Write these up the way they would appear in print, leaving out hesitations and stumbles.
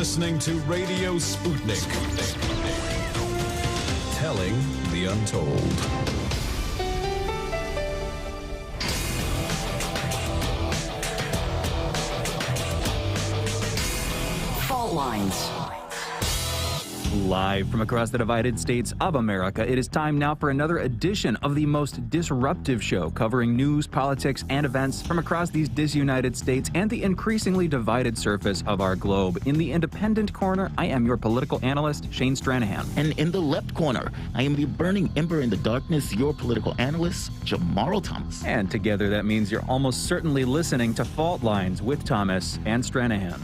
listening to Radio Sputnik. Telling the untold. Fault Lines. Live from across the divided states of America, it is time now for another edition of the most disruptive show covering news, politics, and events from across these disunited states and the increasingly divided surface of our globe. In the independent corner, I am your political analyst, Shane Stranahan. And in the left corner, I am the burning ember in the darkness, your political analyst, Jamarl Thomas. And together that means you're almost certainly listening to Fault Lines with Thomas and Stranahan.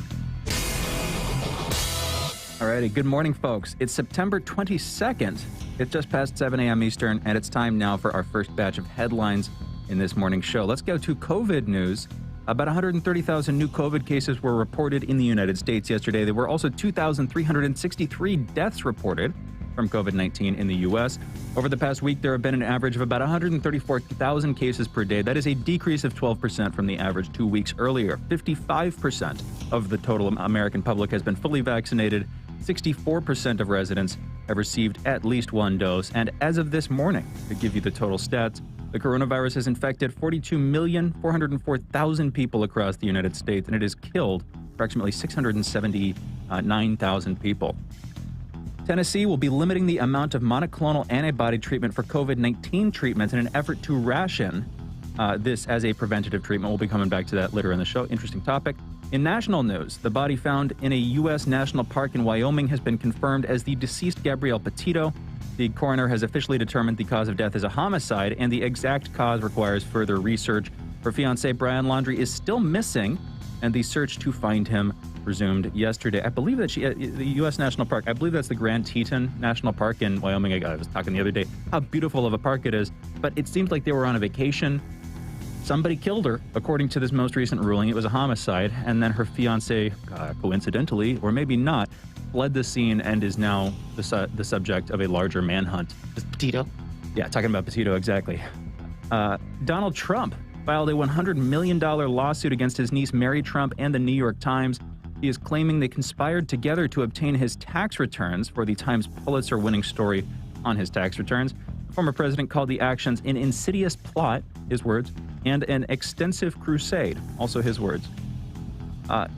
Alrighty, good morning, folks. It's September 22nd. It's just past 7 a.m. Eastern, and it's time now for our first batch of headlines in this morning's show. Let's go to COVID news. About 130,000 new COVID cases were reported in the United States yesterday. There were also 2,363 deaths reported from COVID-19 in the U.S. Over the past week, there have been an average of about 134,000 cases per day. That is a decrease of 12% from the average 2 weeks earlier. 55% of the total American public has been fully vaccinated. 64% of residents have received at least one dose. And as of this morning, to give you the total stats, the coronavirus has infected 42,404,000 people across the United States, and it has killed approximately 679,000 people. Tennessee will be limiting the amount of monoclonal antibody treatment for COVID-19 treatments in an effort to ration this as a preventative treatment. We'll be coming back to that later in the show. Interesting topic. In national news, the body found in a U.S. national park in Wyoming has been confirmed as the deceased Gabrielle Petito. The coroner has officially determined the cause of death as a homicide, and the exact cause requires further research. Her fiancé, Brian Laundrie, is still missing, and the search to find him resumed yesterday. I believe that the U.S. National Park, I believe that's the Grand Teton National Park in Wyoming. I was talking the other day how beautiful of a park it is, but it seems like they were on a vacation. Somebody killed her, according to this most recent ruling. It was a homicide, and then her fiancé, coincidentally, or maybe not, fled the scene and is now the subject of a larger manhunt. Is Petito? Yeah, talking about Petito, exactly. Donald Trump filed a $100 million lawsuit against his niece Mary Trump and the New York Times. He is claiming they conspired together to obtain his tax returns for the Times Pulitzer-winning story on his tax returns. The former president called the actions an insidious plot, his words, and an extensive crusade, also his words.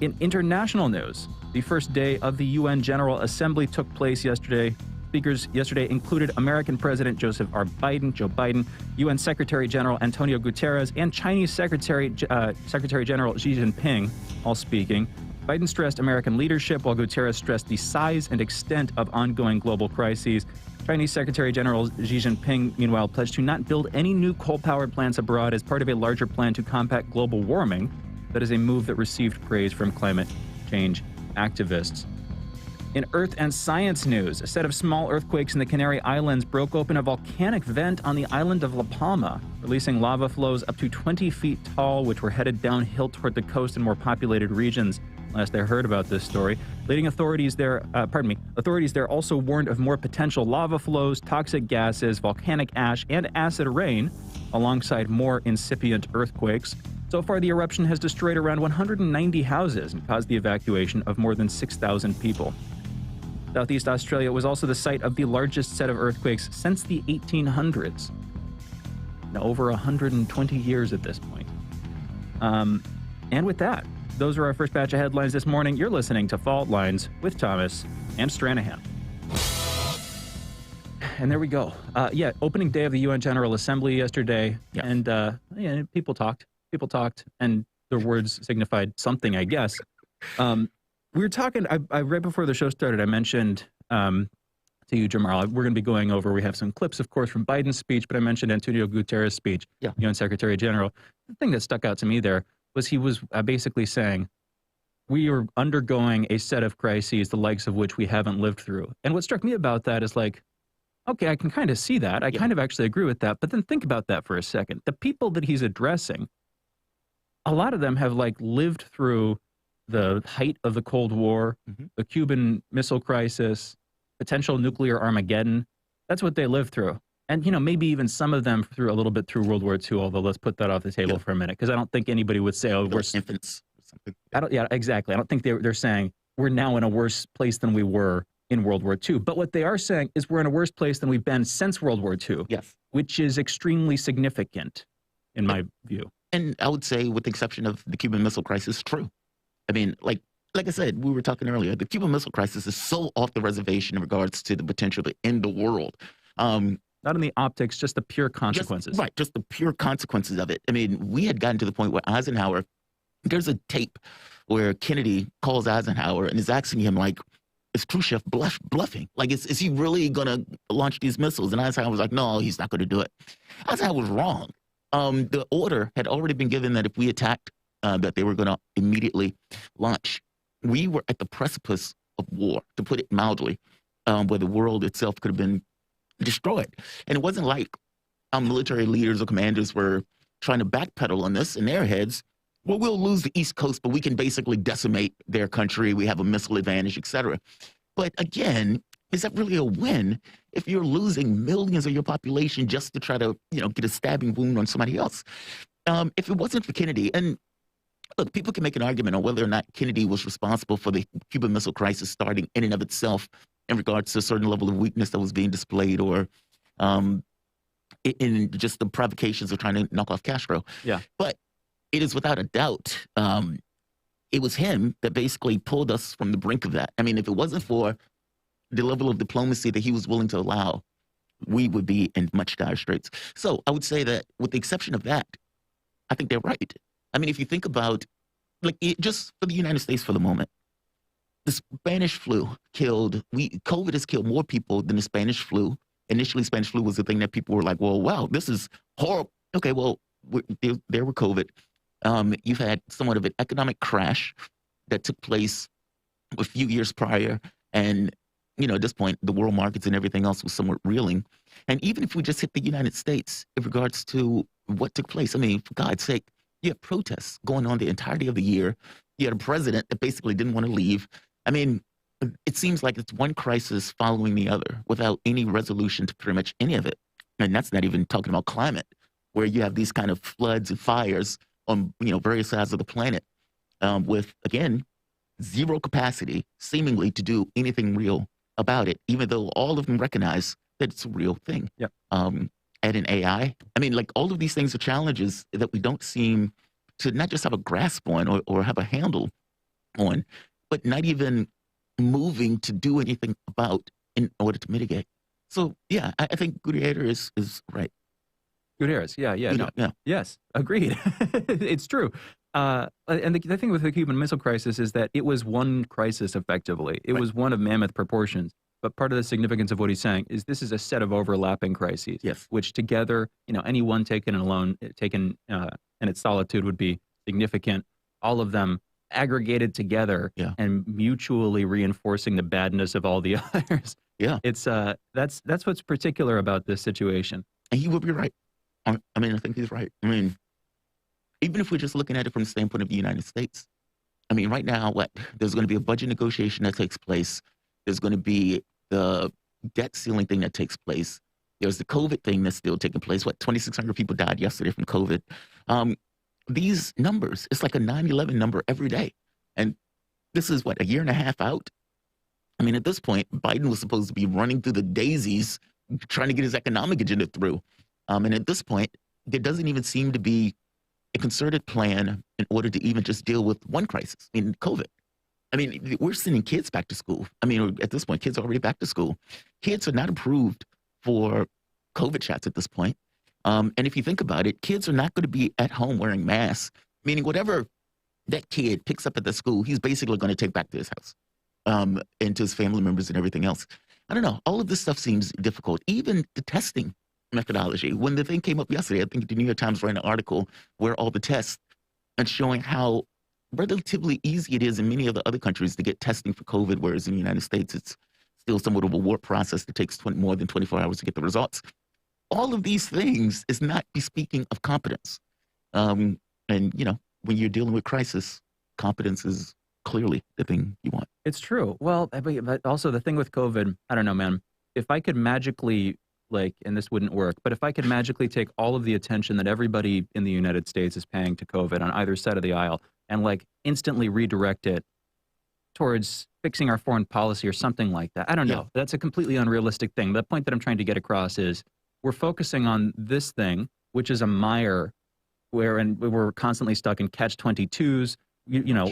In international news, the first day of the UN General Assembly took place yesterday. Speakers yesterday included American President Joe Biden, UN Secretary General Antonio Guterres, and Chinese Secretary General Xi Jinping, all speaking. Biden stressed American leadership, while Guterres stressed the size and extent of ongoing global crises. Chinese Secretary General Xi Jinping, meanwhile, pledged to not build any new coal-powered plants abroad as part of a larger plan to combat global warming. That is a move that received praise from climate change activists. In Earth and Science news, a set of small earthquakes in the Canary Islands broke open a volcanic vent on the island of La Palma, releasing lava flows up to 20 feet tall, which were headed downhill toward the coast and more populated regions. Last I heard about this story, authorities there also warned of more potential lava flows, toxic gases, volcanic ash, and acid rain, alongside more incipient earthquakes. So far, the eruption has destroyed around 190 houses and caused the evacuation of more than 6,000 people. Southeast Australia was also the site of the largest set of earthquakes since the 1800s. Now, over 120 years at this point. And with that, those are our first batch of headlines this morning. You're listening to Fault Lines with Thomas and Stranahan. And there we go. Opening day of the UN General Assembly yesterday. Yes. And people talked, and their words signified something, I guess. We were talking, I right before the show started, I mentioned to you, Jamarl, we're going to be going over, we have some clips, of course, from Biden's speech, but I mentioned Antonio Guterres' speech, UN Secretary General. The thing that stuck out to me there was he was basically saying, we are undergoing a set of crises, the likes of which we haven't lived through. And what struck me about that is like, okay, I can kind of see that. I kind of actually agree with that. But then think about that for a second. The people that he's addressing, a lot of them have lived through the height of the Cold War, the Cuban Missile Crisis, potential nuclear Armageddon. That's what they lived through. And, maybe even some of them through a little bit through World War II, although let's put that off the table for a minute, because I don't think anybody would say, we're infants or something. Exactly. I don't think they're saying we're now in a worse place than we were in World War II. But what they are saying is we're in a worse place than we've been since World War II. Yes. Which is extremely significant, in my view. And I would say, with the exception of the Cuban Missile Crisis, true. I mean, like I said, we were talking earlier, the Cuban Missile Crisis is so off the reservation in regards to the potential to end the world. Not in the optics, just the pure consequences. Just the pure consequences of it. I mean, we had gotten to the point where Eisenhower, there's a tape where Kennedy calls Eisenhower and is asking him, like, is Khrushchev bluffing? Like, is he really going to launch these missiles? And Eisenhower was like, no, he's not going to do it. Eisenhower was wrong. The order had already been given that if we attacked, that they were going to immediately launch. We were at the precipice of war, to put it mildly, where the world itself could have been destroyed. And it wasn't like military leaders or commanders were trying to backpedal on this in their heads. Well, we'll lose the East Coast, but we can basically decimate their country. We have a missile advantage, et cetera. But again, is that really a win if you're losing millions of your population just to try to, get a stabbing wound on somebody else? If it wasn't for Kennedy, and look, people can make an argument on whether or not Kennedy was responsible for the Cuban Missile Crisis starting in and of itself in regards to a certain level of weakness that was being displayed, or in just the provocations of trying to knock off Castro. Yeah. But it is without a doubt, it was him that basically pulled us from the brink of that. I mean, if it wasn't for the level of diplomacy that he was willing to allow, we would be in much dire straits. So I would say that, with the exception of that, I think they're right. I mean, if you think about, just for the United States for the moment, the Spanish flu COVID has killed more people than the Spanish flu. Initially, Spanish flu was the thing that people were like, well, wow, this is horrible. Okay, well, there were COVID. You've had somewhat of an economic crash that took place a few years prior. And, at this point, the world markets and everything else was somewhat reeling. And even if we just hit the United States in regards to what took place, I mean, for God's sake, you had protests going on the entirety of the year. You had a president that basically didn't want to leave. I mean, it seems like it's one crisis following the other without any resolution to pretty much any of it. And that's not even talking about climate, where you have these kind of floods and fires on, various sides of the planet, with, again, zero capacity seemingly to do anything real about it, even though all of them recognize that it's a real thing. Yep. Add in AI. I mean, all of these things are challenges that we don't seem to not just have a grasp on or have a handle on, but not even moving to do anything about in order to mitigate. So, yeah, I think Gutierrez is right. Gutierrez, yeah. Yes, agreed. It's true. And the thing with the Cuban Missile Crisis is that it was one crisis, effectively. It was one of mammoth proportions. But part of the significance of what he's saying is this is a set of overlapping crises, yes, which together, any one taken in its solitude would be significant. All of them aggregated together and mutually reinforcing the badness of all the others. Yeah, it's that's what's particular about this situation. And he would be right. I mean, I think he's right. I mean, even if we're just looking at it from the standpoint of the United States, I mean, right now, there's going to be a budget negotiation that takes place. There's going to be the debt ceiling thing that takes place. There's the COVID thing that's still taking place. 2,600 people died yesterday from COVID. These numbers, it's like a 9/11 number every day. And this is, a year and a half out? I mean, at this point, Biden was supposed to be running through the daisies, trying to get his economic agenda through. And at this point, there doesn't even seem to be a concerted plan in order to even just deal with one crisis, in COVID. I mean, we're sending kids back to school. I mean, at this point, kids are already back to school. Kids are not approved for COVID shots at this point. And if you think about it, kids are not going to be at home wearing masks, meaning whatever that kid picks up at the school, he's basically going to take back to his house, and to his family members and everything else. I don't know. All of this stuff seems difficult. Even the testing methodology. When the thing came up yesterday, I think the New York Times ran an article where all the tests and showing how relatively easy it is in many of the other countries to get testing for COVID, whereas in the United States, it's still somewhat of a warped process that takes more than 24 hours to get the results. All of these things is not bespeaking of competence. And, when you're dealing with crisis, competence is clearly the thing you want. It's true. Well, but also the thing with COVID, I don't know, man. If I could magically, and this wouldn't work, but if I could magically take all of the attention that everybody in the United States is paying to COVID on either side of the aisle and instantly redirect it towards fixing our foreign policy or something like that. I don't know. That's a completely unrealistic thing. The point that I'm trying to get across is we're focusing on this thing, which is a mire wherein we're constantly stuck in catch-22s.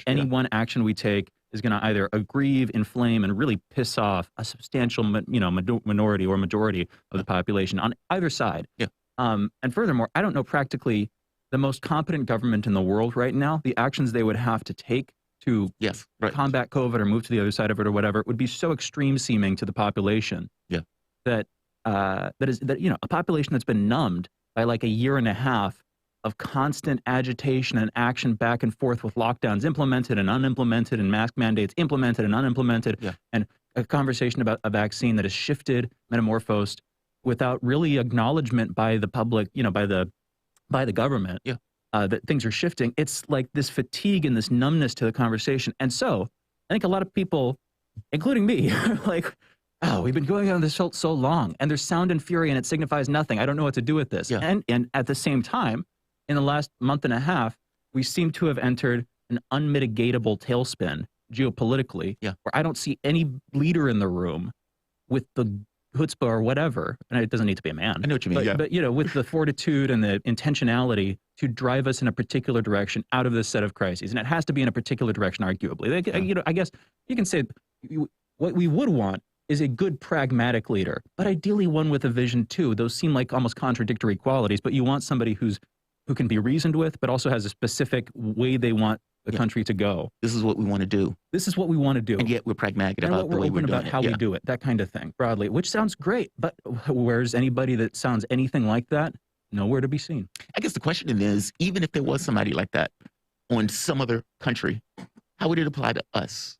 Any one action we take is going to either aggrieve, inflame, and really piss off a substantial, minority or majority of the population on either side. Yeah. And furthermore, I don't know practically the most competent government in the world right now, the actions they would have to take to combat COVID or move to the other side of it or whatever, would be so extreme seeming to the population that a population that's been numbed by like a year and a half of constant agitation and action back and forth with lockdowns implemented and unimplemented and mask mandates implemented and unimplemented and a conversation about a vaccine that has shifted, metamorphosed without really acknowledgement by the public, by the government that things are shifting. It's like this fatigue and this numbness to the conversation. And so I think a lot of people, including me, are like, oh, we've been going on this so long and there's sound and fury and it signifies nothing. I don't know what to do with this. And at the same time, in the last month and a half, we seem to have entered an unmitigatable tailspin geopolitically where I don't see any leader in the room with the chutzpah or whatever, and it doesn't need to be a man. I know what you mean, but with the fortitude and the intentionality to drive us in a particular direction out of this set of crises. And it has to be in a particular direction, arguably. I guess you can say what we would want is a good pragmatic leader, but ideally one with a vision too. Those seem like almost contradictory qualities, but you want somebody who can be reasoned with, but also has a specific way they want the country to go. This is what we want to do. This is what we want to do. And yet we're pragmatic about the way we're doing about how we do it, that kind of thing, broadly, which sounds great. But where's anybody that sounds anything like that? Nowhere to be seen. I guess the question is, even if there was somebody like that on some other country, how would it apply to us?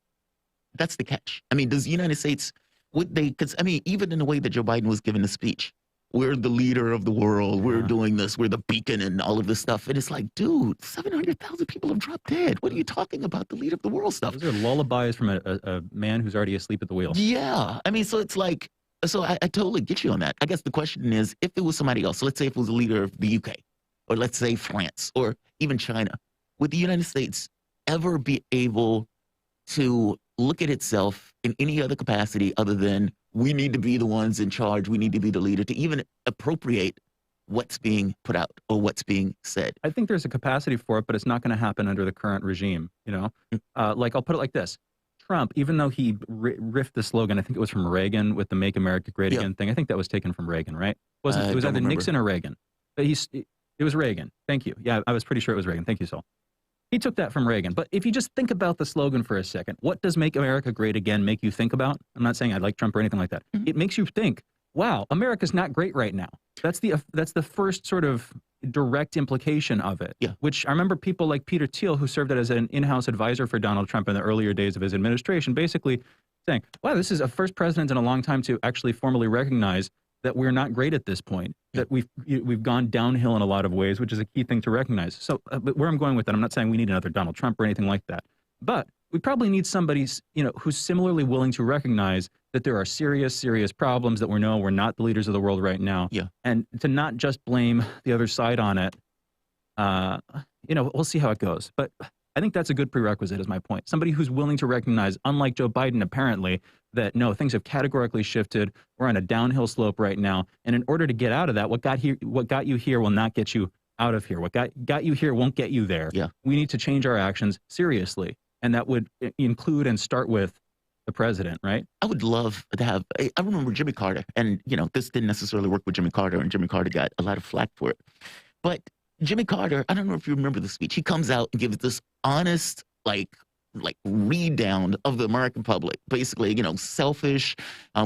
That's the catch. I mean, does the United States, would they, because I mean, even in the way that Joe Biden was giving the speech, we're the leader of the world. We're doing this. We're the beacon and all of this stuff. And it's like, dude, 700,000 people have dropped dead. What are you talking about? The leader of the world stuff. Those are lullabies from a man who's already asleep at the wheel. Yeah. I mean, so it's like, so I totally get you on that. I guess the question is, if it was somebody else, so let's say if it was the leader of the UK, or let's say France, or even China, would the United States ever be able to look at itself in any other capacity other than we need to be the ones in charge, we need to be the leader, to even appropriate what's being put out or what's being said? I think there's a capacity for it, but it's not going to happen under the current regime, Like, I'll put it like this. Trump, even though he riffed the slogan, I think it was from Reagan with the Make America Great Again thing. I think that was taken from Reagan, right? It was either Nixon or Reagan. But it was Reagan. Thank you. Yeah, I was pretty sure it was Reagan. Thank you, Sol. He took that from Reagan. But if you just think about the slogan for a second, what does Make America Great Again make you think about? I'm not saying I like Trump or anything like that. It makes you think, wow, America's not great right now. That's the first sort of direct implication of it, which I remember people like Peter Thiel, who served as an in-house advisor for Donald Trump in the earlier days of his administration, basically saying, wow, this is a first president in a long time to actually formally recognize that we're not great at this point, that we've gone downhill in a lot of ways, which is a key thing to recognize. So but where I'm going with that, I'm not saying we need another Donald Trump or anything like that, but we probably need somebody, who's similarly willing to recognize that there are serious problems, that we're not the leaders of the world right now. And to not just blame the other side on it. We'll see how it goes. But I think that's a good prerequisite, is my point. Somebody who's willing to recognize, unlike Joe Biden, apparently, that no, things have categorically shifted. We're on a downhill slope right now. And in order to get out of that, what got you here will not get you out of here. What got you here won't get you there. We need to change our actions seriously. And that would include and start with the president, right? I would love to have, I remember Jimmy Carter, and, this didn't necessarily work with Jimmy Carter, and Jimmy Carter got a lot of flack for it. But Jimmy Carter, I don't know if you remember the speech, he comes out and gives this honest, like read down of the American public, basically, selfish,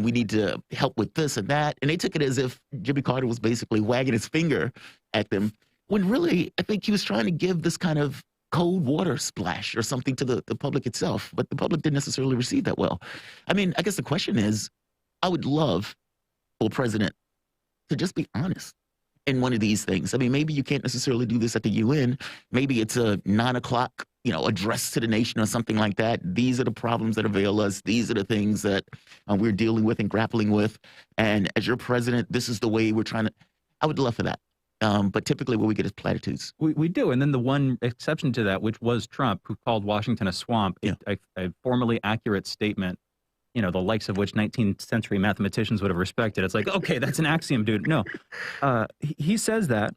we need to help with this and that. And they took it as if Jimmy Carter was basically wagging his finger at them, when really, I think he was trying to give this kind of cold water splash or something to the public itself, but the public didn't necessarily receive that well. I mean, I guess the question is, I would love for a president to just be honest in one of these things. I mean, maybe you can't necessarily do this at the UN. Maybe it's a 9 o'clock, address to the nation or something like that. These are the problems that avail us. These are the things that we're dealing with and grappling with. And as your president, this is the way we're trying to, I would love for that. But typically what we get is platitudes. We do. And then the one exception to that, which was Trump, who called Washington a swamp, a formally accurate statement, the likes of which 19th century mathematicians would have respected. It's like, okay, that's an axiom, dude. No, he says that.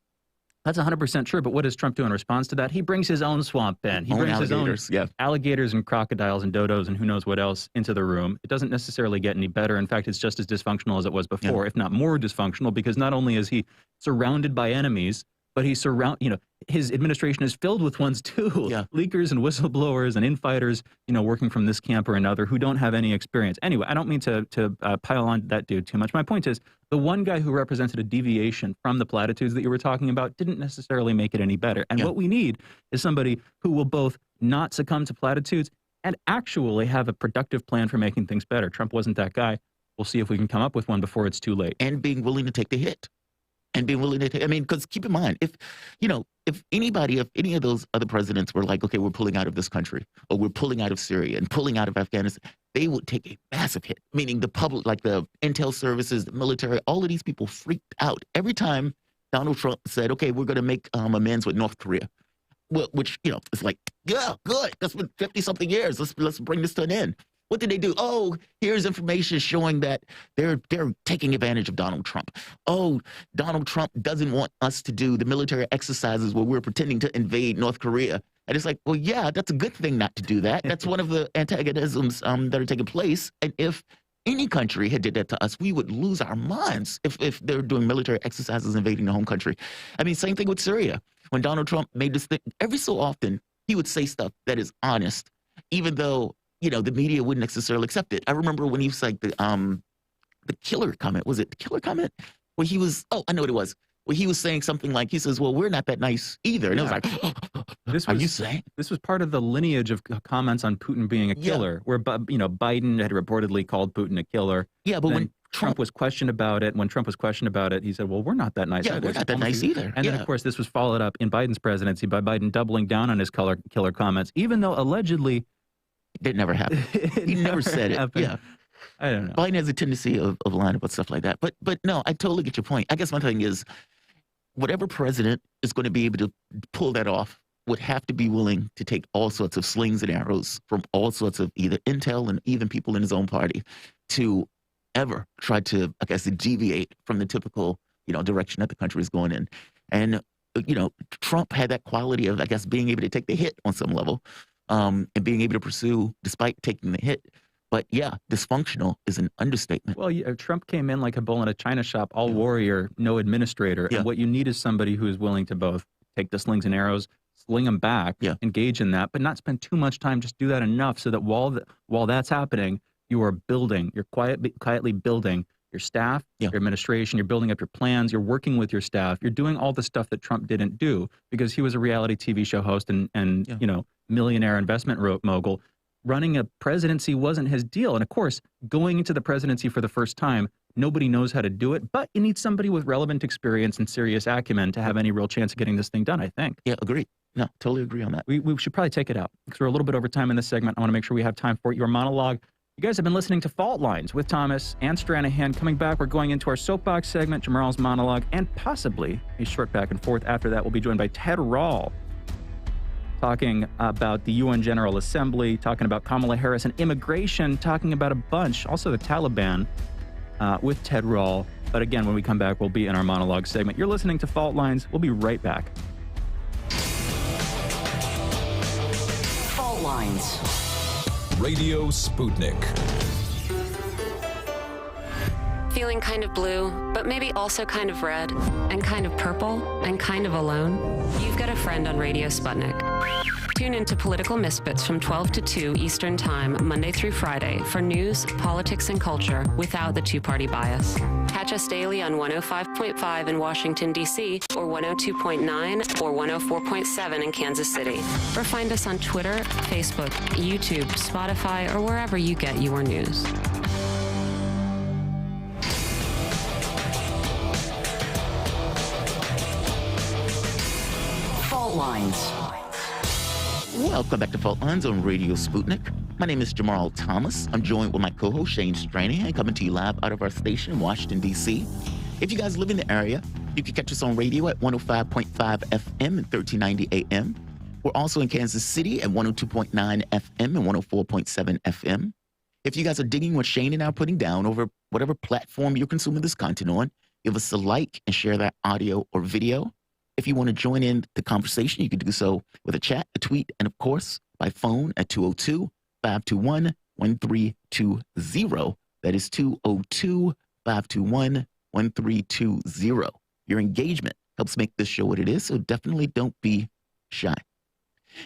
That's 100% true. But what does Trump do in response to that? He brings his own swamp in. He brings his own alligators and crocodiles and dodos and who knows what else into the room. It doesn't necessarily get any better. In fact, it's just as dysfunctional as it was before, if not more dysfunctional, because not only is he surrounded by enemies, but his administration is filled with ones too. Leakers and whistleblowers and infighters, working from this camp or another who don't have any experience. Anyway, I don't mean to pile on that dude too much. My point is, the one guy who represented a deviation from the platitudes that you were talking about didn't necessarily make it any better. And what we need is somebody who will both not succumb to platitudes and actually have a productive plan for making things better. Trump wasn't that guy. We'll see if we can come up with one before it's too late. And being willing to take the hit. And being willing to take, because keep in mind, if any of those other presidents were like, okay, we're pulling out of this country, or we're pulling out of Syria and pulling out of Afghanistan, they would take a massive hit, meaning the public, like the intel services, the military, all of these people freaked out. Every time Donald Trump said, okay, we're going to make amends with North Korea, which, it's like, yeah, good. That's been 50-something years. Let's bring this to an end. What did they do? Oh, here's information showing that they're taking advantage of Donald Trump. Oh, Donald Trump doesn't want us to do the military exercises where we're pretending to invade North Korea. And it's like, well, yeah, that's a good thing not to do that. That's one of the antagonisms that are taking place. And if any country had did that to us, we would lose our minds if they're doing military exercises invading the home country. Same thing with Syria. When Donald Trump made this thing, every so often he would say stuff that is honest, even though the media wouldn't necessarily accept it. I remember when he was like the killer comment. Was it the killer comment? Where he was, I know what it was. Where he was saying something like, he says, well, we're not that nice either. And I was like, are you saying? This was part of the lineage of comments on Putin being a killer, where, Biden had reportedly called Putin a killer. Yeah, but when Trump was questioned about it, he said, well, we're not that nice either. We're not that nice either. And then, of course, this was followed up in Biden's presidency by Biden doubling down on his killer comments, even though allegedly, it never happened. He never said it. Yeah. I don't know. Biden has a tendency of lying about stuff like that. But no, I totally get your point. I guess my thing is, whatever president is going to be able to pull that off would have to be willing to take all sorts of slings and arrows from all sorts of either intel and even people in his own party to ever try to, deviate from the typical, direction that the country is going in. And, Trump had that quality of, being able to take the hit on some level. And being able to pursue despite taking the hit. But yeah, dysfunctional is an understatement. Well, Trump came in like a bull in a china shop, all warrior, no administrator. And what you need is somebody who is willing to both take the slings and arrows, sling them back, engage in that, but not spend too much time, just do that enough so that while that's happening, you are building, you're quietly building your staff, your administration, you're building up your plans, you're working with your staff, you're doing all the stuff that Trump didn't do because he was a reality TV show host and millionaire investment mogul. Running a presidency wasn't his deal. And of course, going into the presidency for the first time, nobody knows how to do it, but you need somebody with relevant experience and serious acumen to have any real chance of getting this thing done, I think. Yeah, agree. No, totally agree on that. We should probably take it out because we're a little bit over time in this segment. I want to make sure we have time for your monologue. You guys have been listening to Fault Lines with Thomas and Stranahan. Coming back, we're going into our soapbox segment, Jamarl's monologue, and possibly a short back and forth. After that, we'll be joined by Ted Rall, talking about the UN General Assembly, talking about Kamala Harris and immigration, talking about a bunch, also the Taliban, with Ted Rall. But again, when we come back, we'll be in our monologue segment. You're listening to Fault Lines. We'll be right back. Fault Lines. Radio Sputnik. Feeling kind of blue, but maybe also kind of red, and kind of purple, and kind of alone? You've got a friend on Radio Sputnik. Tune into Political Misfits from 12 to 2 Eastern Time, Monday through Friday, for news, politics, and culture without the two-party bias. Catch us daily on 105.5 in Washington, D.C., or 102.9 or 104.7 in Kansas City. Or find us on Twitter, Facebook, YouTube, Spotify, or wherever you get your news. Fault Lines. Welcome back to Fault Lines on Radio Sputnik. My name is Jamarl Thomas. I'm joined with my co-host Shane Stranahan, coming to you live out of our station in Washington, D.C. If you guys live in the area, You can catch us on radio at 105.5 FM and 1390 AM. We're also in Kansas City at 102.9 FM and 104.7 FM. If you guys are digging what Shane and I are putting down over whatever platform you're consuming this content on, give us a like and share that audio or video. If you want to join in the conversation, you can do so with a chat, a tweet, and of course, by phone at 202-521-1320. That is 202-521-1320. Your engagement helps make this show what it is, so definitely don't be shy.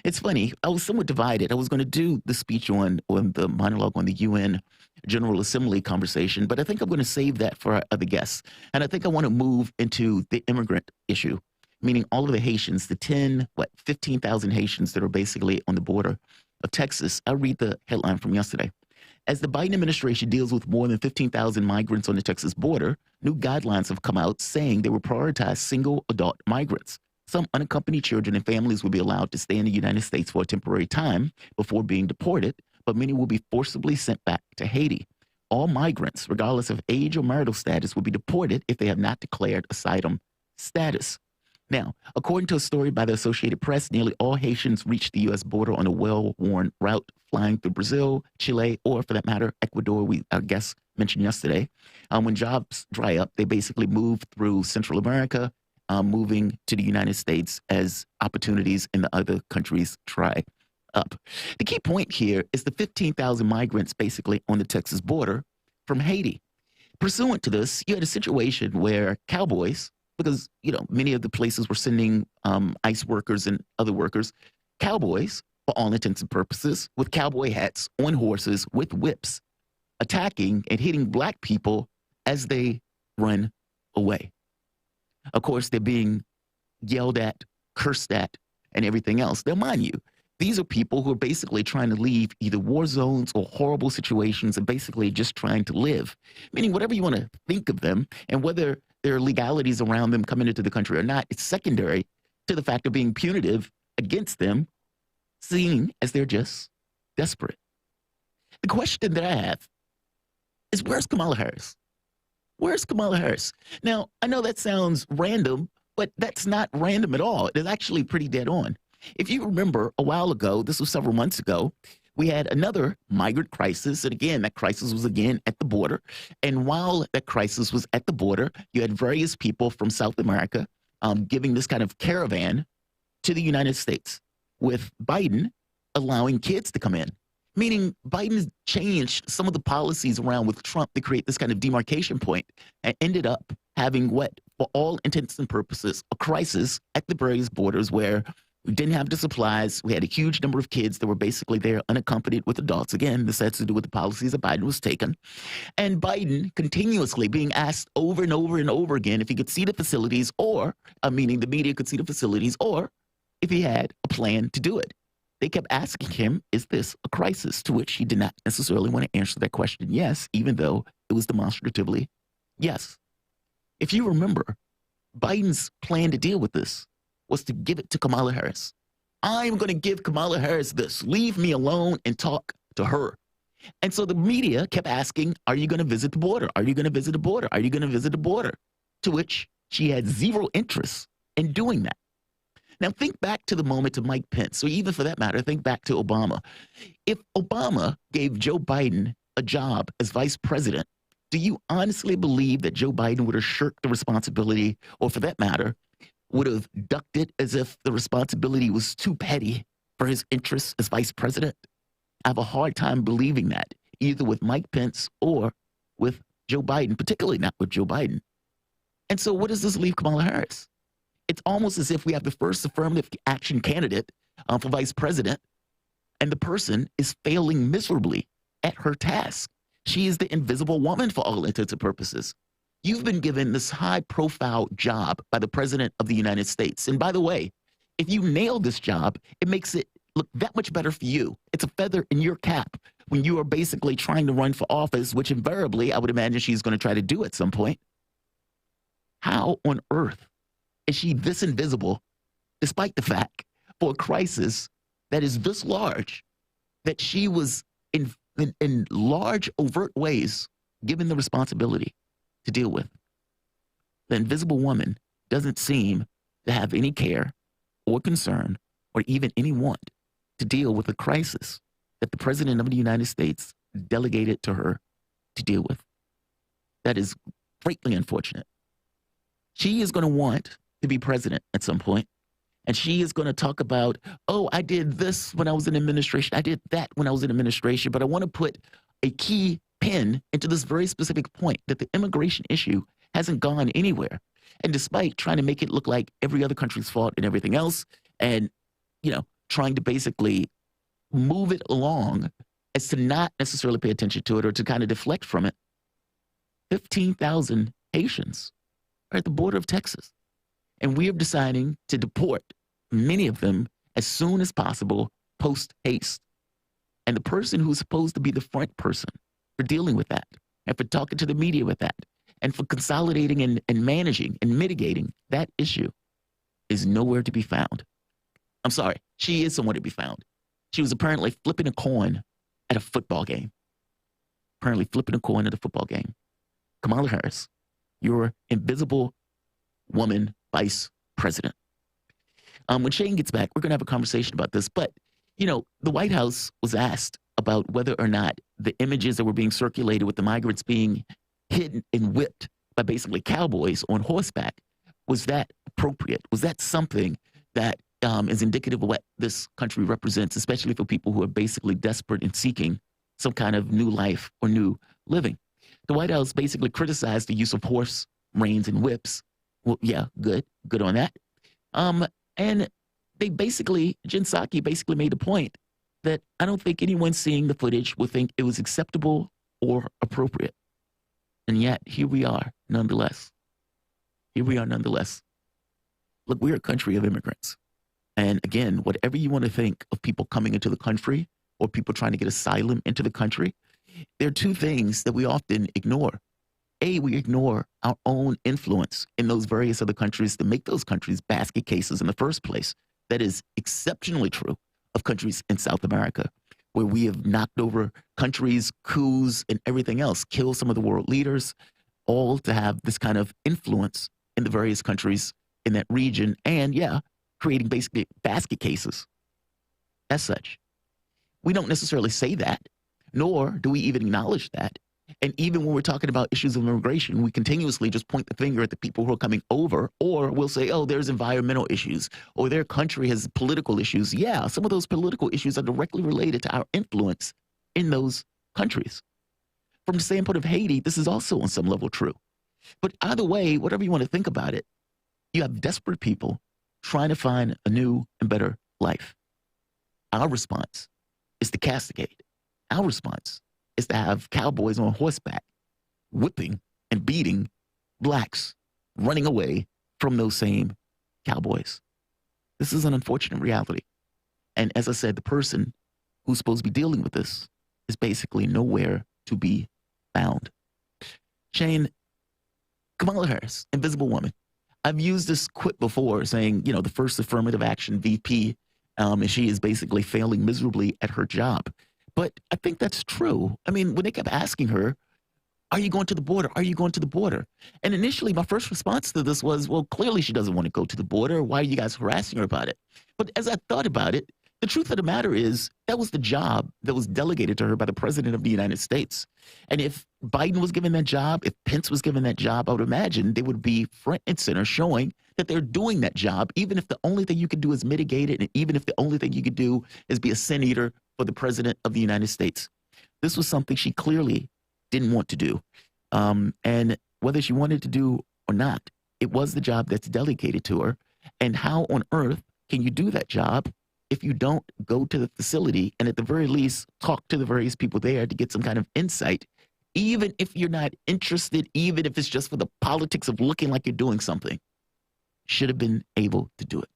It's funny, I was somewhat divided. I was going to do the speech on the monologue on the UN General Assembly conversation, but I think I'm going to save that for our other guests. And I think I want to move into the immigrant issue, meaning all of the Haitians, the 15,000 Haitians that are basically on the border of Texas. I'll read the headline from yesterday. As the Biden administration deals with more than 15,000 migrants on the Texas border, new guidelines have come out saying they will prioritize single adult migrants. Some unaccompanied children and families will be allowed to stay in the United States for a temporary time before being deported, but many will be forcibly sent back to Haiti. All migrants, regardless of age or marital status, will be deported if they have not declared asylum status. Now, according to a story by the Associated Press, nearly all Haitians reach the U.S. border on a well-worn route, flying through Brazil, Chile, or for that matter, Ecuador, we, I guess, mentioned yesterday. When jobs dry up, they basically move through Central America, moving to the United States as opportunities in the other countries dry up. The key point here is the 15,000 migrants basically on the Texas border from Haiti. Pursuant to this, you had a situation where cowboys, because, you know, many of the places were sending ICE workers and other workers, cowboys, for all intents and purposes, with cowboy hats, on horses, with whips, attacking and hitting black people as they run away. Of course, they're being yelled at, cursed at, and everything else. Now, mind you, these are people who are basically trying to leave either war zones or horrible situations and basically just trying to live. Meaning whatever you want to think of them and whether there are legalities around them coming into the country or not, it's secondary to the fact of being punitive against them, seen as they're just desperate. The question that I have is, where's Kamala Harris? Where's Kamala Harris? Now, I know that sounds random, but that's not random at all. It is actually pretty dead on. If you remember a while ago, this was several months ago, we had another migrant crisis. And again, that crisis was again at the border. And while that crisis was at the border, you had various people from South America giving this kind of caravan to the United States, with Biden allowing kids to come in. Meaning Biden changed some of the policies around with Trump to create this kind of demarcation point and ended up having what, for all intents and purposes, a crisis at the various borders where we didn't have the supplies. We had a huge number of kids that were basically there unaccompanied with adults. Again, this has to do with the policies that Biden was taking. And Biden continuously being asked over and over and over again if he could see the facilities or, meaning the media could see the facilities, or if he had a plan to do it. They kept asking him, is this a crisis? To which he did not necessarily want to answer that question yes, even though it was demonstratively yes. If you remember, Biden's plan to deal with this was to give it to Kamala Harris. I'm going to give Kamala Harris this. Leave me alone and talk to her. And so the media kept asking, are you going to visit the border? Are you going to visit the border? Are you going to visit the border? To which she had zero interest in doing that. Now, think back to the moment of Mike Pence, or even for that matter, think back to Obama. If Obama gave Joe Biden a job as vice president, do you honestly believe that Joe Biden would have shirked the responsibility, or for that matter, would have ducked it as if the responsibility was too petty for his interests as vice president? I have a hard time believing that, either with Mike Pence or with Joe Biden, particularly not with Joe Biden. And so what does this leave Kamala Harris? It's almost as if we have the first affirmative action candidate for vice president, and the person is failing miserably at her task. She is the invisible woman for all intents and purposes. You've been given this high-profile job by the president of the United States. And by the way, if you nail this job, it makes it look that much better for you. It's a feather in your cap when you are basically trying to run for office, which invariably I would imagine she's going to try to do at some point. How on earth is she this invisible, despite the fact, for a crisis that is this large, that she was in large, overt ways given the responsibility to deal with? The invisible woman doesn't seem to have any care or concern or even any want to deal with the crisis that the President of the United States delegated to her to deal with. That is greatly unfortunate. She is going to want to be president at some point, and she is going to talk about, oh, I did this when I was in administration. I did that when I was in administration, but I want to put a key pin into this very specific point that the immigration issue hasn't gone anywhere. And despite trying to make it look like every other country's fault and everything else, and, trying to basically move it along as to not necessarily pay attention to it or to kind of deflect from it, 15,000 Haitians are at the border of Texas. And we are deciding to deport many of them as soon as possible post haste. And the person who's supposed to be the front person for dealing with that and for talking to the media with that and for consolidating and managing and mitigating that issue is nowhere to be found. I'm sorry, she is somewhere to be found. She was apparently flipping a coin at a football game. Kamala Harris, your invisible woman vice president. When Shane gets back, we're going to have a conversation about this. But, the White House was asked about whether or not the images that were being circulated with the migrants being hidden and whipped by basically cowboys on horseback, was that appropriate? Was that something that is indicative of what this country represents, especially for people who are basically desperate and seeking some kind of new life or new living? The White House basically criticized the use of horse reins and whips. Well, yeah, good on that. And they basically, Jen Psaki basically made the point that I don't think anyone seeing the footage would think it was acceptable or appropriate. And yet, here we are, nonetheless. Look, we're a country of immigrants. And again, whatever you want to think of people coming into the country or people trying to get asylum into the country, there are two things that we often ignore. A, we ignore our own influence in those various other countries to make those countries basket cases in the first place. That is exceptionally true of countries in South America, where we have knocked over countries, coups, and everything else, killed some of the world leaders, all to have this kind of influence in the various countries in that region. And creating basically basket cases as such. We don't necessarily say that, nor do we even acknowledge that. And even when we're talking about issues of immigration, we continuously just point the finger at the people who are coming over, or we'll say, oh, there's environmental issues, or their country has political issues. Yeah, some of those political issues are directly related to our influence in those countries. From the standpoint of Haiti, this is also on some level true. But either way, whatever you want to think about it, you have desperate people trying to find a new and better life. Our response is to castigate. Our response is to have cowboys on horseback whipping and beating blacks, running away from those same cowboys. This is an unfortunate reality. And as I said, the person who's supposed to be dealing with this is basically nowhere to be found. Shane, Kamala Harris, invisible woman. I've used this quip before saying, the first affirmative action VP, and she is basically failing miserably at her job. But I think that's true. I mean, when they kept asking her, are you going to the border? Are you going to the border? And initially, my first response to this was, well, clearly she doesn't want to go to the border. Why are you guys harassing her about it? But as I thought about it, the truth of the matter is that was the job that was delegated to her by the President of the United States. And if Biden was given that job, if Pence was given that job, I would imagine they would be front and center showing that they're doing that job, even if the only thing you could do is mitigate it, and even if the only thing you could do is be a sin eater for the President of the United States. This was something she clearly didn't want to do. And whether she wanted to do or not, it was the job that's delegated to her. And how on earth can you do that job if you don't go to the facility and at the very least talk to the various people there to get some kind of insight, even if you're not interested, even if it's just for the politics of looking like you're doing something? Should have been able to do it.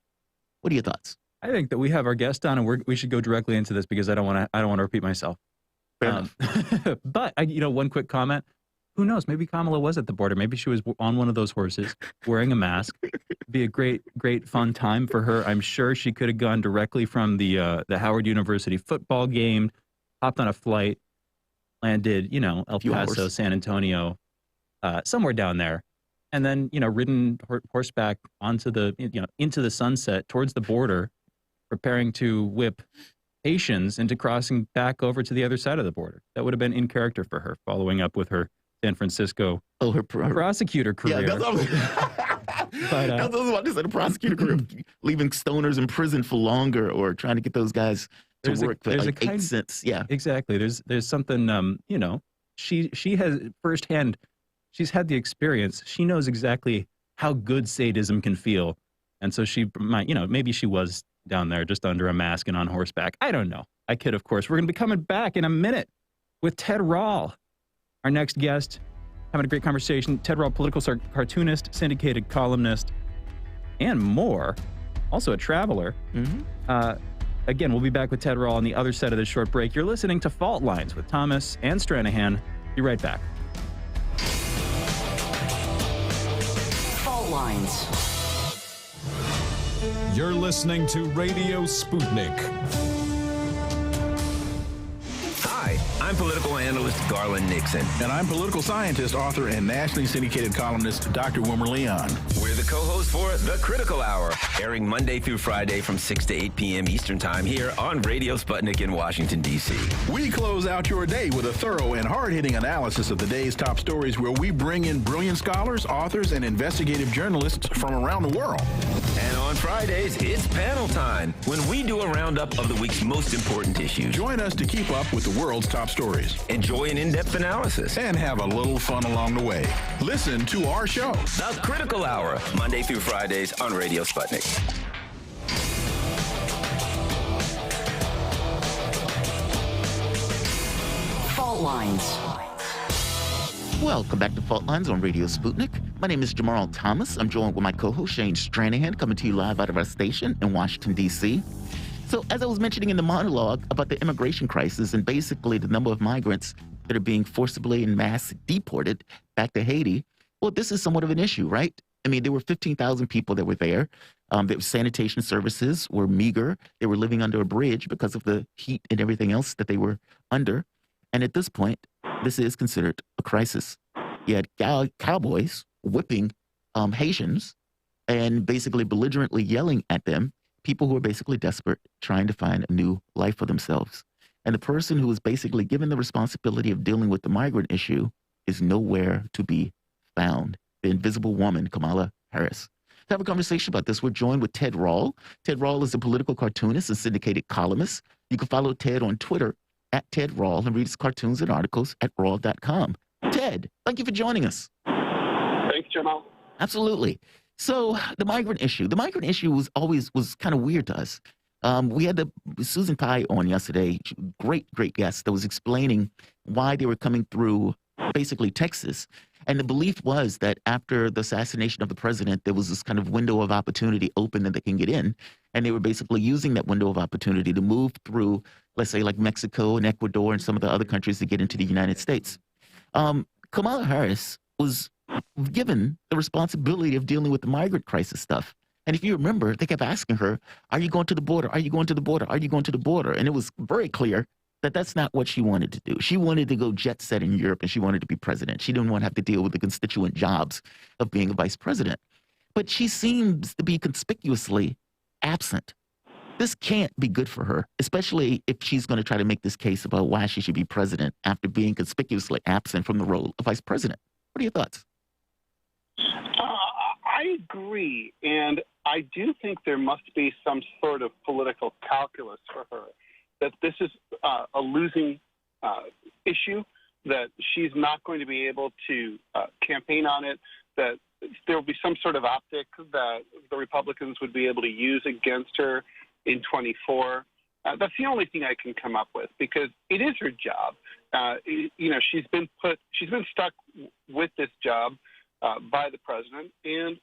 What are your thoughts? I think that we have our guest on, and we should go directly into this because I don't want to repeat myself. Fair enough. But one quick comment. Who knows? Maybe Kamala was at the border. Maybe she was on one of those horses wearing a mask. Be a great, fun time for her. I'm sure she could have gone directly from the Howard University football game, hopped on a flight, landed, El Paso, San Antonio, somewhere down there. and then, ridden horseback onto the, into the sunset towards the border, preparing to whip Haitians into crossing back over to the other side of the border. That would have been in character for her, following up with her San Francisco prosecutor career. Yeah, that's what I was about to say, the prosecutor career, leaving stoners in prison for longer or trying to get those guys to work for like 8 cents. Yeah, exactly. There's something, she has firsthand, she's had the experience. She knows exactly how good sadism can feel. And so she might, maybe she was down there just under a mask and on horseback. I don't know. I kid, of course. We're going to be coming back in a minute with Ted Rall, our next guest, having a great conversation. Ted Rall, political cartoonist, syndicated columnist, and more. Also a traveler. Again, we'll be back with Ted Rall on the other side of this short break. You're listening to Fault Lines with Thomas and Stranahan. Be right back. Fault Lines. You're listening to Radio Sputnik. Hi, I'm political analyst Garland Nixon. And I'm political scientist, author, and nationally syndicated columnist Dr. Wilmer Leon. We're the co-hosts for The Critical Hour, airing Monday through Friday from 6 to 8 p.m. Eastern Time here on Radio Sputnik in Washington, D.C. We close out your day with a thorough and hard-hitting analysis of the day's top stories, where we bring in brilliant scholars, authors, and investigative journalists from around the world. And on Fridays, it's panel time, when we do a roundup of the week's most important issues. Join us to keep up with the world's top stories. Enjoy an in-depth analysis. And have a little fun along the way. Listen to our show, The Critical Hour, Monday through Fridays on Radio Sputnik. Fault Lines. Welcome back to Fault Lines on Radio Sputnik. My name is Jamarl Thomas. I'm joined with my co-host Shane Stranahan, coming to you live out of our station in Washington, D.C. So as I was mentioning in the monologue about the immigration crisis and basically the number of migrants that are being forcibly en masse deported back to Haiti, well, this is somewhat of an issue, right? I mean, there were 15,000 people that were there. Their sanitation services were meager. They were living under a bridge because of the heat and everything else that they were under. And at this point, this is considered a crisis. You had cowboys whipping Haitians and basically belligerently yelling at them, people who are basically desperate, trying to find a new life for themselves. And the person who is basically given the responsibility of dealing with the migrant issue is nowhere to be found. The invisible woman, Kamala Harris. To have a conversation about this, we're joined with Ted Rall. Ted Rall is a political cartoonist and syndicated columnist. You can follow Ted on Twitter at Ted Rall and read his cartoons and articles at Rall.com. Ted, thank you for joining us. Thanks, Jamal. Absolutely. So the migrant issue was kind of weird to us. We had Susan Pai on yesterday, great guest, that was explaining why they were coming through basically Texas. And the belief was that after the assassination of the president, there was this kind of window of opportunity open that they can get in. And they were basically using that window of opportunity to move through, let's say, like Mexico and Ecuador and some of the other countries to get into the United States. Kamala Harris was given the responsibility of dealing with the migrant crisis stuff. And if you remember, they kept asking her, are you going to the border? Are you going to the border? Are you going to the border? And it was very clear that that's not what she wanted to do. She wanted to go jet set in Europe, and she wanted to be president. She didn't want to have to deal with the constituent jobs of being a vice president. But she seems to be conspicuously absent. This can't be good for her, especially if she's going to try to make this case about why she should be president after being conspicuously absent from the role of vice president. What are your thoughts? I agree, and I do think there must be some sort of political calculus for her, that this is a losing issue, that she's not going to be able to campaign on it, that there will be some sort of optic that the Republicans would be able to use against her in 24. That's the only thing I can come up with, because it is her job. She's been stuck with this job by the president, and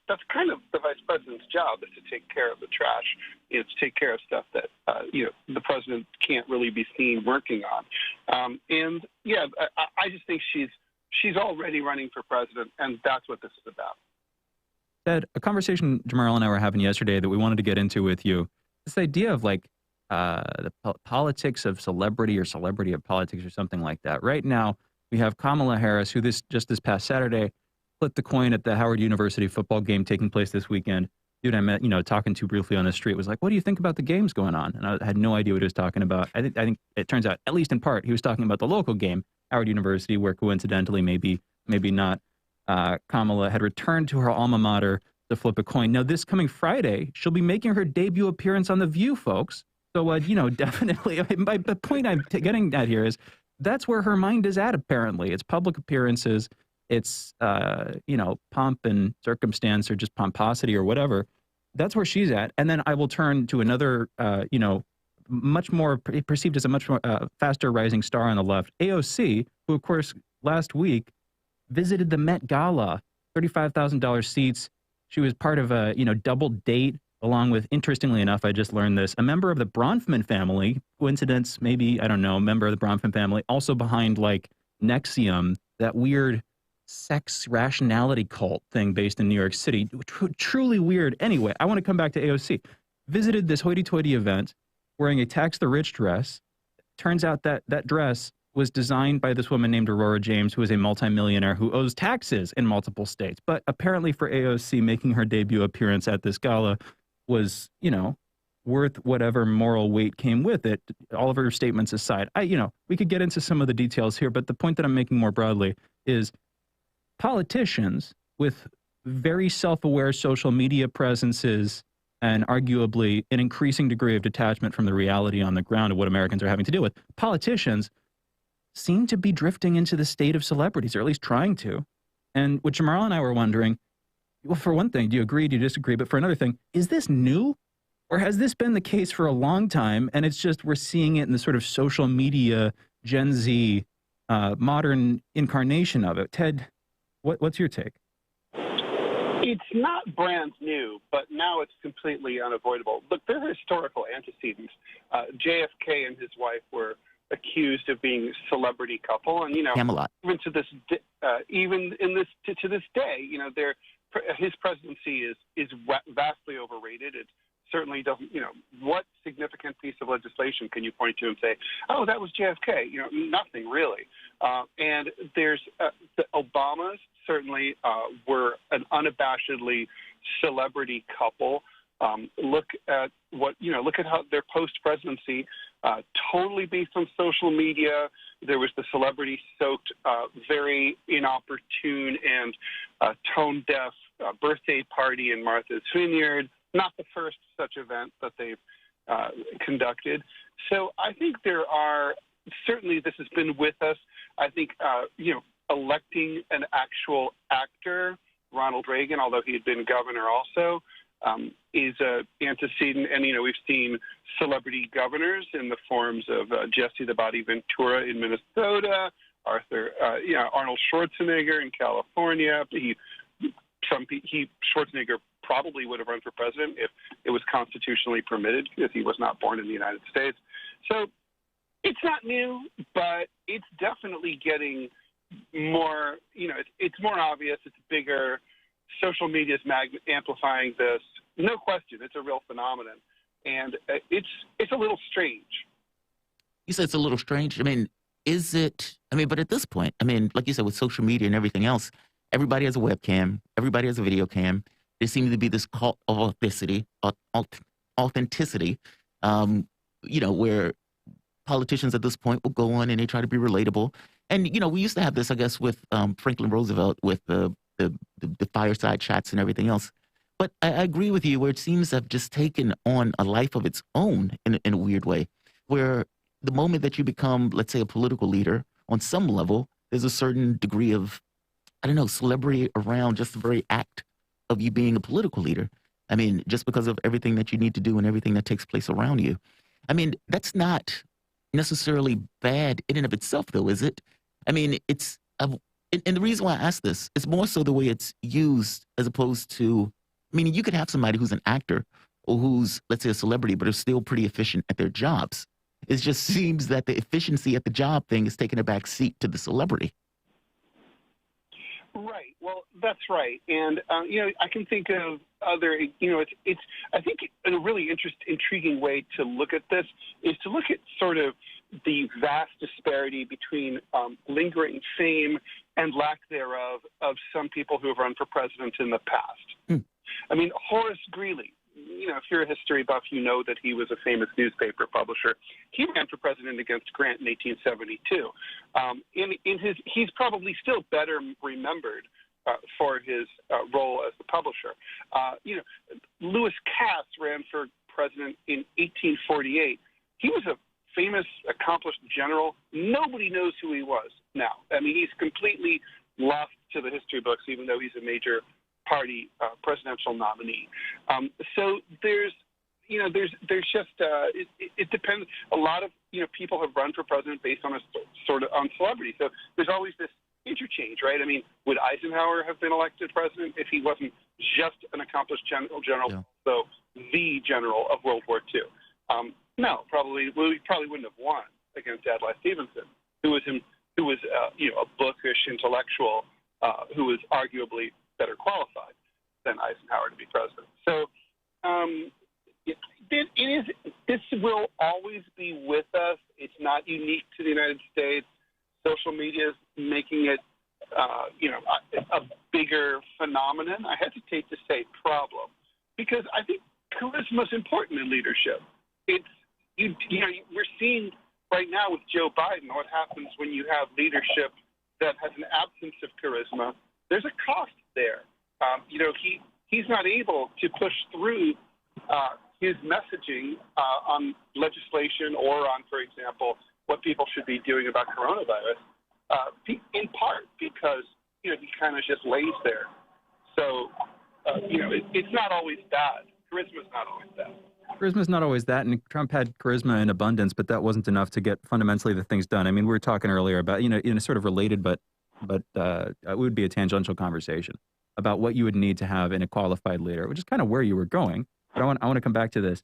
that's kind of the vice president's job, is to take care of the trash, to take care of stuff that the president can't really be seen working on. I just think she's already running for president, and that's what this is about. Ted, a conversation Jamarl and I were having yesterday that we wanted to get into with you, this idea of like the politics of celebrity or celebrity of politics or something like that. Right now, we have Kamala Harris, who this past Saturday flipped the coin at the Howard University football game taking place this weekend. Dude I met, talking to briefly on the street was like, what do you think about the games going on? And I had no idea what he was talking about. I think it turns out, at least in part, he was talking about the local game, Howard University, where coincidentally, maybe not, Kamala had returned to her alma mater to flip a coin. Now, this coming Friday, she'll be making her debut appearance on The View, folks. So, definitely, the point I'm getting at here is that's where her mind is at, apparently. It's public appearances. It's, pomp and circumstance or just pomposity or whatever. That's where she's at. And then I will turn to another, much more perceived as a much more faster rising star on the left, AOC, who, of course, last week visited the Met Gala, $35,000 seats. She was part of a, double date, along with, interestingly enough, I just learned this, a member of the Bronfman family, coincidence, maybe, I don't know, member of the Bronfman family, also behind, like, Nexium, that weird sex rationality cult thing based in New York City. Truly weird. Anyway, I want to come back to AOC. Visited this hoity-toity event wearing a Tax the Rich dress. Turns out that that dress was designed by this woman named Aurora James, who is a multimillionaire who owes taxes in multiple states. But apparently for AOC, making her debut appearance at this gala was, worth whatever moral weight came with it. All of her statements aside, we could get into some of the details here, but the point that I'm making more broadly is politicians with very self-aware social media presences and arguably an increasing degree of detachment from the reality on the ground of what Americans are having to deal with, politicians seem to be drifting into the state of celebrities, or at least trying to. And what Jamarl and I were wondering, well, for one thing, do you agree, do you disagree? But for another thing, is this new? Or has this been the case for a long time, and it's just we're seeing it in the sort of social media, Gen Z, modern incarnation of it? Ted, what's your take? It's not brand new, but now it's completely unavoidable. Look, there are historical antecedents. JFK and his wife were accused of being a celebrity couple, and Camelot. even to this to this day, his presidency is vastly overrated. It certainly doesn't. What significant piece of legislation can you point to and say, oh, that was JFK? Nothing really. And there's the Obamas certainly were an unabashedly celebrity couple. Look at how their post-presidency, totally based on social media. There was the celebrity-soaked, very inopportune and tone-deaf birthday party in Martha's Vineyard. Not the first such event that they've conducted. So I think there are certainly this has been with us. I think electing an actual actor, Ronald Reagan, although he had been governor also, is an antecedent. And, we've seen celebrity governors in the forms of Jesse the Body Ventura in Minnesota, Arnold Schwarzenegger in California. Schwarzenegger probably would have run for president if it was constitutionally permitted because he was not born in the United States. So it's not new, but it's definitely getting more, it's more obvious, it's bigger. Social media is amplifying this. No question, it's a real phenomenon. And it's a little strange. You said it's a little strange. Is it? But at this point, like you said, with social media and everything else, everybody has a webcam. Everybody has a video cam. There seems to be this cult of authenticity, where politicians at this point will go on and they try to be relatable. And, we used to have this, I guess, with Franklin Roosevelt with the fireside chats and everything else. But I agree with you where it seems to have just taken on a life of its own in a weird way, where the moment that you become, let's say, a political leader on some level, there's a certain degree of, celebrity around just the very act of you being a political leader. Just because of everything that you need to do and everything that takes place around you. That's not necessarily bad in and of itself, though, is it? It's, and the reason why I ask this is more so the way it's used as opposed to, you could have somebody who's an actor or who's, let's say, a celebrity, but are still pretty efficient at their jobs. It just seems that the efficiency at the job thing is taking a back seat to the celebrity. Right. Well, that's right. And, I can think of other, it's I think a really intriguing way to look at this is to look at sort of the vast disparity between lingering fame and lack thereof of some people who have run for president in the past. I mean, Horace Greeley, if you're a history buff, you know that he was a famous newspaper publisher. He ran for president against Grant in 1872. He's probably still better remembered for his role as the publisher. Lewis Cass ran for president in 1848. He was a famous, accomplished general. Nobody knows who he was now. I mean, he's completely lost to the history books, even though he's a major party presidential nominee. So there's just it depends. A lot of people have run for president based on on celebrity. So there's always this interchange, right? I mean, would Eisenhower have been elected president if he wasn't just an accomplished general, so the general of World War II? No, probably. Well, he probably wouldn't have won against Adlai Stevenson, who was a bookish intellectual who was arguably better qualified than Eisenhower to be president. So this will always be with us. It's not unique to the United States. Social media is making it, a bigger phenomenon. I hesitate to say problem, because I think charisma is important in leadership. We're seeing right now with Joe Biden what happens when you have leadership that has an absence of charisma. There's a cost there. He's not able to push through his messaging on legislation or on, for example, what people should be doing about coronavirus, in part because, he kind of just lays there. So, it's not always bad. Charisma's not always bad. Charisma's not always that, and Trump had charisma in abundance, but that wasn't enough to get fundamentally the things done. I mean, we were talking earlier about, in a sort of related, but it would be a tangential conversation about what you would need to have in a qualified leader, which is kind of where you were going. But I want to come back to this.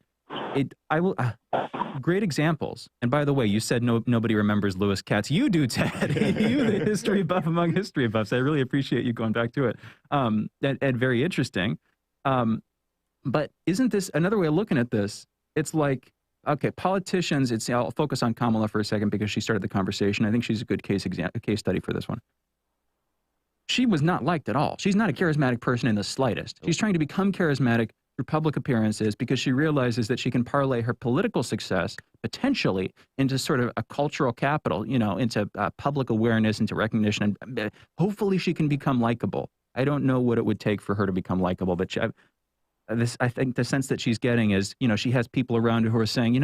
Great examples. And by the way, you said nobody remembers Lewis Cass. You do, Ted. You, the history buff among history buffs. I really appreciate you going back to it. And very interesting. But isn't this another way of looking at this? It's like, okay, politicians. I'll focus on Kamala for a second because she started the conversation. I think she's a good case study for this one. She was not liked at all. She's not a charismatic person in the slightest. She's trying to become charismatic through public appearances because she realizes that she can parlay her political success potentially into sort of a cultural capital, into public awareness, into recognition, and hopefully she can become likable. I don't know what it would take for her to become likable, but I think the sense that she's getting is, she has people around her who are saying,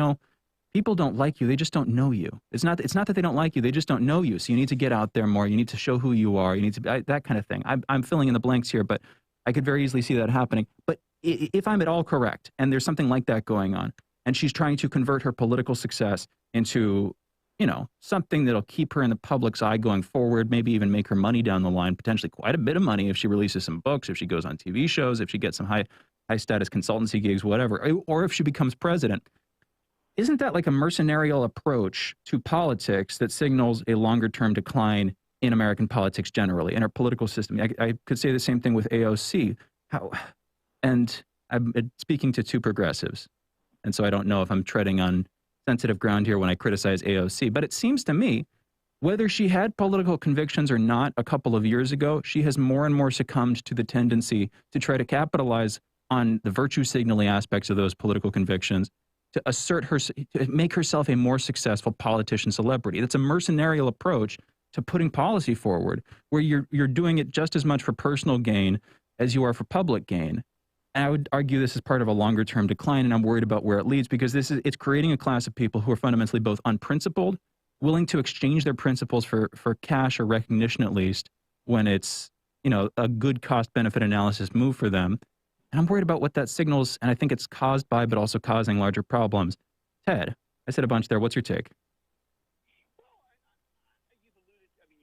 people don't like you. They just don't know you. It's not that they don't like you. They just don't know you. So you need to get out there more. You need to show who you are. You need to that kind of thing. I'm filling in the blanks here, but I could very easily see that happening. But if I'm at all correct, and there's something like that going on, and she's trying to convert her political success into, something that'll keep her in the public's eye going forward, maybe even make her money down the line, potentially quite a bit of money if she releases some books, if she goes on TV shows, if she gets some high status consultancy gigs, whatever, or if she becomes president. Isn't that like a mercenarial approach to politics that signals a longer-term decline in American politics generally, in our political system? I could say the same thing with AOC. And I'm speaking to two progressives, and so I don't know if I'm treading on sensitive ground here when I criticize AOC, but it seems to me, whether she had political convictions or not a couple of years ago, she has more and more succumbed to the tendency to try to capitalize on the virtue signaling aspects of those political convictions to to make herself a more successful politician celebrity. That's a mercenarial approach to putting policy forward, where you're doing it just as much for personal gain as you are for public gain. And I would argue this is part of a longer-term decline, and I'm worried about where it leads, because it's creating a class of people who are fundamentally both unprincipled, willing to exchange their principles for cash or recognition, at least, when it's, a good cost-benefit analysis move for them. And I'm worried about what that signals, and I think it's caused by, but also causing larger problems. Ted, I said a bunch there. What's your take?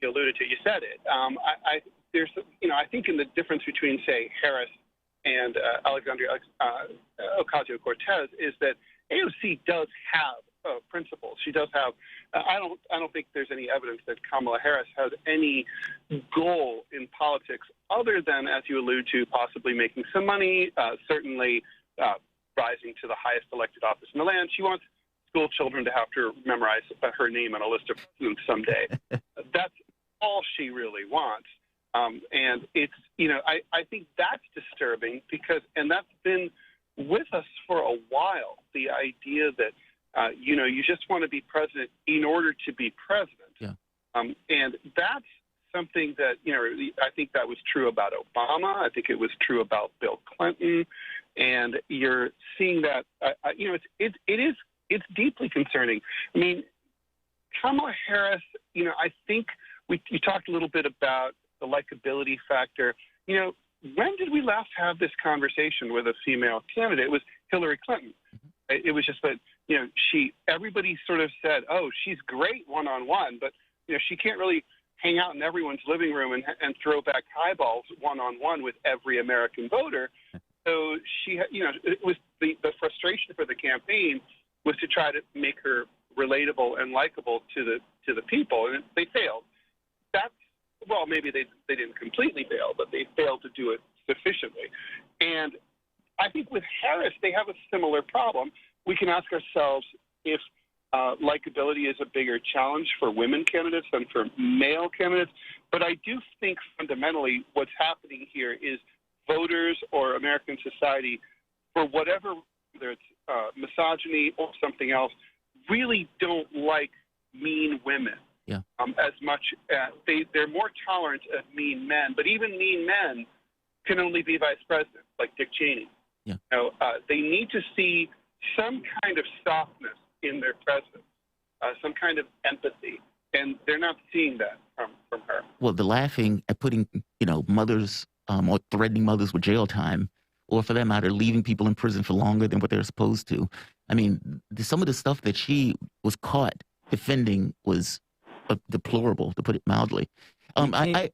You alluded to, you said it. I think in the difference between, say, Harris and Alexandria Ocasio-Cortez is that AOC does have principles. She does have. I don't think there's any evidence that Kamala Harris has any goal in politics other than, as you allude to, possibly making some money. Certainly, rising to the highest elected office in the land. She wants school children to have to memorize her name on a list of presidents someday. all she really wants. And it's, I think that's disturbing because, and that's been with us for a while, the idea that, you just want to be president in order to be president. Yeah. And that's something that, I think that was true about Obama. I think it was true about Bill Clinton. And you're seeing that, it's deeply concerning. I mean, Kamala Harris, I think you talked a little bit about the likability factor. When did we last have this conversation with a female candidate? It was Hillary Clinton. Mm-hmm. It was just that, everybody sort of said, oh, she's great one-on-one, but, she can't really hang out in everyone's living room and throw back highballs one-on-one with every American voter. So she, it was the frustration for the campaign was to try to make her relatable and likable to the people, and they failed. Well, maybe they didn't completely fail, but they failed to do it sufficiently. And I think with Harris, they have a similar problem. We can ask ourselves if likability is a bigger challenge for women candidates than for male candidates. But I do think fundamentally what's happening here is voters or American society, for whatever, whether it's misogyny or something else, really don't like mean women. Yeah. As much they're more tolerant of mean men, but even mean men can only be vice presidents, like Dick Cheney. Yeah. They need to see some kind of softness in their president, some kind of empathy, and they're not seeing that from her. Well, the laughing at putting mothers or threatening mothers with jail time, or for that matter, leaving people in prison for longer than what they're supposed to. I mean, some of the stuff that she was caught defending was deplorable, to put it mildly.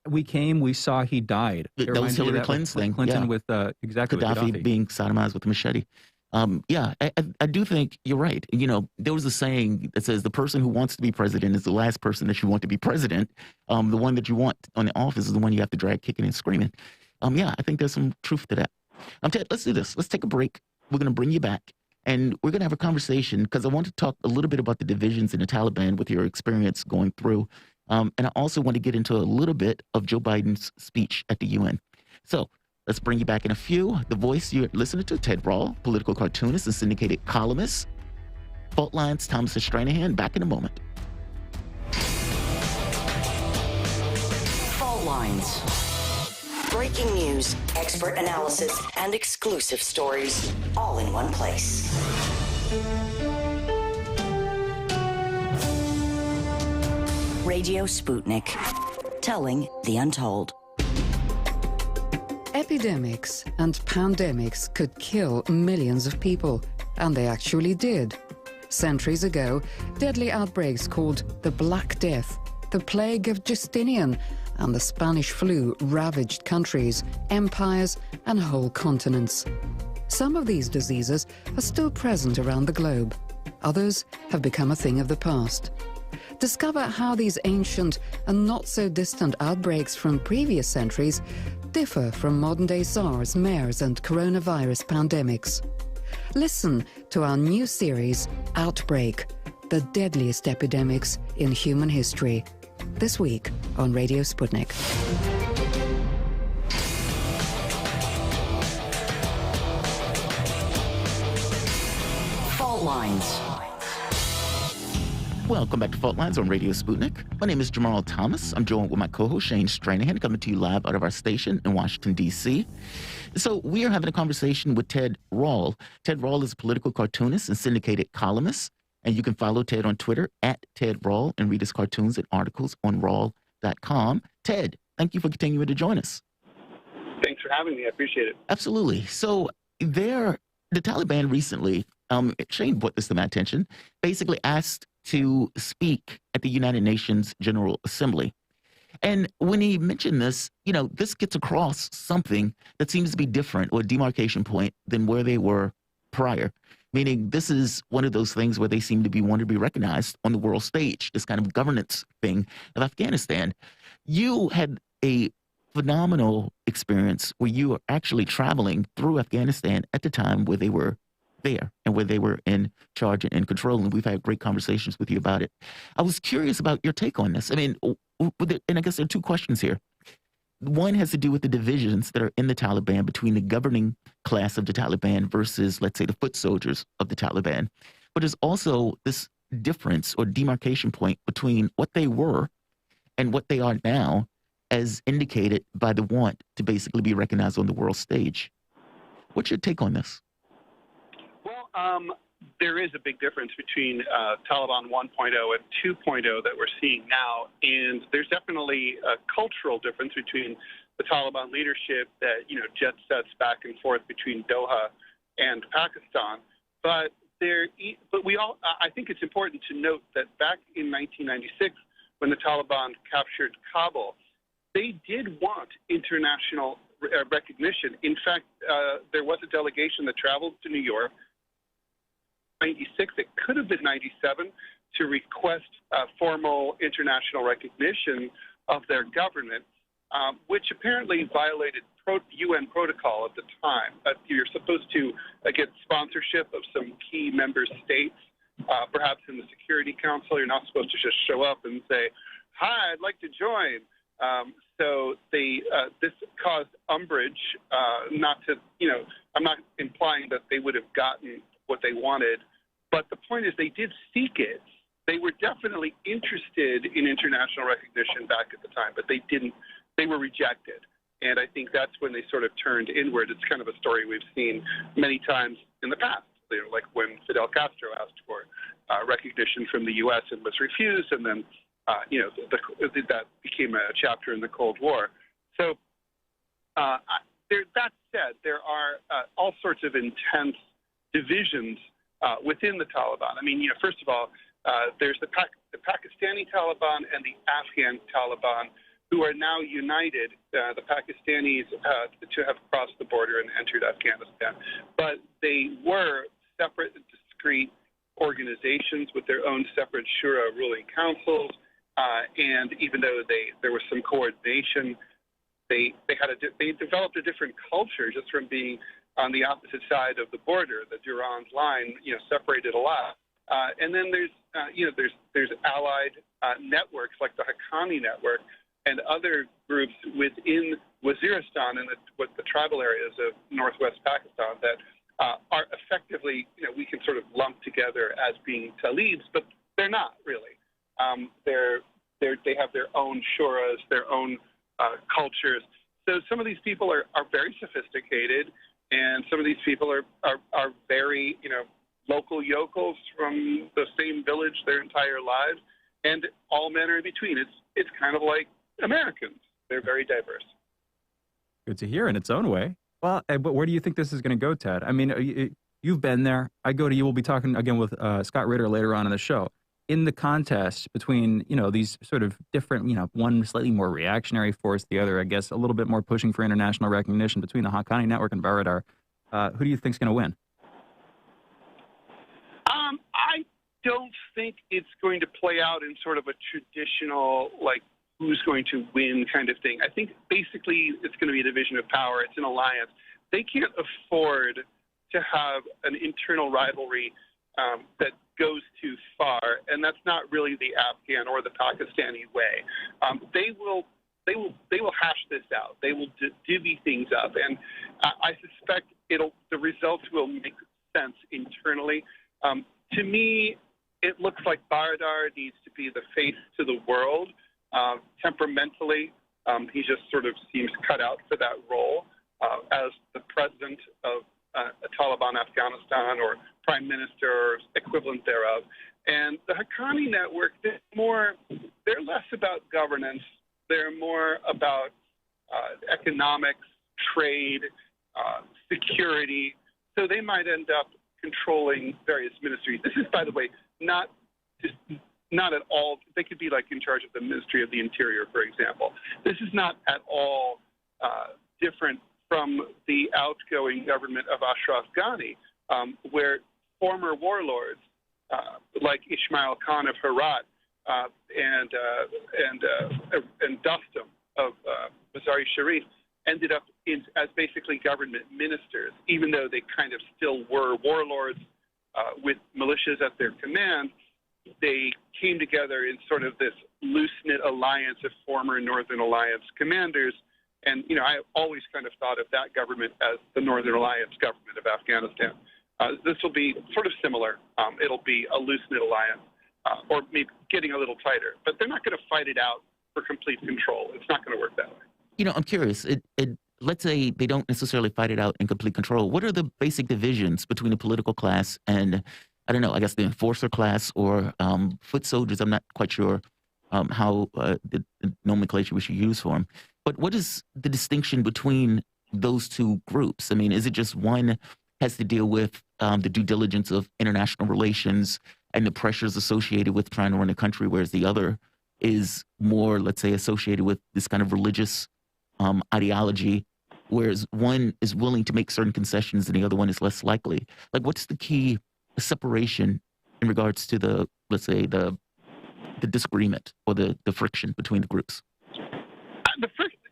We saw, he died. That was Hillary Clinton's thing. Clinton yeah. with exactly Gaddafi being sodomized with a machete. I do think you're right. There was a saying that says the person who wants to be president is the last person that you want to be president. The one that you want on the office is the one you have to drag kicking and screaming. I think there's some truth to that. Ted, let's do this. Let's take a break. We're going to bring you back. And we're going to have a conversation because I want to talk a little bit about the divisions in the Taliban with your experience going through. And I also want to get into a little bit of Joe Biden's speech at the UN. So let's bring you back in a few. The voice you're listening to, Ted Rall, political cartoonist and syndicated columnist. Fault Lines, Thomas Stranahan, back in a moment. Fault Lines. Breaking news, expert analysis, and exclusive stories, all in one place. Radio Sputnik, telling the untold. Epidemics and pandemics could kill millions of people, and they actually did. Centuries ago, deadly outbreaks called the Black Death, the Plague of Justinian, and the Spanish flu ravaged countries, empires, and whole continents. Some of these diseases are still present around the globe. Others have become a thing of the past. Discover how these ancient and not-so-distant outbreaks from previous centuries differ from modern-day SARS, MERS, and coronavirus pandemics. Listen to our new series, Outbreak, the deadliest epidemics in human history. This week on Radio Sputnik. Fault Lines. Welcome back to Fault Lines on Radio Sputnik. My name is Jamarl Thomas. I'm joined with my co-host Shane Stranahan, coming to you live out of our station in Washington, D.C. So we are having a conversation with Ted Rall. Ted Rall is a political cartoonist and syndicated columnist. And you can follow Ted on Twitter at Ted Rall and read his cartoons and articles on Rall.com. Ted, thank you for continuing to join us. Thanks for having me. I appreciate it. Absolutely. So the Taliban recently, Shane brought this to my attention, basically asked to speak at the United Nations General Assembly. And when he mentioned this, this gets across something that seems to be different or a demarcation point than where they were prior. Meaning this is one of those things where they seem to be wanting to be recognized on the world stage, this kind of governance thing of Afghanistan. You had a phenomenal experience where you were actually traveling through Afghanistan at the time where they were there and where they were in charge and in control. And we've had great conversations with you about it. I was curious about your take on this. I mean, and I guess there are two questions here. One has to do with the divisions that are in the Taliban between the governing class of the Taliban versus, let's say, the foot soldiers of the Taliban. But there's also this difference or demarcation point between what they were and what they are now, as indicated by the want to basically be recognized on the world stage. What's your take on this? Well, there is a big difference between Taliban 1.0 and 2.0 that we're seeing now, and there's definitely a cultural difference between the Taliban leadership that jet sets back and forth between Doha and Pakistan. But I think it's important to note that back in 1996, when the Taliban captured Kabul, they did want international recognition. In fact, there was a delegation that traveled to New York 96, it could have been 97, to request formal international recognition of their government, which apparently violated UN protocol at the time. You're supposed to get sponsorship of some key member states, perhaps in the Security Council. You're not supposed to just show up and say, "Hi, I'd like to join." So this caused umbrage. I'm not implying that they would have gotten what they wanted, but the point is they did seek it. They were definitely interested in international recognition back at the time, but they didn't. They were rejected, and I think that's when they sort of turned inward. It's kind of a story we've seen many times in the past, like when Fidel Castro asked for recognition from the U.S. and was refused, and then that became a chapter in the Cold War. So that said, there are all sorts of intense divisions within the Taliban. I mean, first of all, there's the Pakistani Taliban and the Afghan Taliban, who are now united. The Pakistanis to have crossed the border and entered Afghanistan, but they were separate and discrete organizations with their own separate shura ruling councils. And even though there was some coordination, they developed a different culture just from being on the opposite side of the border. The Durand line, separated a lot. And then there's allied networks like the Haqqani network and other groups within Waziristan and the tribal areas of northwest Pakistan that are effectively, we can sort of lump together as being Talibs, but they're not really. They have their own shuras, their own cultures. So some of these people are very sophisticated, and some of these people are very, local yokels from the same village their entire lives, and all men are in between. It's kind of like Americans. They're very diverse. Good to hear in its own way. Well, but where do you think this is going to go, Ted? I mean, you've been there. I go to you. We'll be talking again with Scott Ritter later on in the show. In the contest between, these sort of different, one slightly more reactionary force, the other, I guess, a little bit more pushing for international recognition between the Haqqani network and Baradar, who do you think is going to win? I don't think it's going to play out in sort of a traditional, who's going to win kind of thing. I think basically it's going to be a division of power. It's an alliance. They can't afford to have an internal rivalry that goes too far, and that's not really the Afghan or the Pakistani way. They will hash this out. They will divvy things up, and I suspect the results will make sense internally. To me, it looks like Baradar needs to be the face to the world. Temperamentally, he just sort of seems cut out for that role as the president of Taliban Afghanistan or prime minister or equivalent thereof. And the Haqqani network, they're less about governance. They're more about economics, trade, security. So they might end up controlling various ministries. This is, by the way, not at all. They could be in charge of the Ministry of the Interior, for example. This is not at all different from the outgoing government of Ashraf Ghani, where former warlords like Ismail Khan of Herat and Dostum of Mazar-e Sharif ended up as basically government ministers, even though they kind of still were warlords with militias at their command. They came together in sort of this loose-knit alliance of former Northern Alliance commanders. And, I always kind of thought of that government as the Northern Alliance government of Afghanistan. This will be sort of similar. It'll be a loose-knit alliance, or maybe getting a little tighter. But they're not going to fight it out for complete control. It's not going to work that way. I'm curious. Let's say they don't necessarily fight it out in complete control. What are the basic divisions between the political class and, I don't know, I guess the enforcer class or foot soldiers? I'm not quite sure how the nomenclature we should use for them. But what is the distinction between those two groups? I mean, is it just one has to deal with the due diligence of international relations and the pressures associated with trying to run a country, whereas the other is more, let's say, associated with this kind of religious ideology, whereas one is willing to make certain concessions and the other one is less likely? Like, what's the key separation in regards to the, let's say, the disagreement or the friction between the groups?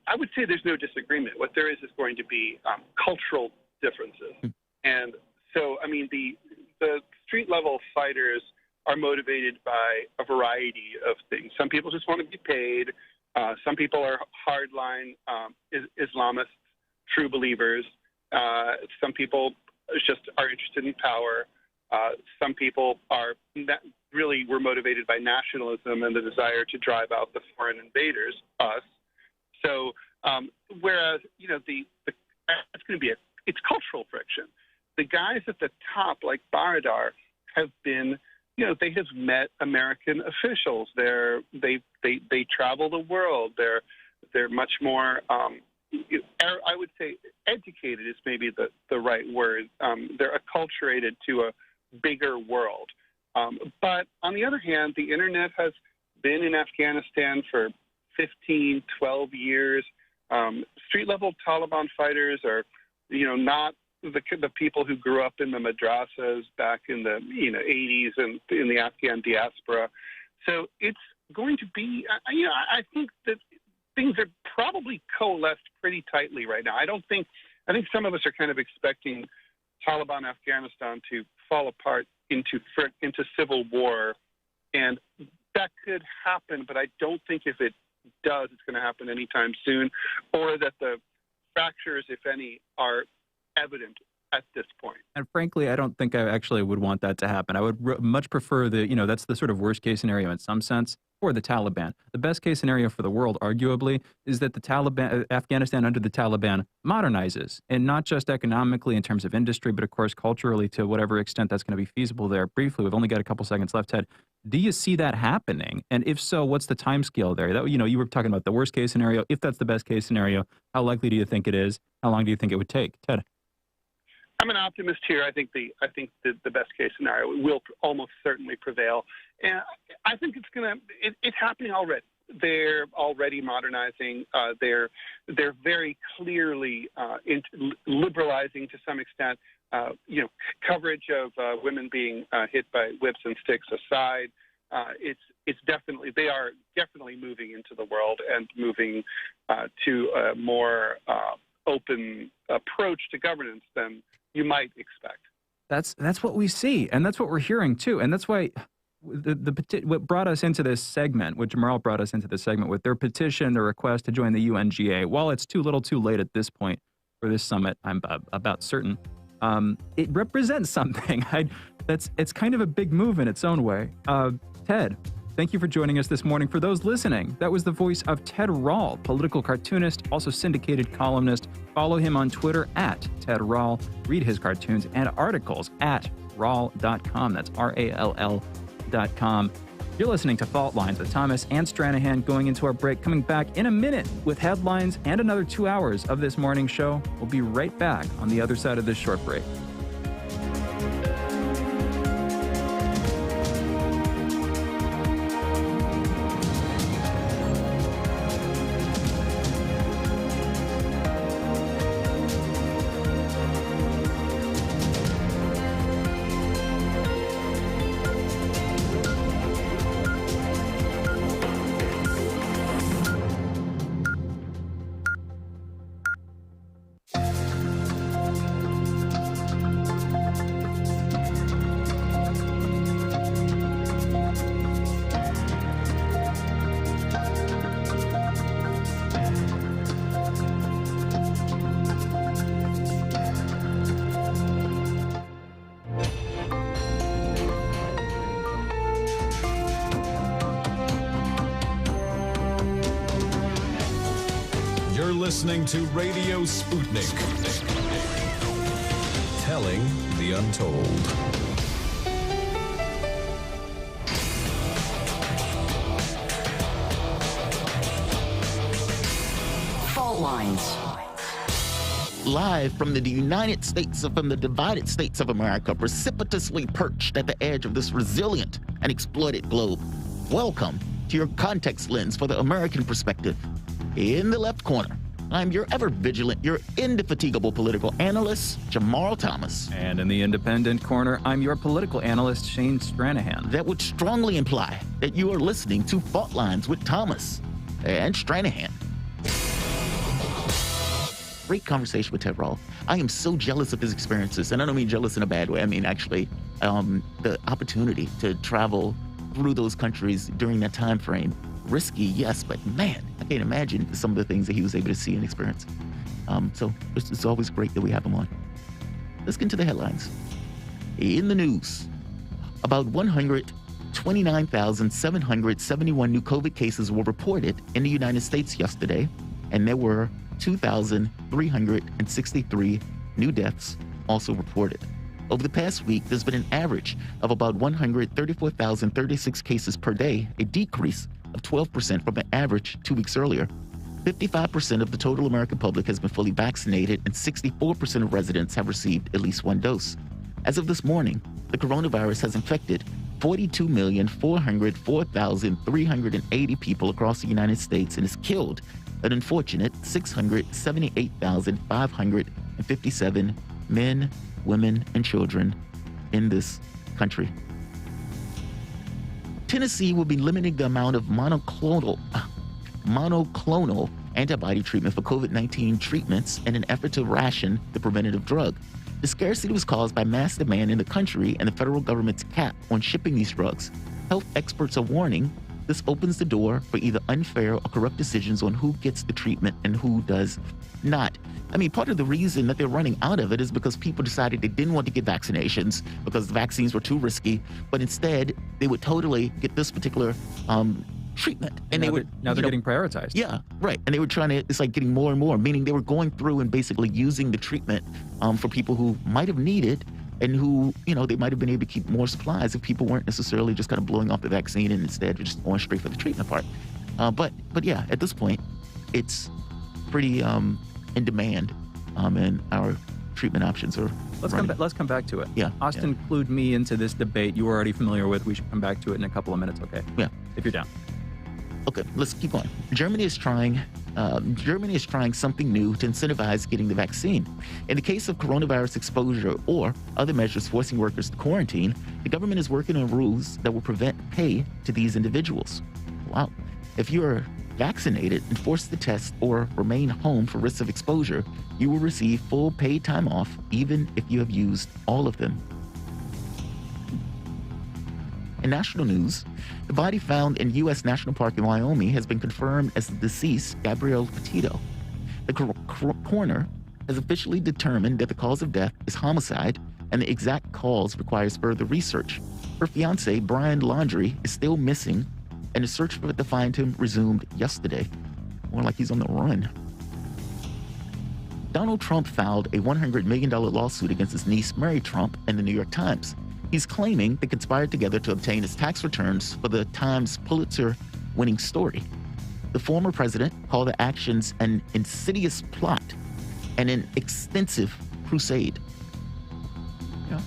I would say there's no disagreement. What there is going to be cultural differences. And so, I mean, the street-level fighters are motivated by a variety of things. Some people just want to be paid. Some people are hardline Islamists, true believers. Some people just are interested in power. Some people really were motivated by nationalism and the desire to drive out the foreign invaders, us. So, whereas, it's going to be it's cultural friction. The guys at the top, like Baradar, have been, they have met American officials. They travel the world. They're much more, I would say, educated is maybe the right word. They're acculturated to a bigger world. But on the other hand, the internet has been in Afghanistan for 15, 12 years. Street-level Taliban fighters are, not the people who grew up in the madrasas back in the 80s and in the Afghan diaspora. So it's going to be, I think that things are probably coalesced pretty tightly right now. I think some of us are kind of expecting Taliban Afghanistan to fall apart into civil war, and that could happen, but I don't think if it does, it's going to happen anytime soon, or that the fractures, if any, are evident at this point. And frankly, I don't think I actually would want that to happen. I would much prefer that's the sort of worst case scenario in some sense for the Taliban. The best case scenario for the world, arguably, is that Afghanistan under the Taliban modernizes, and not just economically in terms of industry, but of course culturally to whatever extent that's going to be feasible there. Briefly, we've only got a couple seconds left, Ted. Do you see that happening? And if so, what's the time scale there? You were talking about the worst case scenario. If that's the best case scenario, how likely do you think it is? How long do you think it would take? Ted? I'm an optimist here. I think the best case scenario will almost certainly prevail, and I think it's happening already. They're already modernizing. They're very clearly liberalizing to some extent. Coverage of women being hit by whips and sticks aside. They are definitely moving into the world and moving to a more open approach to governance than you might expect. That's what we see, and that's what we're hearing too, and that's why what brought us into this segment, what Jamarl brought us into this segment with their petition, their request to join the UNGA. While it's too little, too late at this point for this summit, I'm about certain. It represents something. It's kind of a big move in its own way. Ted, thank you for joining us this morning. For those listening, that was the voice of Ted Rall, political cartoonist, also syndicated columnist. Follow him on Twitter at Ted Rall. Read his cartoons and articles at rall.com. That's RALL.com. You're listening to Fault Lines with Thomas and Stranahan. Going into our break, coming back in a minute with headlines and another 2 hours of this morning show. We'll be right back on the other side of this short break. listening to Radio Sputnik. Telling the untold. Fault lines. Live from the United States, from the divided states of America, precipitously perched at the edge of this resilient and exploited globe. Welcome to your context lens for the American perspective. In the left corner, I'm your ever vigilant, your indefatigable political analyst, Jamarl Thomas. And in the independent corner, I'm your political analyst, Shane Stranahan. That would strongly imply that you are listening to Fault Lines with Thomas and Stranahan. Great conversation with Ted Rall. I am so jealous of his experiences, and I don't mean jealous in a bad way. I mean, actually, the opportunity to travel through those countries during that time frame. Risky, yes, but man, I can't imagine some of the things that he was able to see and experience. So it's always great that we have him on. Let's get into the headlines. In the news, about 129,771 new COVID cases were reported in the United States yesterday, and there were 2,363 new deaths also reported. Over the past week, there's been an average of about 134,036 cases per day, a decrease of 12% from an average 2 weeks earlier. 55% of the total American public has been fully vaccinated, and 64% of residents have received at least one dose. As of this morning, the coronavirus has infected 42,404,380 people across the United States and has killed an unfortunate 678,557 men, women, and children in this country. Tennessee will be limiting the amount of monoclonal antibody treatment for COVID-19 treatments in an effort to ration the preventative drug. The scarcity was caused by mass demand in the country and the federal government's cap on shipping these drugs. Health experts are warning this opens the door for either unfair or corrupt decisions on who gets the treatment and who does not. I mean, part of the reason that they're running out of it is because people decided they didn't want to get vaccinations because the vaccines were too risky, but instead they would totally get this particular treatment. And now they would now they're getting prioritized. Yeah, right. And they were trying to, it's like getting more and more, meaning they were going through and basically using the treatment for people who might have needed and who, they might have been able to keep more supplies if people weren't necessarily just kind of blowing off the vaccine and instead just going straight for the treatment part. But yeah, at this point, it's pretty in demand, and our treatment options are Let's come back to it. Yeah. Austin clued me into this debate you were already familiar with. We should come back to it in a couple of minutes, okay? Yeah. If you're down. Okay, let's keep going. Germany is trying something new to incentivize getting the vaccine. In the case of coronavirus exposure or other measures forcing workers to quarantine, the government is working on rules that will prevent pay to these individuals. Wow. If you are vaccinated and forced to test or remain home for risk of exposure, you will receive full paid time off even if you have used all of them. In national news, the body found in U.S. National Park in Wyoming has been confirmed as the deceased Gabrielle Petito. The coroner has officially determined that the cause of death is homicide, and the exact cause requires further research. Her fiancé, Brian Laundrie, is still missing, and the search to find him resumed yesterday. More like he's on the run. Donald Trump filed a $100 million lawsuit against his niece, Mary Trump, in the New York Times. He's claiming they conspired together to obtain his tax returns for the Times Pulitzer-winning story. The former president called the actions an insidious plot and an extensive crusade. Yeah.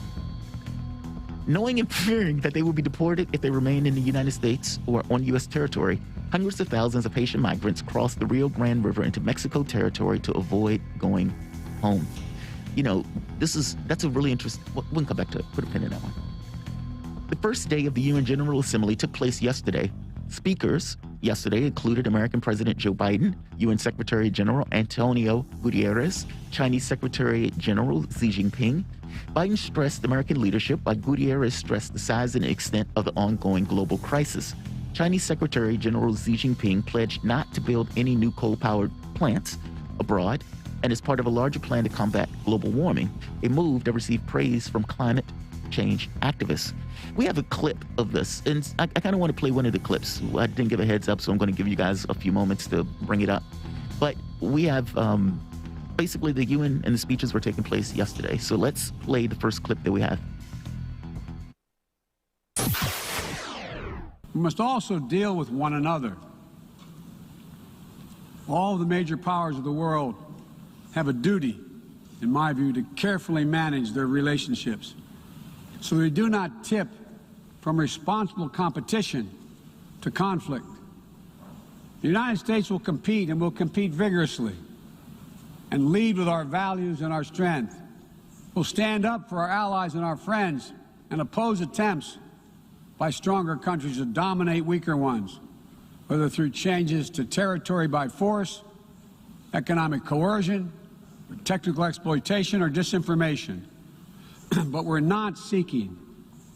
Knowing and fearing that they would be deported if they remained in the United States or on U.S. territory, hundreds of thousands of Haitian migrants crossed the Rio Grande River into Mexico territory to avoid going home. That's a really interesting, we can come back to it, put a pin in that one. The first day of the UN General Assembly took place yesterday. Speakers yesterday included American President Joe Biden, UN Secretary General Antonio Guterres, Chinese Secretary General Xi Jinping. Biden stressed American leadership while Guterres stressed the size and extent of the ongoing global crisis. Chinese Secretary General Xi Jinping pledged not to build any new coal-powered plants abroad, and as part of a larger plan to combat global warming, a move that received praise from climate change activists. We have a clip of this, and I kind of want to play one of the clips. I didn't give a heads up, so I'm going to give you guys a few moments to bring it up. But we have basically the UN and the speeches were taking place yesterday. So let's play the first clip that we have. We must also deal with one another. All the major powers of the world have a duty, in my view, to carefully manage their relationships so they do not tip from responsible competition to conflict. The United States will compete and will compete vigorously and lead with our values and our strength. We'll stand up for our allies and our friends and oppose attempts by stronger countries to dominate weaker ones, whether through changes to territory by force, economic coercion, technical exploitation, or disinformation. But we're not seeking,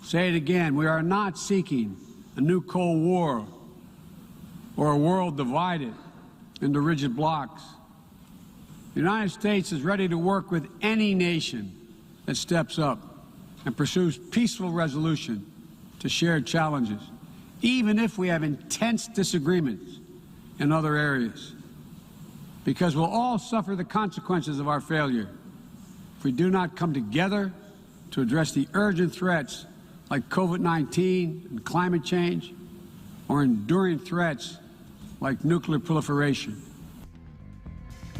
say it again, we are not seeking a new Cold War or a world divided into rigid blocs. The United States is ready to work with any nation that steps up and pursues peaceful resolution to shared challenges, even if we have intense disagreements in other areas, because we'll all suffer the consequences of our failure if we do not come together to address the urgent threats like COVID-19 and climate change, or enduring threats like nuclear proliferation.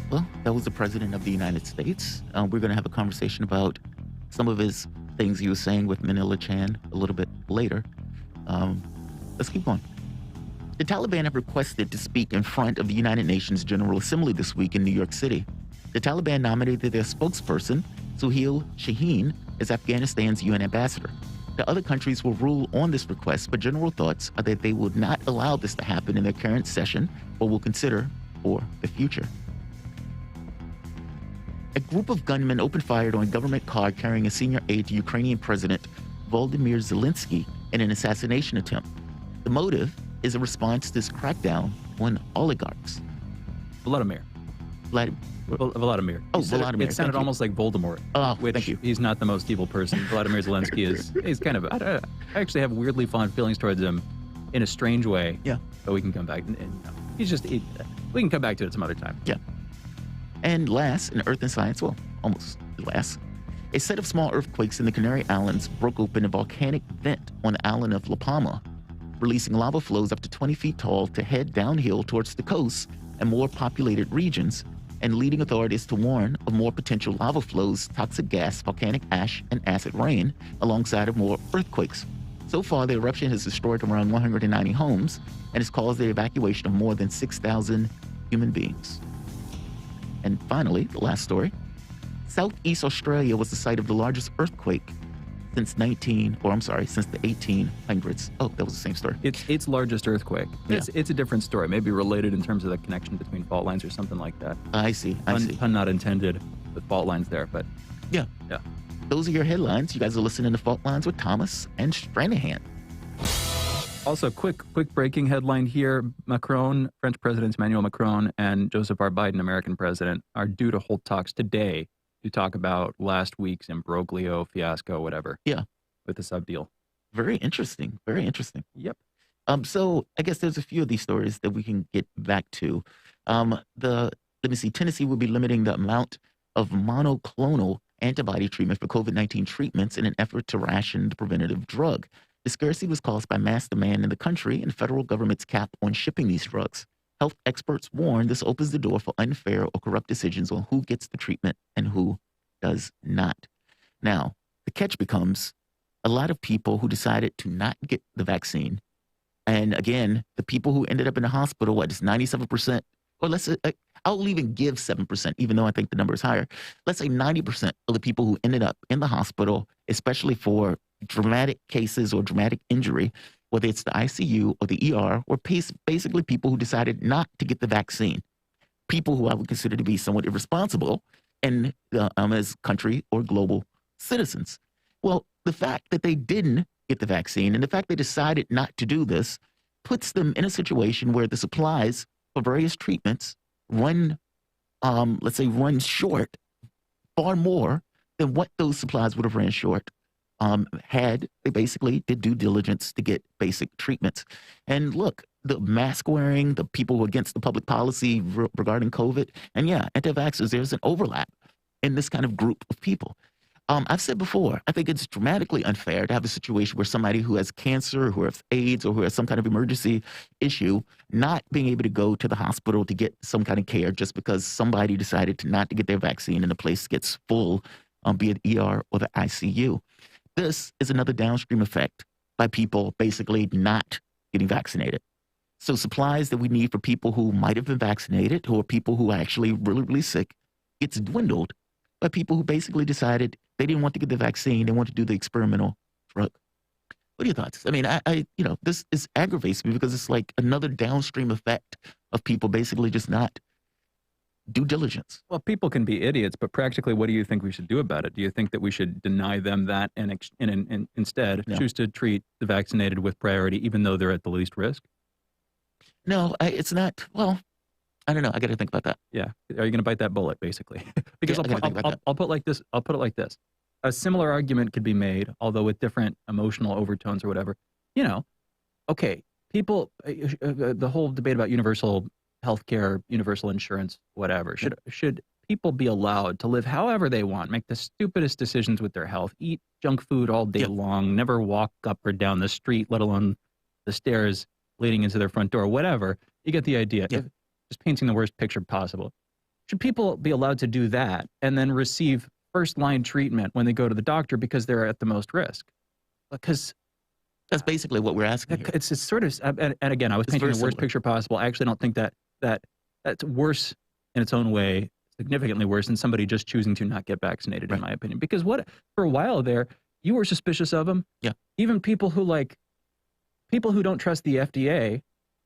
Well, that was the President of the United States. We're going to have a conversation about some of his things he was saying with Manila Chan a little bit later. Let's keep going. The Taliban have requested to speak in front of the United Nations General Assembly this week in New York City. The Taliban nominated their spokesperson, Suhail Shaheen, as Afghanistan's UN ambassador. The other countries will rule on this request, but general thoughts are that they will not allow this to happen in their current session, or will consider for the future. A group of gunmen opened fire on a government car carrying a senior aide to Ukrainian President Volodymyr Zelensky in an assassination attempt. The motive is a response to this crackdown on oligarchs. Vladimir. Vladimir. Oh, Vladimir. It sounded almost like Voldemort. Oh, which thank you. He's not the most evil person. Vladimir Zelensky is kind of. I actually have weirdly fond feelings towards him, in a strange way. Yeah. But we can come back. We can come back to it some other time. Yeah. And last, in Earth and Science, well, almost last, a set of small earthquakes in the Canary Islands broke open a volcanic vent on the island of La Palma, releasing lava flows up to 20 feet tall to head downhill towards the coast and more populated regions, and leading authorities to warn of more potential lava flows, toxic gas, volcanic ash, and acid rain, alongside of more earthquakes. So far, the eruption has destroyed around 190 homes and has caused the evacuation of more than 6,000 human beings. And finally, the last story. Southeast Australia was the site of the largest earthquake since the 1800s. Oh, that was the same story. Its largest earthquake. Yeah. It's a different story. Maybe related in terms of the connection between fault lines or something like that. I see. Pun not intended with fault lines there, but yeah. Those are your headlines. You guys are listening to Fault Lines with Thomas and Stranahan. Also, quick breaking headline here. French President Emmanuel Macron, and Joseph R. Biden, American president, are due to hold talks today to talk about last week's imbroglio, fiasco, whatever. Yeah. With the sub deal. Very interesting. Very interesting. Yep. So I guess there's a few of these stories that we can get back to. Tennessee will be limiting the amount of monoclonal antibody treatment for COVID-19 treatments in an effort to ration the preventative drug. The scarcity was caused by mass demand in the country and the federal government's cap on shipping these drugs. Health experts warn this opens the door for unfair or corrupt decisions on who gets the treatment and who does not. Now, the catch becomes a lot of people who decided to not get the vaccine. And again, the people who ended up in the hospital, it's 97%, or let's say, I'll even give 7%, even though I think the number is higher. Let's say 90% of the people who ended up in the hospital, especially for dramatic cases or dramatic injury, whether it's the ICU or the ER, were basically people who decided not to get the vaccine. People who I would consider to be somewhat irresponsible and as country or global citizens. Well, the fact that they didn't get the vaccine and the fact they decided not to do this puts them in a situation where the supplies for various treatments run short far more than what those supplies would have ran short had they basically did due diligence to get basic treatments. And look, the mask wearing, the people who are against the public policy regarding COVID. And yeah, anti-vaxxers, there's an overlap in this kind of group of people. I've said before, I think it's dramatically unfair to have a situation where somebody who has cancer, who has AIDS, or who has some kind of emergency issue, not being able to go to the hospital to get some kind of care just because somebody decided not to get their vaccine and the place gets full, be it ER or the ICU. This is another downstream effect by people basically not getting vaccinated. So supplies that we need for people who might have been vaccinated or people who are actually really, really sick gets dwindled by people who basically decided they didn't want to get the vaccine. They want to do the experimental drug. What are your thoughts? I mean, this aggravates me because it's like another downstream effect of people basically just not due diligence. Well, people can be idiots, but practically, what do you think we should do about it? Do you think that we should deny them that and instead choose to treat the vaccinated with priority, even though they're at the least risk? No, it's not. Well, I don't know. I got to think about that. Yeah. Are you going to bite that bullet, basically? Because Yeah, I'll put it like this. I'll put it like this. A similar argument could be made, although with different emotional overtones or whatever. Okay, people, the whole debate about universal healthcare, universal insurance, whatever. Should people be allowed to live however they want, make the stupidest decisions with their health, eat junk food all day long, never walk up or down the street, let alone the stairs leading into their front door, whatever? You get the idea. Just painting the worst picture possible. Should people be allowed to do that and then receive first-line treatment when they go to the doctor because they're at the most risk? Because that's basically what we're asking here. It's sort of, and again, I was painting the worst picture possible. I actually don't think that's worse in its own way, significantly worse than somebody just choosing to not get vaccinated, in my opinion. Because for a while there, you were suspicious of them. Yeah. Even people who don't trust the FDA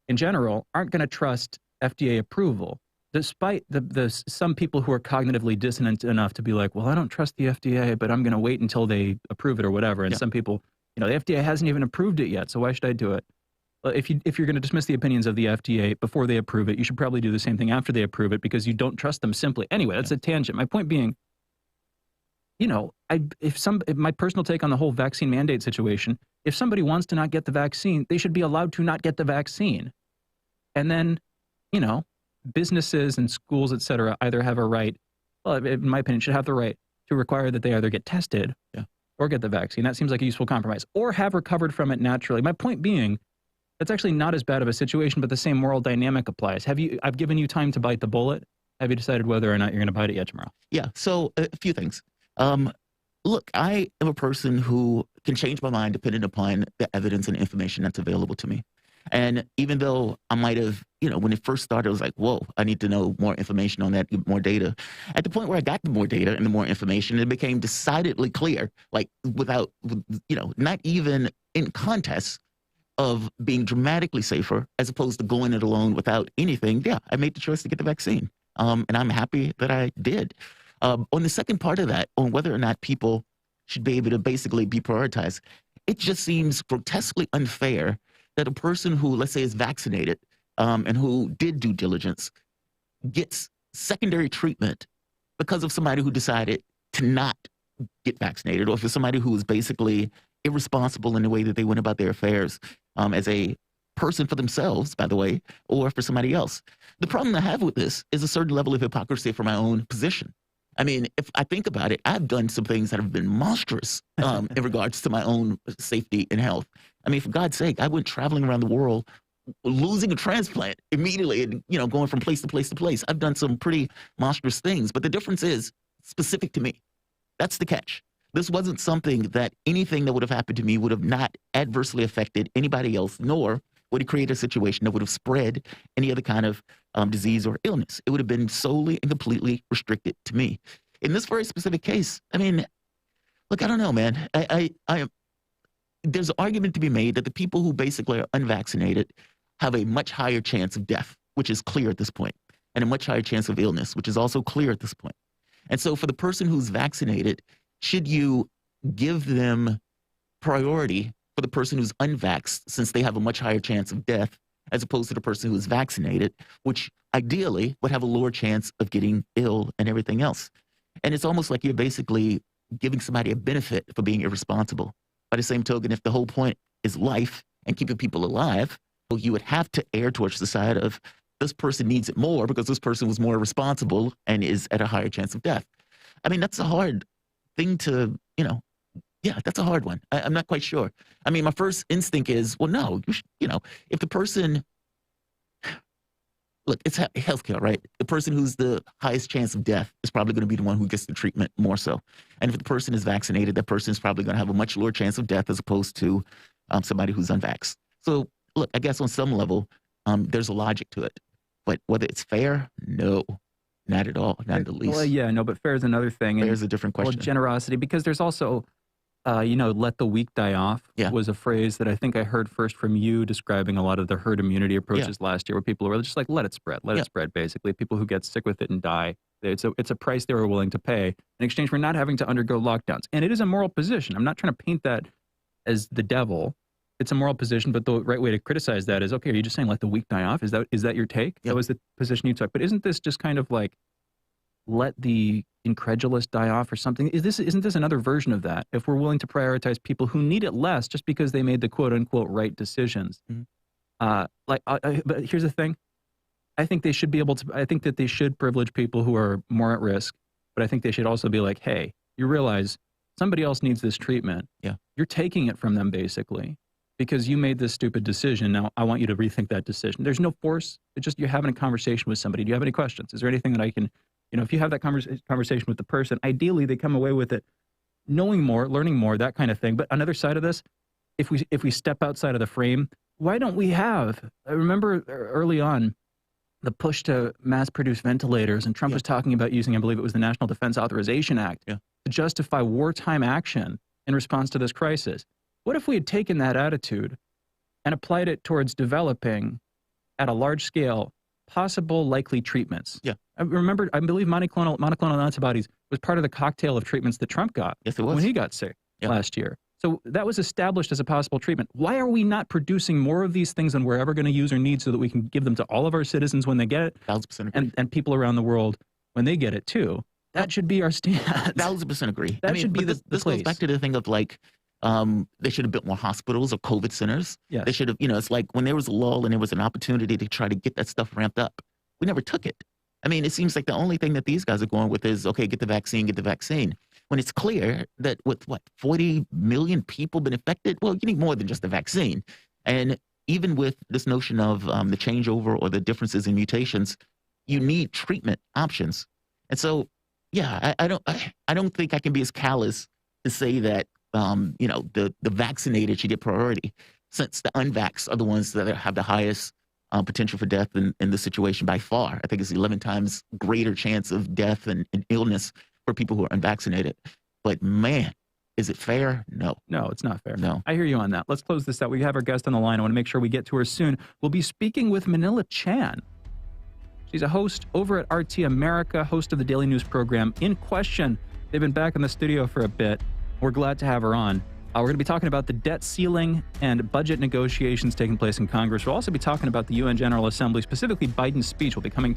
in general aren't going to trust FDA approval, despite some people who are cognitively dissonant enough to be like, well, I don't trust the FDA, but I'm going to wait until they approve it or whatever. And some people, the FDA hasn't even approved it yet, so why should I do it? Well, if you're going to dismiss the opinions of the FDA before they approve it, you should probably do the same thing after they approve it because you don't trust them simply. Anyway, that's a tangent. My point being, if my personal take on the whole vaccine mandate situation, if somebody wants to not get the vaccine, they should be allowed to not get the vaccine. And then, businesses and schools, et cetera, either have a right, well, in my opinion, should have the right to require that they either get tested or get the vaccine. That seems like a useful compromise, or have recovered from it naturally. My point being, that's actually not as bad of a situation, but the same moral dynamic applies. I've given you time to bite the bullet. Have you decided whether or not you're going to bite it yet, Jamarl? Yeah, so a few things. Look, I am a person who can change my mind depending upon the evidence and information that's available to me. And even though I might have, when it first started, I was like, whoa, I need to know more information on that, more data. At the point where I got the more data and the more information, it became decidedly clear, like without, not even in contest of being dramatically safer as opposed to going it alone without anything. Yeah, I made the choice to get the vaccine. And I'm happy that I did. On the second part of that, on whether or not people should be able to basically be prioritized, it just seems grotesquely unfair that a person who, let's say, is vaccinated and who did due diligence gets secondary treatment because of somebody who decided to not get vaccinated, or for somebody who is basically irresponsible in the way that they went about their affairs as a person for themselves, by the way, or for somebody else. The problem I have with this is a certain level of hypocrisy for my own position. I mean, if I think about it, I've done some things that have been monstrous in regards to my own safety and health. I mean, for God's sake, I went traveling around the world, losing a transplant immediately and, going from place to place to place. I've done some pretty monstrous things, but the difference is specific to me. That's the catch. This wasn't something that anything that would have happened to me would have not adversely affected anybody else, nor would it create a situation that would have spread any other kind of disease or illness. It would have been solely and completely restricted to me. In this very specific case, I mean, look, I don't know, man. There's an argument to be made that the people who basically are unvaccinated have a much higher chance of death, which is clear at this point, and a much higher chance of illness, which is also clear at this point. And so for the person who's vaccinated, should you give them priority for the person who's unvaxxed, since they have a much higher chance of death, as opposed to the person who's vaccinated, which ideally would have a lower chance of getting ill and everything else? And it's almost like you're basically giving somebody a benefit for being irresponsible. By the same token, if the whole point is life and keeping people alive, you would have to err towards the side of this person needs it more because this person was more responsible and is at a higher chance of death. I mean, that's a hard thing to, yeah, that's a hard one. I'm not quite sure. I mean, my first instinct is, well, no, if the person, look, it's healthcare, right? The person who's the highest chance of death is probably going to be the one who gets the treatment more so. And if the person is vaccinated, that person is probably going to have a much lower chance of death as opposed to somebody who's unvaxxed. So, look, I guess on some level, there's a logic to it. But whether it's fair, no, not at all, not in the least. Well, yeah, no, but fair is another thing. Fair is a different question. Well, generosity, because there's also, let the weak die off was a phrase that I think I heard first from you describing a lot of the herd immunity approaches last year, where people were just like, let it spread, basically. People who get sick with it and die, it's a price they were willing to pay in exchange for not having to undergo lockdowns. And it is a moral position. I'm not trying to paint that as the devil. It's a moral position, but the right way to criticize that is, okay, are you just saying let the weak die off? Is that your take? That was the position you took. But isn't this just kind of like let the incredulous die off or something? Isn't this another version of that? If we're willing to prioritize people who need it less just because they made the quote unquote right decisions. But here's the thing. I think they should be able to, I think that they should privilege people who are more at risk, but I think they should also be like, hey, you realize somebody else needs this treatment. Yeah. You're taking it from them basically, because you made this stupid decision. Now I want you to rethink that decision. There's no force. It's just you're having a conversation with somebody. Do you have any questions? Is there anything that I can, if you have that conversation with the person, ideally they come away with it knowing more, learning more, that kind of thing. But another side of this, if we step outside of the frame, why don't we have, I remember early on, the push to mass produce ventilators, and Trump was talking about using, I believe it was the National Defense Authorization Act, to justify wartime action in response to this crisis. What if we had taken that attitude and applied it towards developing at a large scale possible likely treatments? Yeah. I believe monoclonal antibodies was part of the cocktail of treatments that Trump got when he got sick last year. So that was established as a possible treatment. Why are we not producing more of these things than we're ever going to use or need so that we can give them to all of our citizens when they get it? 1,000% agree. And people around the world when they get it too. That should be our stance. 1,000% agree. That should be the this place. goes back to the thing of like, they should have built more hospitals or COVID centers. Yes. They should have, it's like when there was a lull and there was an opportunity to try to get that stuff ramped up, we never took it. I mean, it seems like the only thing that these guys are going with is, okay, get the vaccine. When it's clear that with 40 million people been affected, well, you need more than just the vaccine. And even with this notion of the changeover or the differences in mutations, you need treatment options. And so, yeah, I don't think I can be as callous to say that, the vaccinated should get priority, since the unvaxxed are the ones that have the highest potential for death in this situation by far. I think it's 11 times greater chance of death and illness for people who are unvaccinated. But man, is it fair? No. No, it's not fair. No. I hear you on that. Let's close this out. We have our guest on the line. I want to make sure we get to her soon. We'll be speaking with Manila Chan. She's a host over at RT America, host of the daily news program In Question. They've been back in the studio for a bit. We're glad to have her on. We're going to be talking about the debt ceiling and budget negotiations taking place in Congress. We'll also be talking about the UN General Assembly, specifically Biden's speech. We'll be coming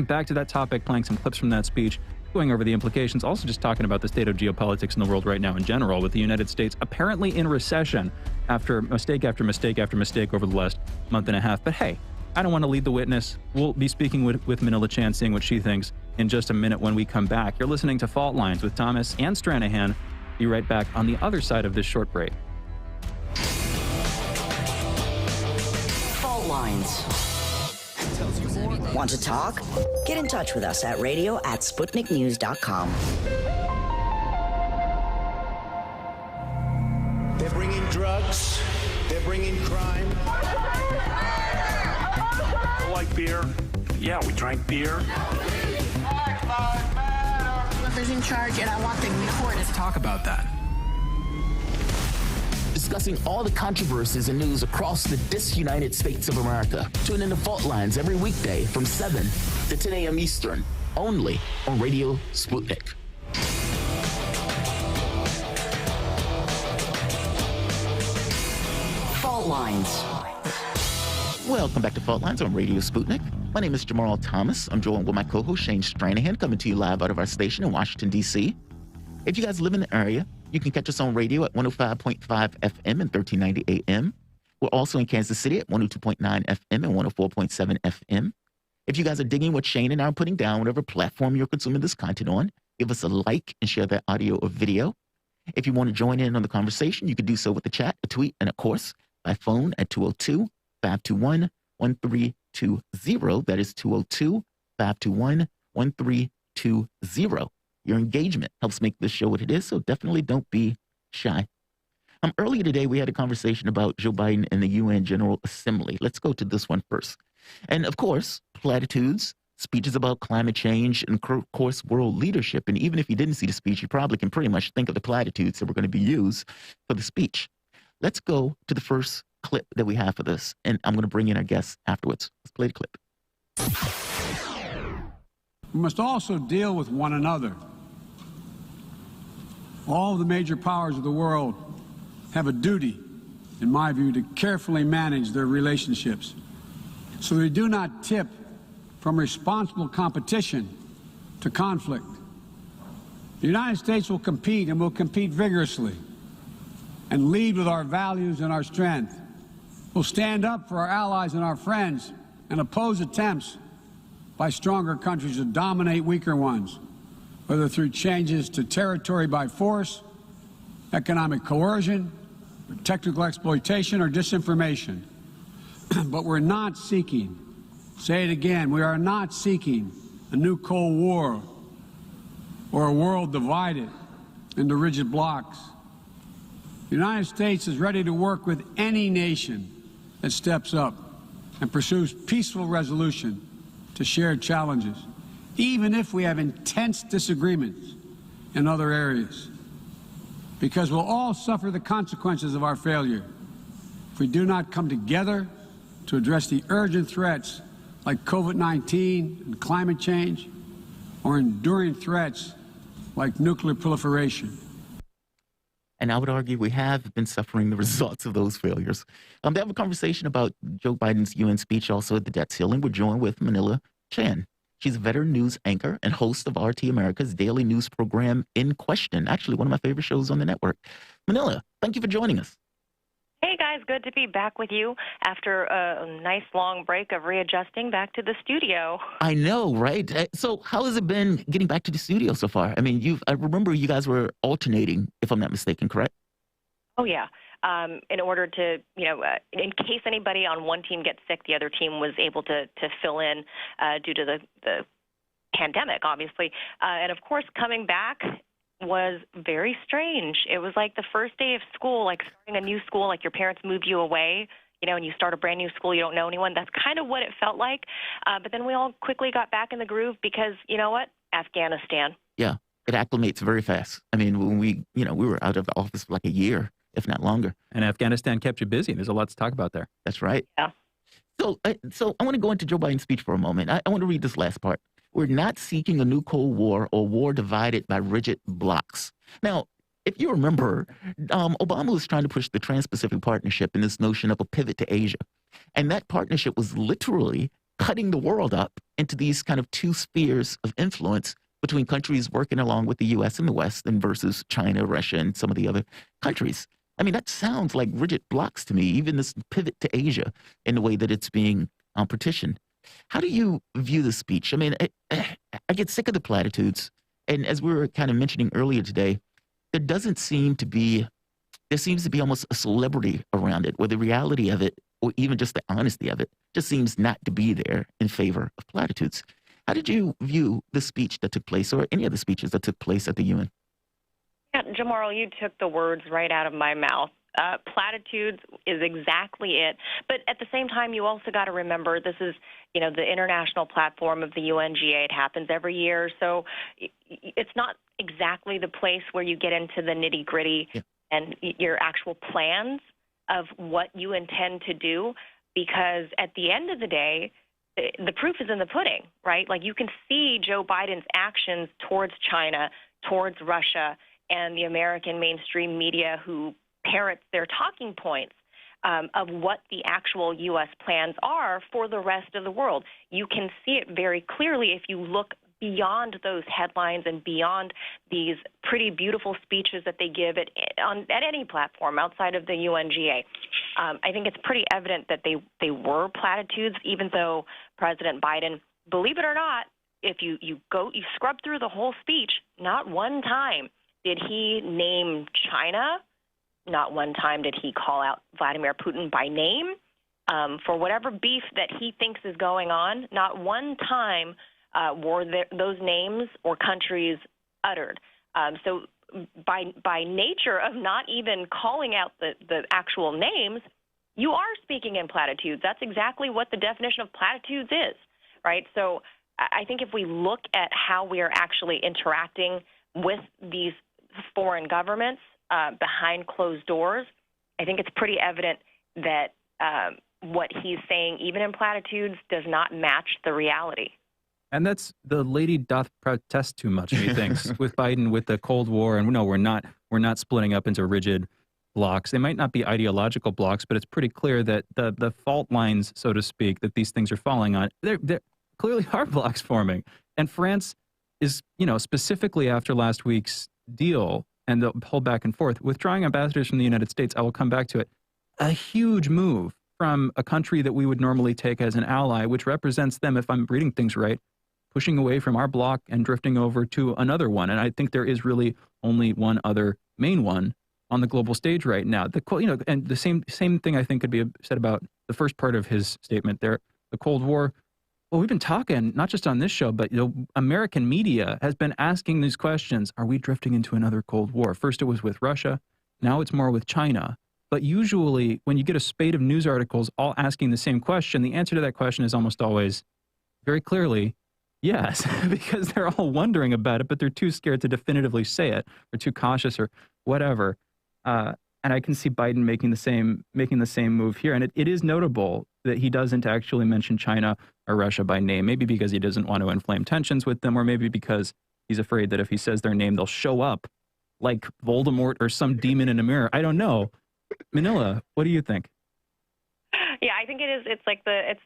back to that topic, playing some clips from that speech, going over the implications, also just talking about the state of geopolitics in the world right now in general, with the United States apparently in recession after mistake after mistake after mistake over the last month and a half. But hey, I don't want to lead the witness. We'll be speaking with Manila Chan, seeing what she thinks in just a minute when we come back. You're listening to Fault Lines with Thomas and Stranahan. Be right back on the other side of this short break. Fault Lines. Want to talk? Get in touch with us at radio@sputniknews.com. They're bringing drugs. They're bringing crime. I like beer. Yeah, we drank beer. Whoever's in charge, and I want them recorded. Let's talk about that. Discussing all the controversies and news across the disunited states of America. Tune in to Fault Lines every weekday from 7 to 10 a.m. Eastern, only on Radio Sputnik. Fault Lines. Welcome back to Fault Lines on Radio Sputnik. My name is Jamarl Thomas. I'm joined with my co-host Shane Stranahan, coming to you live out of our station in Washington, D.C. If you guys live in the area, you can catch us on radio at 105.5 FM and 1390 AM. We're also in Kansas City at 102.9 FM and 104.7 FM. If you guys are digging what Shane and I are putting down, whatever platform you're consuming this content on, give us a like and share that audio or video. If you want to join in on the conversation, you can do so with the chat, a tweet, and of course, by phone at 202-521-1320. That is 202-521-1320. Your engagement helps make this show what it is, so definitely don't be shy. Earlier today, we had a conversation about Joe Biden and the UN General Assembly. Let's go to this one first. And of course, platitudes, speeches about climate change, and of course, world leadership. And even if you didn't see the speech, you probably can pretty much think of the platitudes that were going to be used for the speech. Let's go to the first clip that we have for this. And I'm going to bring in our guests afterwards. Let's play the clip. We must also deal with one another. All of the major powers of the world have a duty, in my view, to carefully manage their relationships so they do not tip from responsible competition to conflict. The United States will compete and will compete vigorously and lead with our values and our strength. We'll stand up for our allies and our friends and oppose attempts by stronger countries to dominate weaker ones, whether through changes to territory by force, economic coercion, or technical exploitation, or disinformation. But we're not seeking, say it again, we are not seeking a new Cold War or a world divided into rigid blocks. The United States is ready to work with any nation that steps up and pursues peaceful resolution to shared challenges, even if we have intense disagreements in other areas, because we'll all suffer the consequences of our failure if we do not come together to address the urgent threats like COVID-19 and climate change, or enduring threats like nuclear proliferation. And I would argue we have been suffering the results of those failures. They have a conversation about Joe Biden's UN speech also at the debt ceiling. We're joined with Manila Chan. She's a veteran news anchor and host of RT America's daily news program, In Question, actually one of my favorite shows on the network. Manila, thank you for joining us. Hey, guys, good to be back with you after a nice long break of readjusting back to the studio. I know, right? So how has it been getting back to the studio so far? I mean, I remember you guys were alternating, if I'm not mistaken, correct? Oh, yeah. In order to, in case anybody on one team gets sick, the other team was able to fill in due to the pandemic, obviously. And, of course, coming back was very strange. It was like the first day of school, like starting a new school, like your parents move you away, and you start a brand new school, you don't know anyone. That's kind of what it felt like. But then we all quickly got back in the groove because, you know what? Afghanistan. Yeah, it acclimates very fast. I mean, when we were out of the office for like a year, if not longer. And Afghanistan kept you busy. There's a lot to talk about there. That's right. Yeah. So I want to go into Joe Biden's speech for a moment. I want to read this last part. We're not seeking a new Cold War or war divided by rigid blocks. Now, if you remember, Obama was trying to push the Trans-Pacific Partnership and this notion of a pivot to Asia. And that partnership was literally cutting the world up into these kind of two spheres of influence between countries working along with the U.S. and the West and versus China, Russia, and some of the other countries. I mean, that sounds like rigid blocks to me, even this pivot to Asia in the way that it's being partitioned. How do you view the speech? I mean, I get sick of the platitudes. And as we were kind of mentioning earlier today, there seems to be almost a celebrity around it, where the reality of it, or even just the honesty of it, just seems not to be there in favor of platitudes. How did you view the speech that took place, or any of the speeches that took place at the UN? Yeah, Jamarl, you took the words right out of my mouth. Platitudes is exactly it. But at the same time, you also got to remember this is, the international platform of the UNGA. It happens every year. So it's not exactly the place where you get into the nitty-gritty and your actual plans of what you intend to do, because at the end of the day, the proof is in the pudding, right? Like, you can see Joe Biden's actions towards China, towards Russia, and the American mainstream media who parrots their talking points of what the actual U.S. plans are for the rest of the world. You can see it very clearly if you look beyond those headlines and beyond these pretty beautiful speeches that they give at any platform outside of the UNGA. I think it's pretty evident that they were platitudes, even though President Biden, believe it or not, if you scrub through the whole speech, not one time did he name China. Not one time did he call out Vladimir Putin by name for whatever beef that he thinks is going on. Not one time were those names or countries uttered. So by nature of not even calling out the actual names, you are speaking in platitudes. That's exactly what the definition of platitudes is, right? So I think if we look at how we are actually interacting with these foreign governments behind closed doors, I think it's pretty evident that what he's saying, even in platitudes, does not match the reality. And that's the lady doth protest too much, methinks, with Biden, with the Cold War. And no, we're not splitting up into rigid blocks. They might not be ideological blocks, but it's pretty clear that the fault lines, so to speak, that these things are falling on, they're clearly are blocks forming. And France is, specifically after last week's deal and the whole back and forth, withdrawing ambassadors from the United States, I will come back to it, a huge move from a country that we would normally take as an ally, which represents them, if I'm reading things right, pushing away from our bloc and drifting over to another one. And I think there is really only one other main one on the global stage right now. And the same thing I think could be said about the first part of his statement there, the Cold War. Well, we've been talking, not just on this show, but American media has been asking these questions. Are we drifting into another Cold War? First it was with Russia. Now it's more with China. But usually when you get a spate of news articles all asking the same question, the answer to that question is almost always very clearly yes, because they're all wondering about it, but they're too scared to definitively say it or too cautious or whatever. And I can see Biden making the same move here. And it is notable that he doesn't actually mention China or Russia by name, maybe because he doesn't want to inflame tensions with them, or maybe because he's afraid that if he says their name, they'll show up like Voldemort or some demon in a mirror. I don't know. Manila, what do you think? Yeah, I think it is. It's like if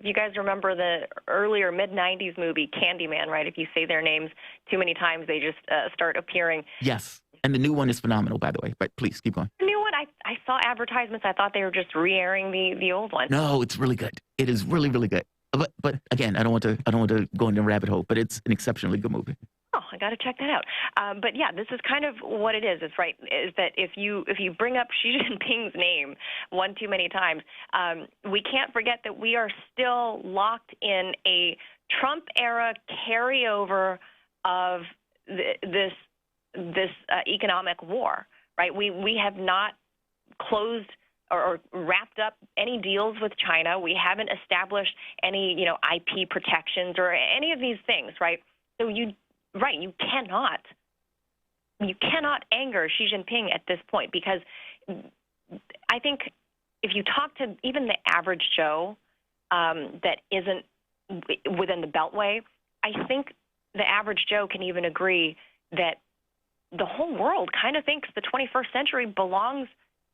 you guys remember the earlier mid-'90s movie Candyman, right? If you say their names too many times, they just start appearing. Yes. And the new one is phenomenal, by the way. But please keep going. The new one, I saw advertisements. I thought they were just re-airing the old one. No, it's really good. It is really, really good. But again, I don't want to go into a rabbit hole, but it's an exceptionally good movie. Oh, I got to check that out. But yeah, this is kind of what it is. It's right. Is that if you bring up Xi Jinping's name one too many times, we can't forget that we are still locked in a Trump era carryover of this economic war. Right. We have not closed or wrapped up any deals with China. We haven't established any IP protections or any of these things. Right. So you cannot anger Xi Jinping at this point, because I think if you talk to even the average Joe that isn't within the Beltway, I think the average Joe can even agree that the whole world kind of thinks the 21st century belongs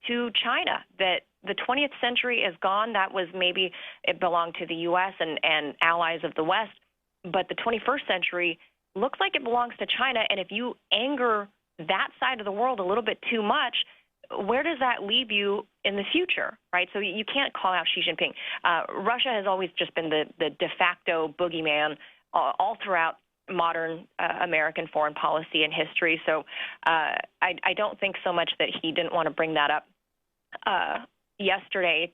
to China, that the 20th century is gone. That was maybe it belonged to the U.S. and allies of the West, but the 21st century looks like it belongs to China. And if you anger that side of the world a little bit too much, where does that leave you in the future, right? So you can't call out Xi Jinping. Russia has always just been the de facto boogeyman all throughout modern American foreign policy and history. So I don't think so much that he didn't want to bring that up yesterday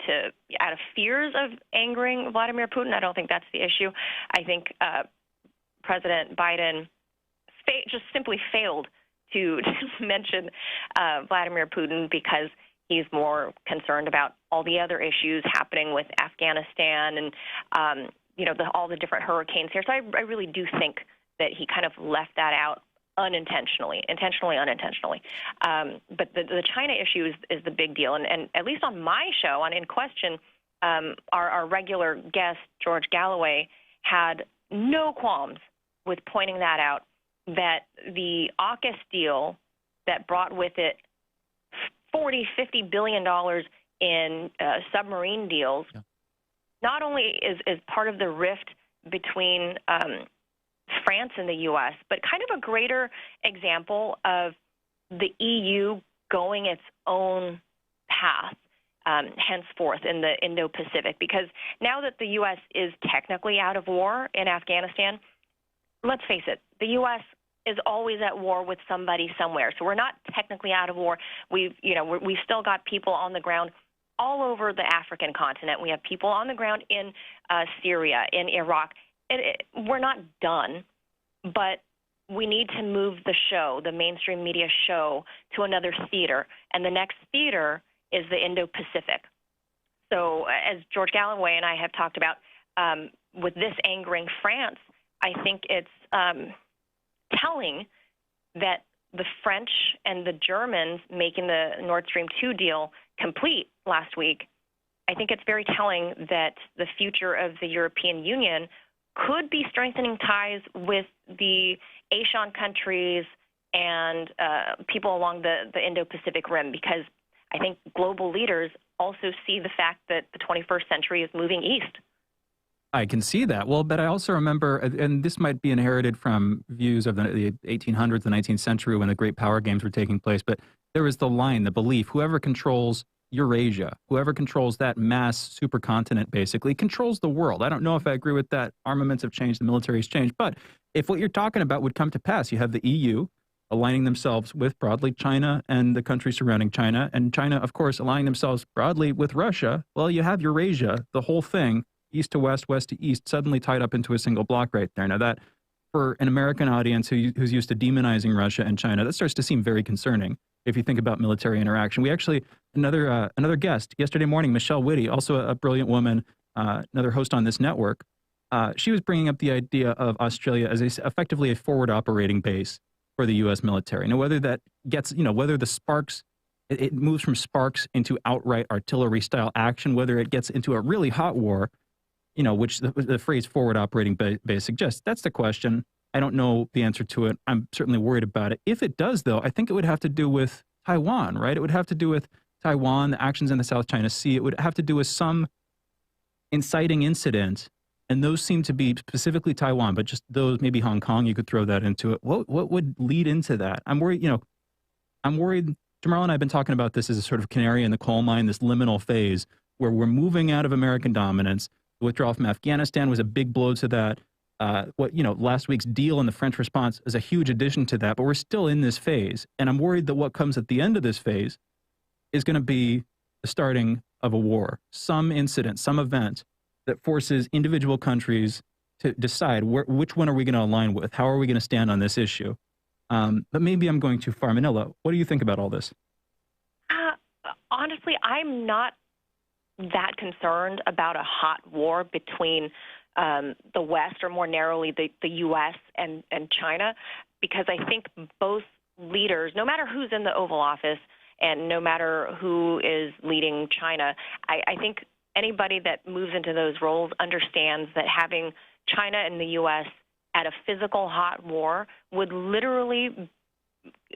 out of fears of angering Vladimir Putin. I don't think that's the issue. I think President Biden just simply failed to mention Vladimir Putin because he's more concerned about all the other issues happening with Afghanistan and all the different hurricanes here. So I really do think that he kind of left that out unintentionally, unintentionally. But the China issue is the big deal. And at least on my show, on In Question, our regular guest, George Galloway, had no qualms with pointing that out, that the AUKUS deal that brought with it $40-50 billion in submarine deals, not only is part of the rift between France and the U.S., but kind of a greater example of the EU going its own path henceforth in the Indo-Pacific. Because now that the U.S. is technically out of war in Afghanistan, let's face it, the U.S. is always at war with somebody somewhere. So we're not technically out of war. We've still got people on the ground all over the African continent. We have people on the ground in Syria, in Iraq. We're not done, but we need to move the show, the mainstream media show, to another theater. And the next theater is the Indo-Pacific. So as George Galloway and I have talked about, with this angering France, I think it's telling that the French and the Germans making the Nord Stream 2 deal complete last week, I think it's very telling that the future of the European Union could be strengthening ties with the Asian countries and people along the Indo-Pacific Rim, because I think global leaders also see the fact that the 21st century is moving east. I can see that. Well, but I also remember, and this might be inherited from views of the 1800s, the 19th century, when the great power games were taking place, but there was the line, the belief, whoever controls Eurasia, whoever controls that mass supercontinent, basically controls the world. I don't know if I agree with that. Armaments have changed, the military's changed, but if what you're talking about would come to pass, you have the EU aligning themselves with broadly China and the countries surrounding China, and China, of course, aligning themselves broadly with Russia. Well, you have Eurasia, the whole thing, east to west, west to east, suddenly tied up into a single block right there. Now that, for an American audience who's used to demonizing Russia and China, that starts to seem very concerning if you think about military interaction. We actually, another guest yesterday morning, Michelle Whitty, also a brilliant woman, another host on this network, she was bringing up the idea of Australia as effectively a forward operating base for the U.S. military. Now, whether that gets, whether the sparks, it moves from sparks into outright artillery-style action, whether it gets into a really hot war, which the phrase forward operating base suggests, that's the question. I don't know the answer to it. I'm certainly worried about it. If it does, though, I think it would have to do with Taiwan, right? It would have to do with Taiwan, the actions in the South China Sea. It would have to do with some inciting incident, and those seem to be specifically Taiwan, but just those, maybe Hong Kong, you could throw that into it. What would lead into that? I'm worried, I'm worried. Jamarl and I have been talking about this as a sort of canary in the coal mine, this liminal phase where we're moving out of American dominance. The withdrawal from Afghanistan was a big blow to that. Last week's deal and the French response is a huge addition to that, but we're still in this phase. And I'm worried that what comes at the end of this phase is going to be the starting of a war, some incident, some event that forces individual countries to decide which one are we going to align with? How are we going to stand on this issue? But maybe I'm going too far. Manila, what do you think about all this? Honestly, I'm not that concerned about a hot war between the West, or more narrowly the U.S. and China, because I think both leaders, no matter who's in the Oval Office and no matter who is leading China, I think anybody that moves into those roles understands that having China and the U.S. at a physical hot war would literally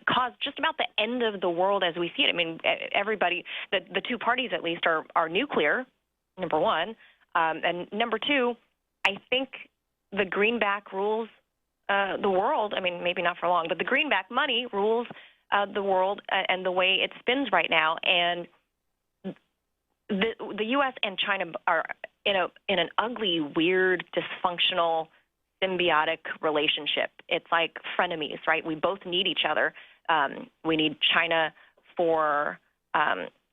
cause just about the end of the world as we see it. I mean, everybody, the two parties at least are nuclear, number one. And number two, I think the greenback rules the world. I mean, maybe not for long, but the greenback money rules the world and the way it spins right now. And the U.S. and China are in an ugly, weird, dysfunctional, symbiotic relationship. It's like frenemies, right? We both need each other. We need China for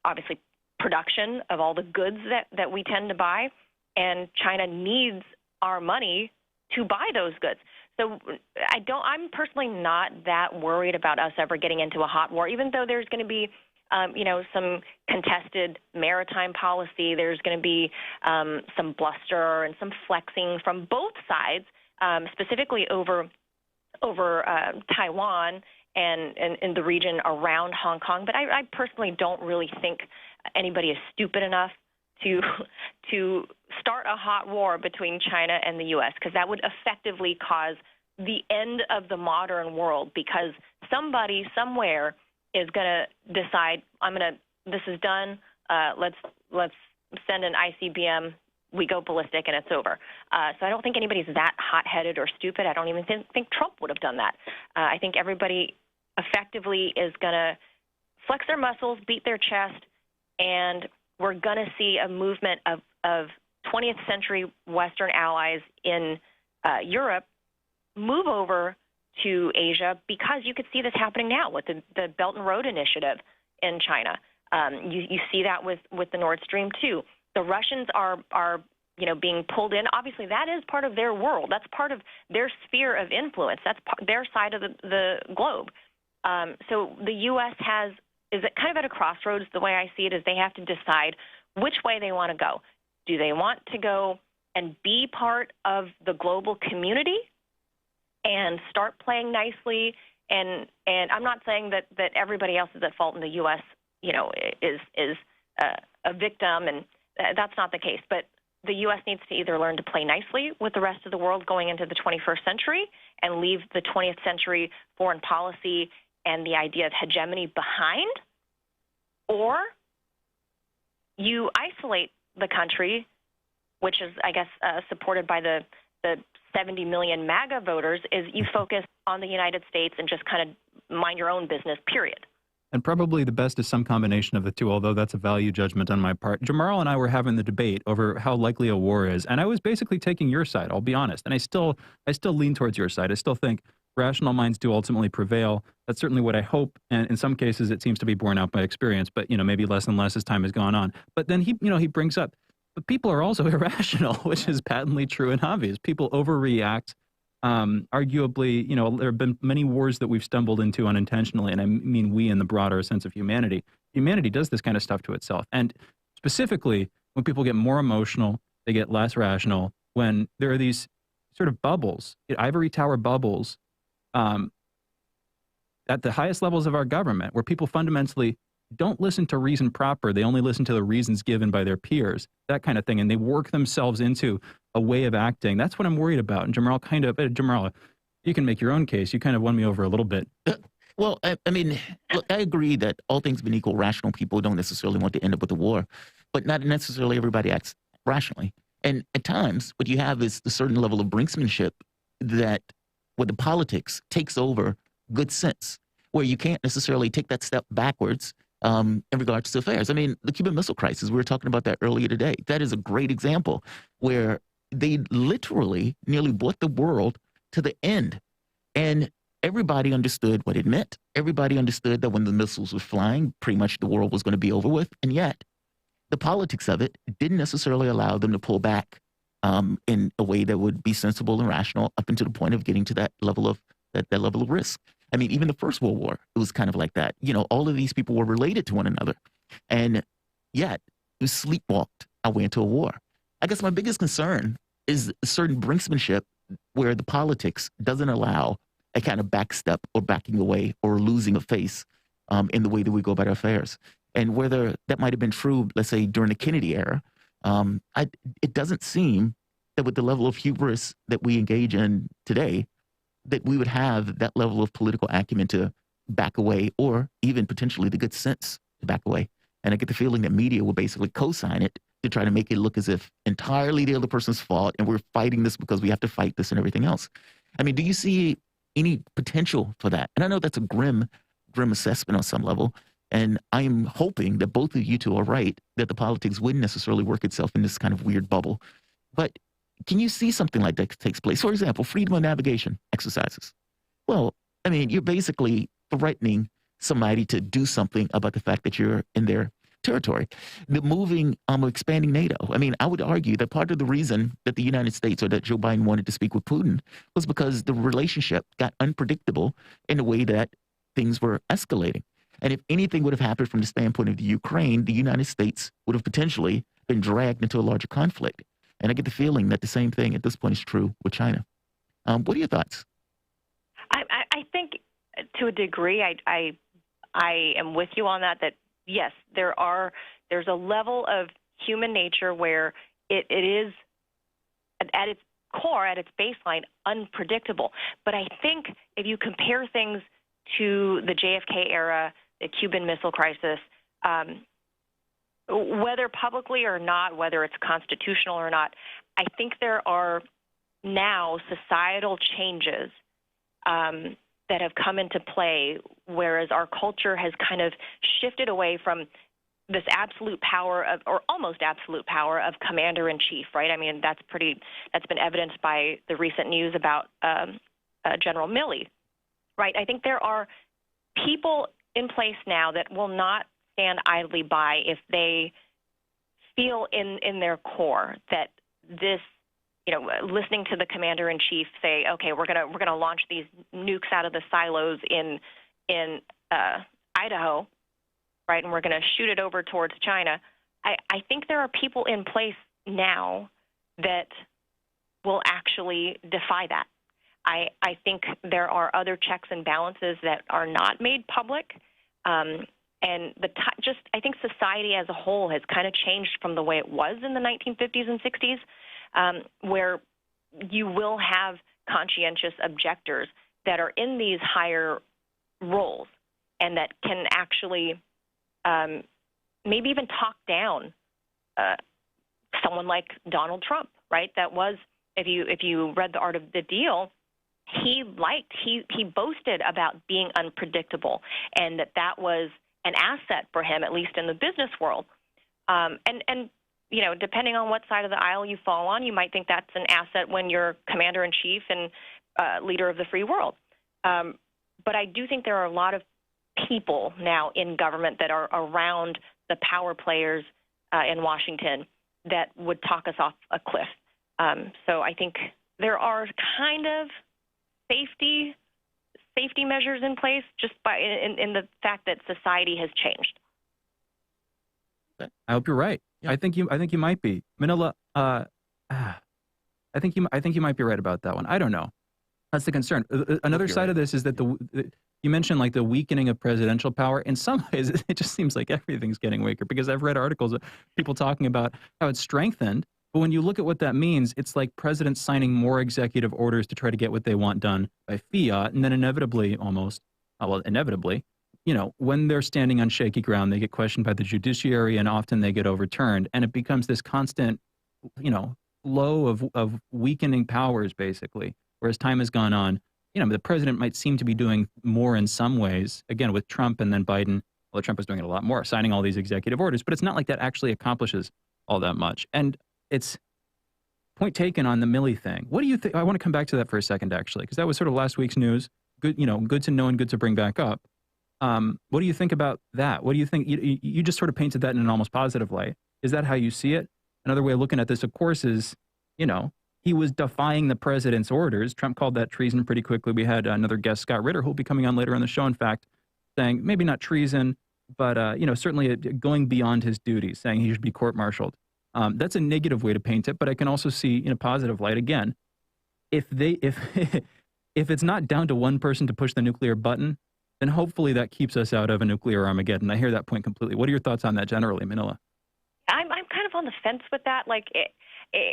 obviously production of all the goods that we tend to buy, and China needs our money to buy those goods. So I'm personally not that worried about us ever getting into a hot war, even though there's going to be some contested maritime policy. There's going to be some bluster and some flexing from both sides, specifically over Taiwan and in the region around Hong Kong. But I personally don't really think anybody is stupid enough to start a hot war between China and the U.S., because that would effectively cause the end of the modern world, because somebody somewhere is going to decide, this is done. Let's send an ICBM we go ballistic and it's over. So I don't think anybody's that hot-headed or stupid. I don't even think Trump would have done that. I think everybody effectively is going to flex their muscles, beat their chest, and we're going to see a movement of 20th century Western allies in Europe move over to Asia, because you could see this happening now with the Belt and Road Initiative in China. You see that with the Nord Stream 2. The Russians are being pulled in. Obviously, that is part of their world. That's part of their sphere of influence. That's their side of the globe. So the U.S. is kind of at a crossroads. The way I see it is they have to decide which way they want to go. Do they want to go and be part of the global community and start playing nicely? And I'm not saying that everybody else is at fault in the U.S. Is a victim, and that's not the case. But the U.S. needs to either learn to play nicely with the rest of the world going into the 21st century and leave the 20th century foreign policy and the idea of hegemony behind, or you isolate the country, which is, I guess, supported by the 70 million MAGA voters, is you focus on the United States and just kind of mind your own business, period. And probably the best is some combination of the two, although that's a value judgment on my part. Jamarl and I were having the debate over how likely a war is, and I was basically taking your side, I'll be honest. And I still lean towards your side. I still think rational minds do ultimately prevail. That's certainly what I hope, and in some cases it seems to be borne out by experience, but maybe less and less as time has gone on. But then he brings up, but people are also irrational, which is patently true and obvious. People overreact. Arguably, there have been many wars that we've stumbled into unintentionally, and I mean we in the broader sense of humanity. Humanity does this kind of stuff to itself. And specifically, when people get more emotional, they get less rational. When there are these sort of bubbles, ivory tower bubbles, at the highest levels of our government, where people fundamentally don't listen to reason proper. They only listen to the reasons given by their peers, that kind of thing. And they work themselves into a way of acting. That's what I'm worried about. And Jamarl, you can make your own case. You kind of won me over a little bit. Well, I mean, look, I agree that all things being equal, rational people don't necessarily want to end up with a war, but not necessarily everybody acts rationally. And at times, what you have is a certain level of brinksmanship where the politics takes over good sense, where you can't necessarily take that step backwards in regards to affairs. I mean, the Cuban Missile Crisis, we were talking about that earlier today. That is a great example where they literally nearly brought the world to the end. And everybody understood what it meant. Everybody understood that when the missiles were flying, pretty much the world was going to be over with. And yet, the politics of it didn't necessarily allow them to pull back in a way that would be sensible and rational up until the point of getting to that level of risk. I mean, even the First World War, it was kind of like that. All of these people were related to one another. And yet, we sleepwalked our way into a war. I guess my biggest concern is a certain brinksmanship where the politics doesn't allow a kind of backstep or backing away or losing a face in the way that we go about our affairs. And whether that might have been true, let's say, during the Kennedy era, it doesn't seem that with the level of hubris that we engage in today, that we would have that level of political acumen to back away, or even potentially the good sense to back away. And I get the feeling that media will basically co-sign it to try to make it look as if entirely the other person's fault and we're fighting this because we have to fight this and everything else. I mean, do you see any potential for that? And I know that's a grim assessment on some level. And I'm hoping that both of you two are right, that the politics wouldn't necessarily work itself in this kind of weird bubble. But can you see something like that takes place? For example, freedom of navigation exercises. Well, I mean, you're basically threatening somebody to do something about the fact that you're in their territory. The expanding NATO. I mean, I would argue that part of the reason that the United States or that Joe Biden wanted to speak with Putin was because the relationship got unpredictable in a way that things were escalating. And if anything would have happened from the standpoint of the Ukraine, the United States would have potentially been dragged into a larger conflict. And I get the feeling that the same thing at this point is true with China. What are your thoughts? I think to a degree, I am with you on that, yes, there's a level of human nature where it is at its core, at its baseline, unpredictable. But I think if you compare things to the JFK era, the Cuban Missile Crisis, whether publicly or not, whether it's constitutional or not, I think there are now societal changes that have come into play, whereas our culture has kind of shifted away from this absolute power of, or almost absolute power of commander-in-chief, right? I mean, that's been evidenced by the recent news about General Milley, right? I think there are people in place now that will not stand idly by if they feel in their core that this, listening to the commander-in-chief say, okay, we're gonna launch these nukes out of the silos in Idaho, right, and we're gonna shoot it over towards China. I think there are people in place now that will actually defy that. I think there are other checks and balances that are not made public, and I think society as a whole has kind of changed from the way it was in the 1950s and 60s, where you will have conscientious objectors that are in these higher roles and that can actually maybe even talk down someone like Donald Trump, right? That was, if you read The Art of the Deal, he boasted about being unpredictable, and that was an asset for him, at least in the business world. And depending on what side of the aisle you fall on, you might think that's an asset when you're commander-in-chief and leader of the free world. But I do think there are a lot of people now in government that are around the power players in Washington that would talk us off a cliff. So I think there are kind of safety measures in place just by in the fact that society has changed. I hope you're right. Yeah. I think you might be. Manila, I think you might be right about that one. I don't know. That's the concern. Another side of this is that you mentioned like the weakening of presidential power. In some ways, it just seems like everything's getting weaker, because I've read articles of people talking about how it's strengthened. But when you look at what that means, it's like presidents signing more executive orders to try to get what they want done by fiat, and then inevitably, when they're standing on shaky ground, they get questioned by the judiciary, and often they get overturned, and it becomes this constant, low of weakening powers, basically. Whereas time has gone on, the president might seem to be doing more in some ways. Again, with Trump and then Biden, well, Trump is doing it a lot more, signing all these executive orders, but it's not like that actually accomplishes all that much. And it's point taken on the Milley thing. What do you think? I want to come back to that for a second, actually, because that was sort of last week's news. Good, good to know and good to bring back up. What do you think about that? What do you think? You just sort of painted that in an almost positive light. Is that how you see it? Another way of looking at this, of course, is, he was defying the president's orders. Trump called that treason pretty quickly. We had another guest, Scott Ritter, who will be coming on later on the show, in fact, saying maybe not treason, but, certainly going beyond his duties, saying he should be court-martialed. That's a negative way to paint it, but I can also see in a positive light, again, if it's not down to one person to push the nuclear button, then hopefully that keeps us out of a nuclear Armageddon. I hear that point completely. What are your thoughts on that generally, Manila? I'm kind of on the fence with that. Like,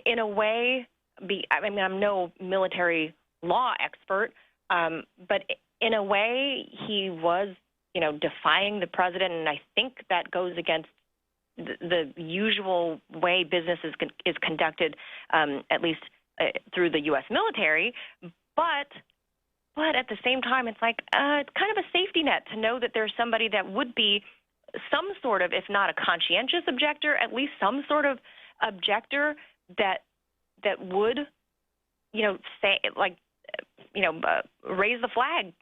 in a way, I'm no military law expert, but in a way, he was, defying the president, and I think that goes against the usual way business is conducted, at least through the U.S. military. But at the same time, it's like it's kind of a safety net to know that there's somebody that would be some sort of, if not a conscientious objector, at least some sort of objector that would, say, like, raise the flag,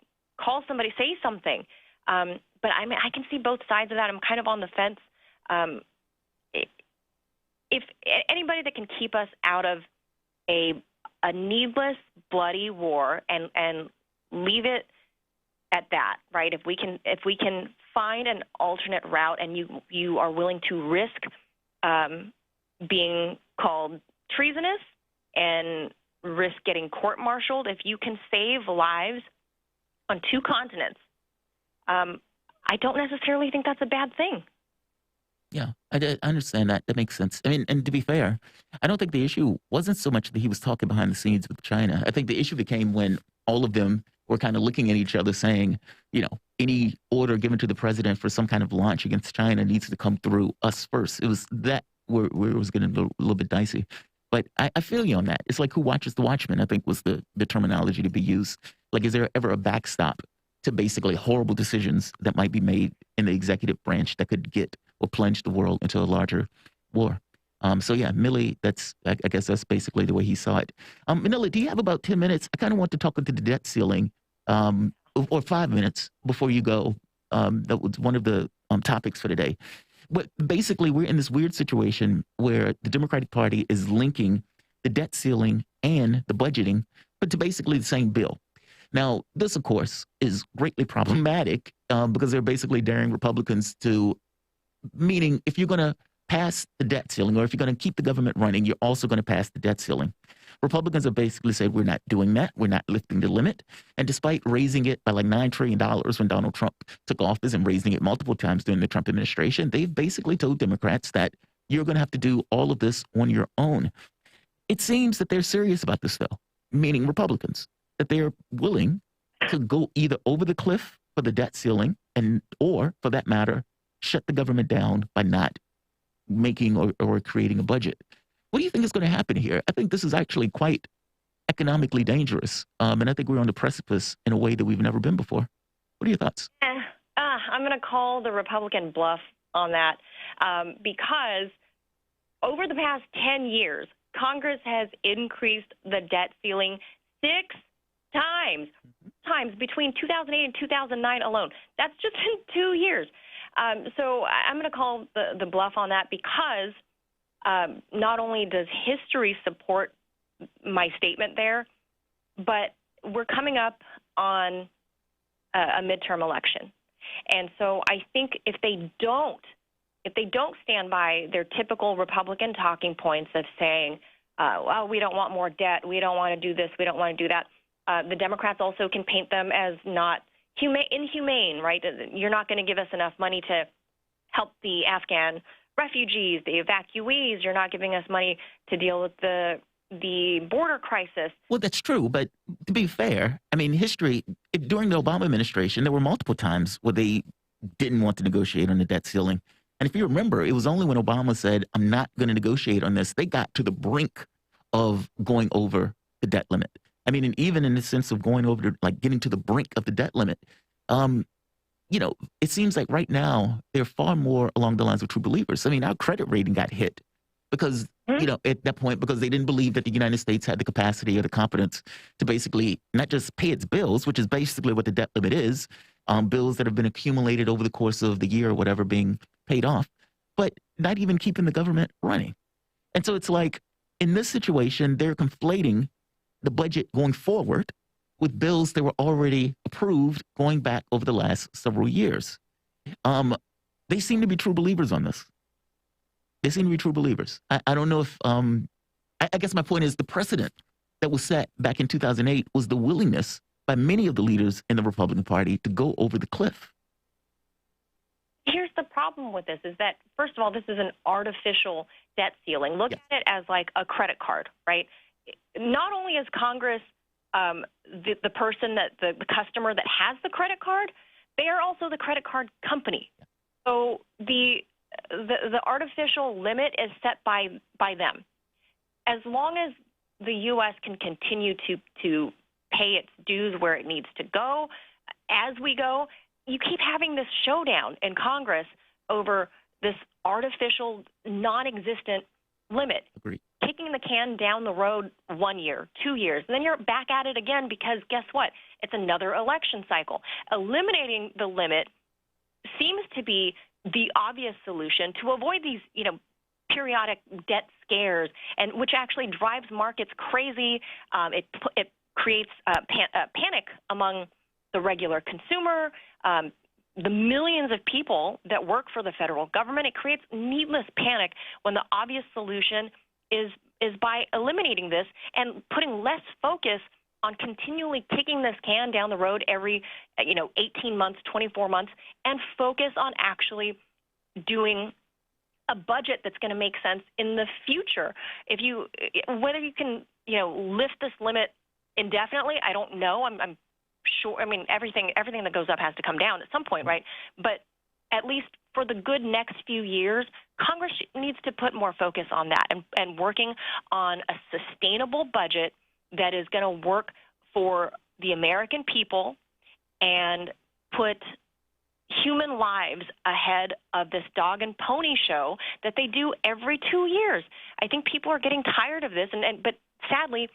call somebody, say something. But I can see both sides of that. I'm kind of on the fence. If anybody that can keep us out of a needless, bloody war and leave it at that, right? If we can find an alternate route, and you are willing to risk being called treasonous and risk getting court-martialed, if you can save lives on two continents, I don't necessarily think that's a bad thing. Yeah, I understand that. That makes sense. I mean, and to be fair, I don't think the issue wasn't so much that he was talking behind the scenes with China. I think the issue became when all of them were kind of looking at each other saying, any order given to the president for some kind of launch against China needs to come through us first. It was that where it was getting a little bit dicey. But I feel you on that. It's like who watches the Watchmen, I think was the terminology to be used. Like, is there ever a backstop to basically horrible decisions that might be made in the executive branch that could get or plunge the world into a larger war? So yeah, Milley, I guess that's basically the way he saw it. Manila, do you have about 10 minutes? I kind of want to talk into the debt ceiling, or 5 minutes before you go. That was one of the topics for today. But basically, we're in this weird situation where the Democratic Party is linking the debt ceiling and the budgeting, but to basically the same bill. Now, this, of course, is greatly problematic because they're basically daring Republicans to, meaning if you're going to pass the debt ceiling or if you're going to keep the government running, you're also going to pass the debt ceiling. Republicans have basically said, we're not doing that. We're not lifting the limit. And despite raising it by like $9 trillion when Donald Trump took office and raising it multiple times during the Trump administration, they've basically told Democrats that you're going to have to do all of this on your own. It seems that they're serious about this, though, meaning Republicans, that they're willing to go either over the cliff for the debt ceiling or, for that matter, shut the government down by not making or creating a budget. What do you think is going to happen here? I think this is actually quite economically dangerous. And I think we're on the precipice in a way that we've never been before. What are your thoughts? I'm going to call the Republican bluff on that because over the past 10 years, Congress has increased the debt ceiling 6 times between 2008 and 2009 alone. That's just in 2 years. So I'm going to call the bluff on that because not only does history support my statement there, but we're coming up on a midterm election. And so I think if they don't stand by their typical Republican talking points of saying, well, we don't want more debt, we don't want to do this, we don't want to do that, the Democrats also can paint them as not inhumane, right? You're not going to give us enough money to help the Afghan refugees, the evacuees. You're not giving us money to deal with the border crisis. Well, that's true. But to be fair, I mean, history, during the Obama administration, there were multiple times where they didn't want to negotiate on the debt ceiling. And if you remember, it was only when Obama said, I'm not going to negotiate on this, they got to the brink of going over the debt limit. I mean, and even in the sense of going over to, like, getting to the brink of the debt limit, it seems like right now they're far more along the lines of true believers. I mean, our credit rating got hit because, at that point, because they didn't believe that the United States had the capacity or the competence to basically not just pay its bills, which is basically what the debt limit is, bills that have been accumulated over the course of the year or whatever being paid off, but not even keeping the government running. And so it's like, in this situation, they're conflating the budget going forward with bills that were already approved going back over the last several years. They seem to be true believers on this. They seem to be true believers. I don't know if, I guess my point is the precedent that was set back in 2008 was the willingness by many of the leaders in the Republican Party to go over the cliff. Here's the problem with this is that, first of all, this is an artificial debt ceiling. Look at it as like a credit card, right? Not only is Congress the person that the customer that has the credit card, they are also the credit card company. So the artificial limit is set by them. As long as the U.S. can continue to pay its dues where it needs to go, as we go, you keep having this showdown in Congress over this artificial, non-existent limit. Agreed. Kicking the can down the road 1 year, 2 years, and then you're back at it again because guess what? It's another election cycle. Eliminating the limit seems to be the obvious solution to avoid these, periodic debt scares, and which actually drives markets crazy. It creates panic among the regular consumer, the millions of people that work for the federal government. It creates needless panic when the obvious solution is by eliminating this and putting less focus on continually kicking this can down the road every 18 months, 24 months, and focus on actually doing a budget that's going to make sense in the future. Whether you can lift this limit indefinitely, I don't know. I'm sure. I mean, everything that goes up has to come down at some point, right? But at least for the good next few years, Congress needs to put more focus on that and working on a sustainable budget that is going to work for the American people and put human lives ahead of this dog and pony show that they do every 2 years. I think people are getting tired of this, but sadly,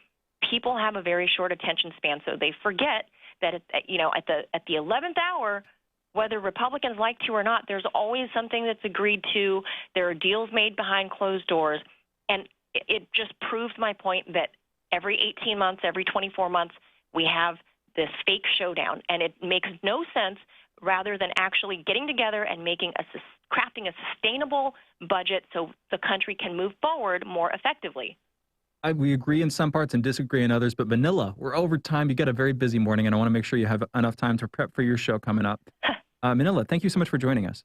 people have a very short attention span, so they forget that at the 11th hour, whether Republicans like to or not, there's always something that's agreed to. There are deals made behind closed doors, and it just proves my point that every 18 months, every 24 months, we have this fake showdown, and it makes no sense rather than actually getting together and crafting a sustainable budget so the country can move forward more effectively. We agree in some parts and disagree in others, but Manila, we're over time. You got a very busy morning, and I want to make sure you have enough time to prep for your show coming up. Manila, thank you so much for joining us.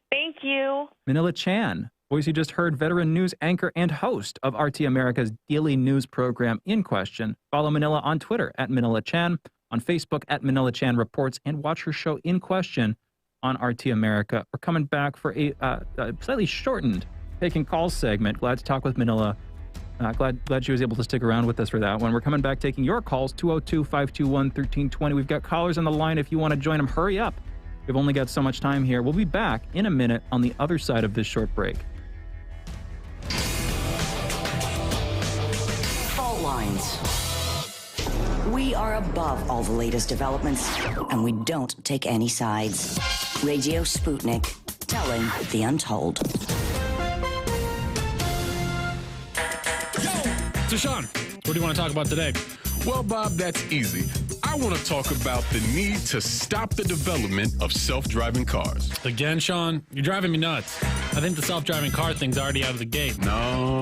Thank you. Manila Chan, voice you just heard, veteran news anchor and host of RT America's daily news program In Question. Follow Manila on Twitter at Manila Chan, on Facebook at Manila Chan Reports, and watch her show In Question on RT America. We're coming back for a slightly shortened Taking Calls segment. Glad to talk with Manila. Glad she was able to stick around with us for that one. We're coming back taking your calls, 202-521-1320. We've got callers on the line. If you want to join them, hurry up. We've only got so much time here. We'll be back in a minute on the other side of this short break. Fault lines. We are above all the latest developments, and we don't take any sides. Radio Sputnik, telling the untold. So, Sean, what do you want to talk about today? Well, Bob, that's easy. I want to talk about the need to stop the development of self-driving cars. Again, Sean, you're driving me nuts. I think the self-driving car thing's already out of the gate. No.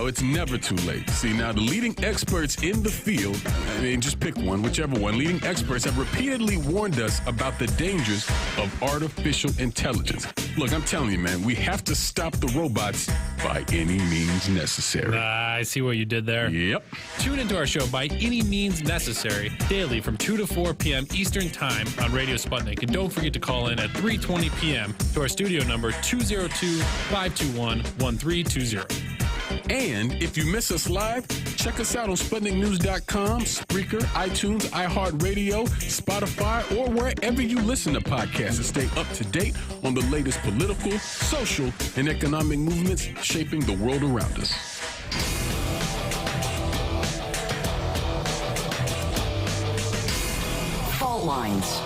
It's never too late. See, now the leading experts in the field, I mean, just pick one, whichever one, leading experts have repeatedly warned us about the dangers of artificial intelligence. Look, I'm telling you, man, we have to stop the robots by any means necessary. I see what you did there. Yep. Tune into our show By Any Means Necessary daily from 2 to 4 p.m. Eastern Time on Radio Sputnik. And don't forget to call in at 3:20 p.m. to our studio number 202-521-1320. And if you miss us live, check us out on SputnikNews.com, Spreaker, iTunes, iHeartRadio, Spotify, or wherever you listen to podcasts and stay up to date on the latest political, social, and economic movements shaping the world around us. Fault lines.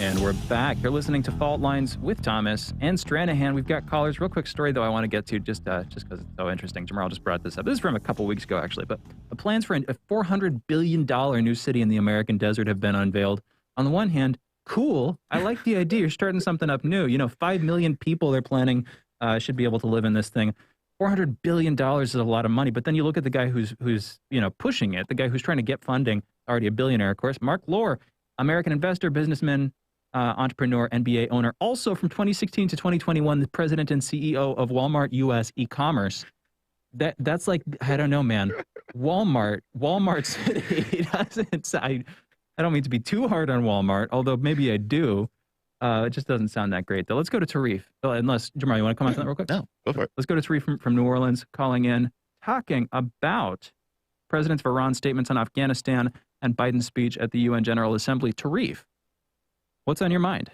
And we're back. You're listening to Fault Lines with Thomas and Stranahan. We've got callers. Real quick story, though, I want to get to just because it's so interesting. Jamarl just brought this up. This is from a couple weeks ago, actually. But the plans for a $400 billion new city in the American desert have been unveiled. On the one hand, cool. I like the idea. You're starting something up new. 5 million people they're planning should be able to live in this thing. $400 billion is a lot of money. But then you look at the guy who's pushing it, the guy who's trying to get funding, already a billionaire, of course, Mark Lohr, American investor, businessman, entrepreneur, NBA owner, also from 2016 to 2021, the president and CEO of Walmart U.S. e-commerce. That's like, I don't know, man. Walmart City doesn't. I don't mean to be too hard on Walmart, although maybe I do. It just doesn't sound that great, though. Let's go to Tarif. Unless, Jamarl, you want to come on to that real quick? No, go for it. Let's go to Tarif from New Orleans, calling in, talking about President of Iran's statements on Afghanistan and Biden's speech at the UN General Assembly. Tarif, what's on your mind?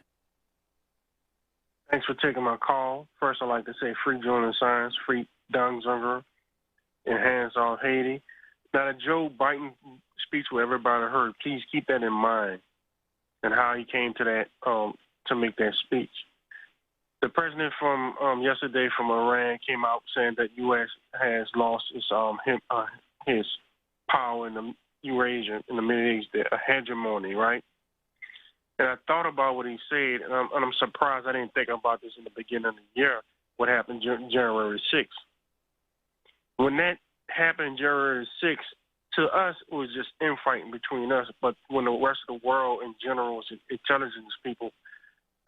Thanks for taking my call. First, I'd like to say free Julian Assange, free Deng Zunger, and hands off Haiti. Now, the Joe Biden speech where everybody heard, please keep that in mind and how he came to that to make that speech. The president from yesterday from Iran came out saying that U.S. has lost his power in the Eurasia, in the Middle East, the hegemony, right? And I thought about what he said, and I'm surprised I didn't think about this in the beginning of the year, what happened January 6th. When that happened January 6th, to us, it was just infighting between us. But when the rest of the world in general, intelligence people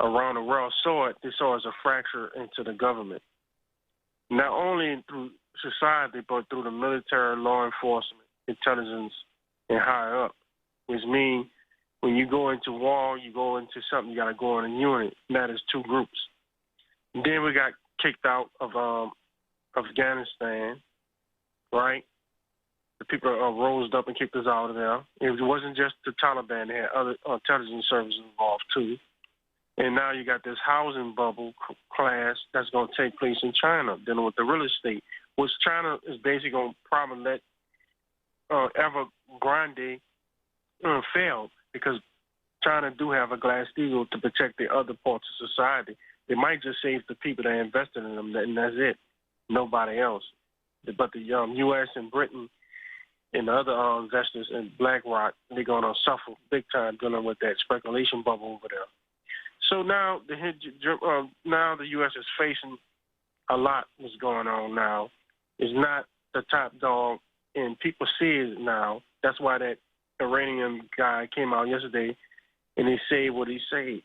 around the world saw it, they saw it as a fracture into the government. Not only through society, but through the military, law enforcement, intelligence, and higher up, which means when you go into war, you go into something, you got to go in a unit. And that is two groups. And then we got kicked out of Afghanistan, right? The people rose up and kicked us out of there. It wasn't just the Taliban. They had other intelligence services involved, too. And now you got this housing bubble class that's going to take place in China, dealing with the real estate, which China is basically going to probably let Evergrande fail, because China do have a Glass-Steagall to protect the other parts of society. They might just save the people that invested in them, and that's it. Nobody else. But the U.S. and Britain and the other investors in BlackRock, they're going to suffer big time dealing with that speculation bubble over there. So now the U.S. is facing a lot that's going on now. It's not the top dog, and people see it now. That's why that Iranian guy came out yesterday, and he said what he said.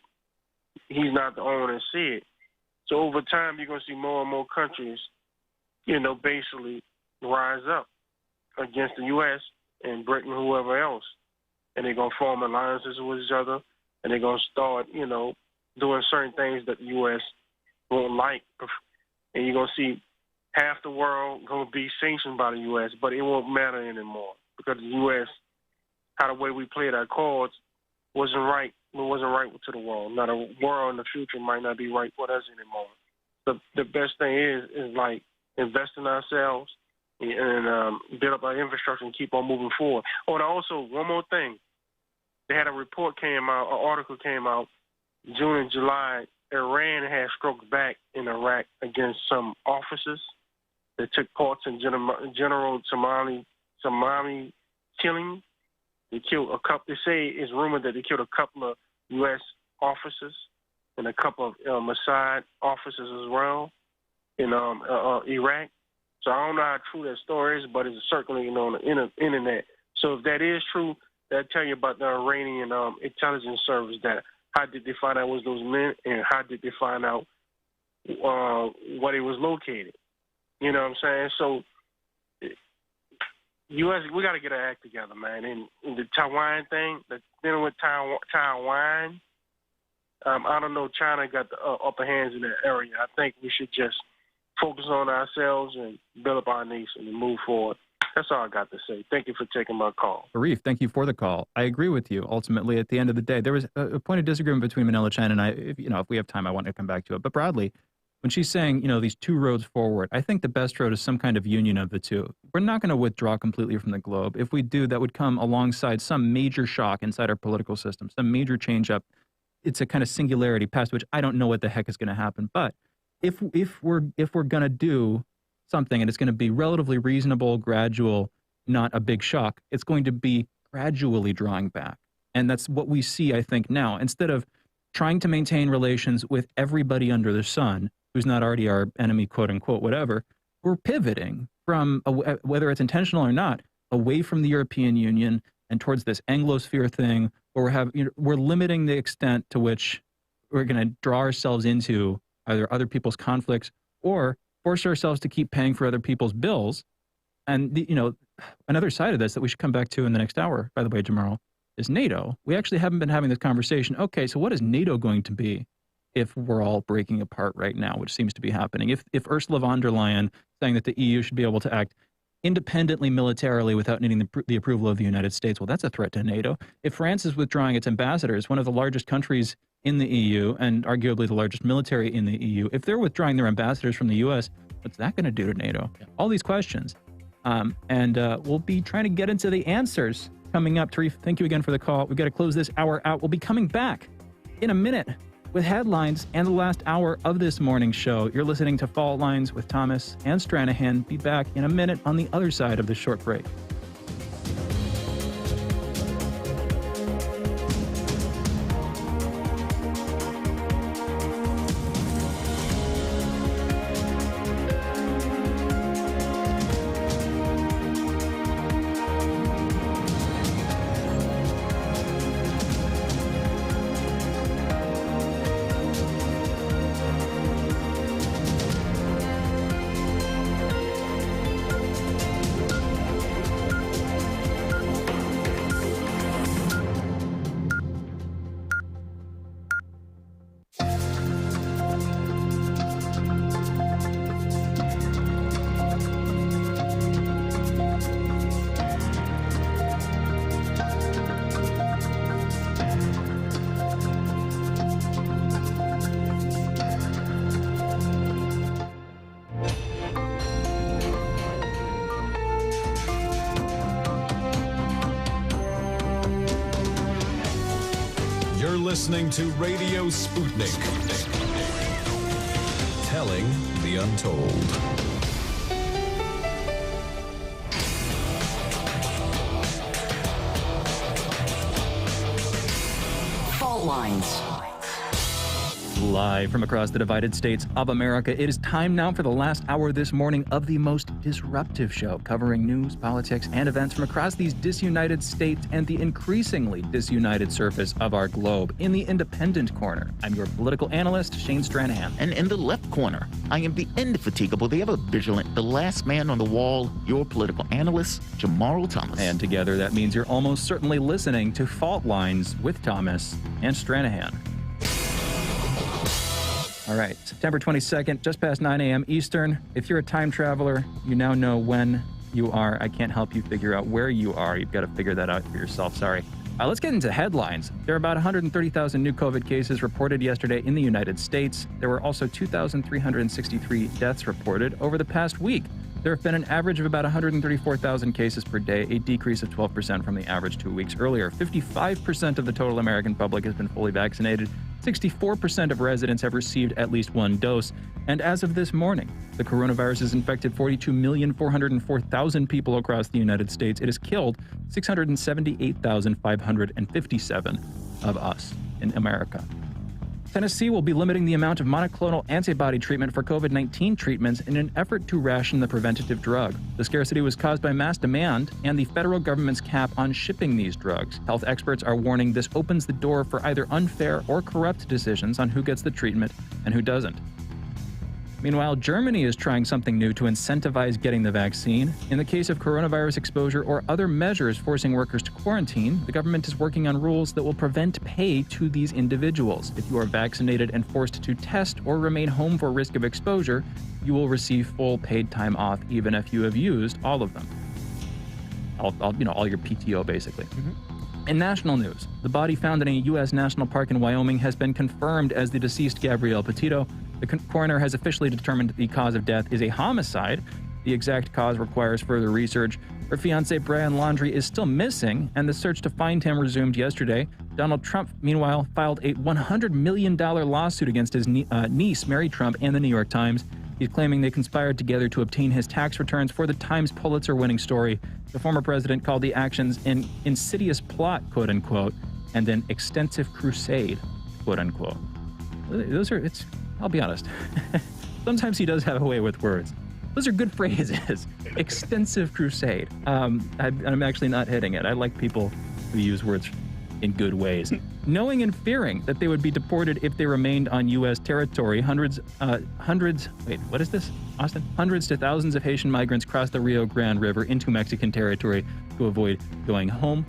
He's not the only one that see it. So over time, you're going to see more and more countries, basically rise up against the U.S. and Britain, whoever else. And they're going to form alliances with each other, and they're going to start, doing certain things that the U.S. won't like. And you're going to see half the world going to be sanctioned by the U.S., but it won't matter anymore, because the U.S., how the way we played our cards wasn't right. It wasn't right to the world. Now, the world in the future might not be right with us anymore. The best thing is like invest in ourselves and build up our infrastructure and keep on moving forward. Oh, and also, one more thing. They had a report came out, an article came out, June and July. Iran had struck back in Iraq against some officers that took parts in General Soleimani killing. They killed a couple. They say it's rumored that they killed a couple of U.S. officers and a couple of Mossad officers as well in Iraq. So I don't know how true that story is, but it's circulating on the internet. So if that is true, that'll tell you about the Iranian intelligence service. That how did they find out it was those men, and how did they find out what it was located? You know what I'm saying? So U.S., we got to get our act together, man. And the Taiwan thing, dealing with Taiwan, I don't know. China got the upper hands in that area. I think we should just focus on ourselves and build up our nation and move forward. That's all I got to say. Thank you for taking my call. Arif, thank you for the call. I agree with you. Ultimately, at the end of the day, there was a point of disagreement between Manila Chen and I. If we have time, I want to come back to it. But broadly, when she's saying, these two roads forward, I think the best road is some kind of union of the two. We're not going to withdraw completely from the globe. If we do, that would come alongside some major shock inside our political system, some major change up. It's a kind of singularity past which I don't know what the heck is going to happen. But if we're going to do something and it's going to be relatively reasonable, gradual, not a big shock, it's going to be gradually drawing back. And that's what we see, I think, now. Instead of trying to maintain relations with everybody under the sun, who's not already our enemy, quote unquote, whatever, we're pivoting from, whether it's intentional or not, away from the European Union and towards this Anglosphere thing, where we're limiting the extent to which we're going to draw ourselves into either other people's conflicts or force ourselves to keep paying for other people's bills. And, another side of this that we should come back to in the next hour, by the way, Jamarl, is NATO. We actually haven't been having this conversation. Okay, so what is NATO going to be if we're all breaking apart right now, which seems to be happening? If Ursula von der Leyen saying that the EU should be able to act independently militarily without needing the approval of the United States, well, that's a threat to NATO. If France is withdrawing its ambassadors, one of the largest countries in the EU and arguably the largest military in the EU, if they're withdrawing their ambassadors from the U.S., what's that going to do to NATO? All these questions. And we'll be trying to get into the answers coming up. Tarif, thank you again for the call. We've got to close this hour out. We'll be coming back in a minute with headlines and the last hour of this morning's show. You're listening to Fault Lines with Thomas and Stranahan. Be back in a minute on the other side of this short break. listening to Radio Sputnik. Telling the untold. Fault lines. Live from across the divided states of America, it is time now for the last hour this morning of the most disruptive show, covering news, politics, and events from across these disunited states and the increasingly disunited surface of our globe. In the independent corner, I'm your political analyst, Shane Stranahan. And in the left corner, I am the indefatigable, the ever-vigilant, the last man on the wall, your political analyst, Jamarl Thomas. And together, that means you're almost certainly listening to Fault Lines with Thomas and Stranahan. All right, September 22nd, just past 9 a.m. Eastern. If you're a time traveler, you now know when you are. I can't help you figure out where you are. You've got to figure that out for yourself. Sorry. Let's get into headlines. There are about 130,000 new COVID cases reported yesterday in the United States. There were also 2,363 deaths reported over the past week. There have been an average of about 134,000 cases per day, a decrease of 12% from the average 2 weeks earlier. 55% of the total American public has been fully vaccinated. 64% of residents have received at least one dose. And as of this morning, the coronavirus has infected 42,404,000 people across the United States. It has killed 678,557 of us in America. Tennessee will be limiting the amount of monoclonal antibody treatment for COVID-19 treatments in an effort to ration the preventative drug. The scarcity was caused by mass demand and the federal government's cap on shipping these drugs. Health experts are warning this opens the door for either unfair or corrupt decisions on who gets the treatment and who doesn't. Meanwhile, Germany is trying something new to incentivize getting the vaccine. In the case of coronavirus exposure or other measures forcing workers to quarantine, the government is working on rules that will prevent pay to these individuals. If you are vaccinated and forced to test or remain home for risk of exposure, you will receive full paid time off even if you have used all of them. All your PTO, basically. Mm-hmm. In national news, the body found in a U.S. national park in Wyoming has been confirmed as the deceased Gabrielle Petito. The coroner has officially determined the cause of death is a homicide. The exact cause requires further research. Her fiancé, Brian Laundrie, is still missing, and the search to find him resumed yesterday. Donald Trump, meanwhile, filed a $100 million lawsuit against his niece, Mary Trump, and the New York Times. He's claiming they conspired together to obtain his tax returns for the Times Pulitzer-winning story. The former president called the actions an insidious plot, quote-unquote, and an extensive crusade, quote-unquote. I'll be honest. Sometimes he does have a way with words. Those are good phrases. Extensive crusade. I'm actually not hitting it. I like people who use words in good ways. Knowing and fearing that they would be deported if they remained on U.S. territory, hundreds to thousands of Haitian migrants crossed the Rio Grande River into Mexican territory to avoid going home.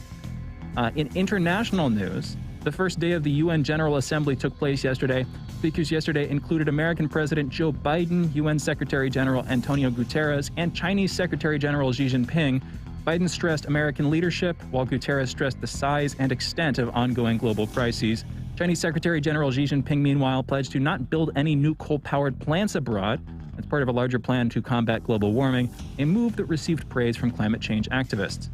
In international news, the first day of the UN General Assembly took place yesterday. Speakers yesterday included American President Joe Biden, UN Secretary General Antonio Guterres, and Chinese Secretary General Xi Jinping. Biden stressed American leadership, while Guterres stressed the size and extent of ongoing global crises. Chinese Secretary General Xi Jinping, meanwhile, pledged to not build any new coal-powered plants abroad as part of a larger plan to combat global warming, a move that received praise from climate change activists.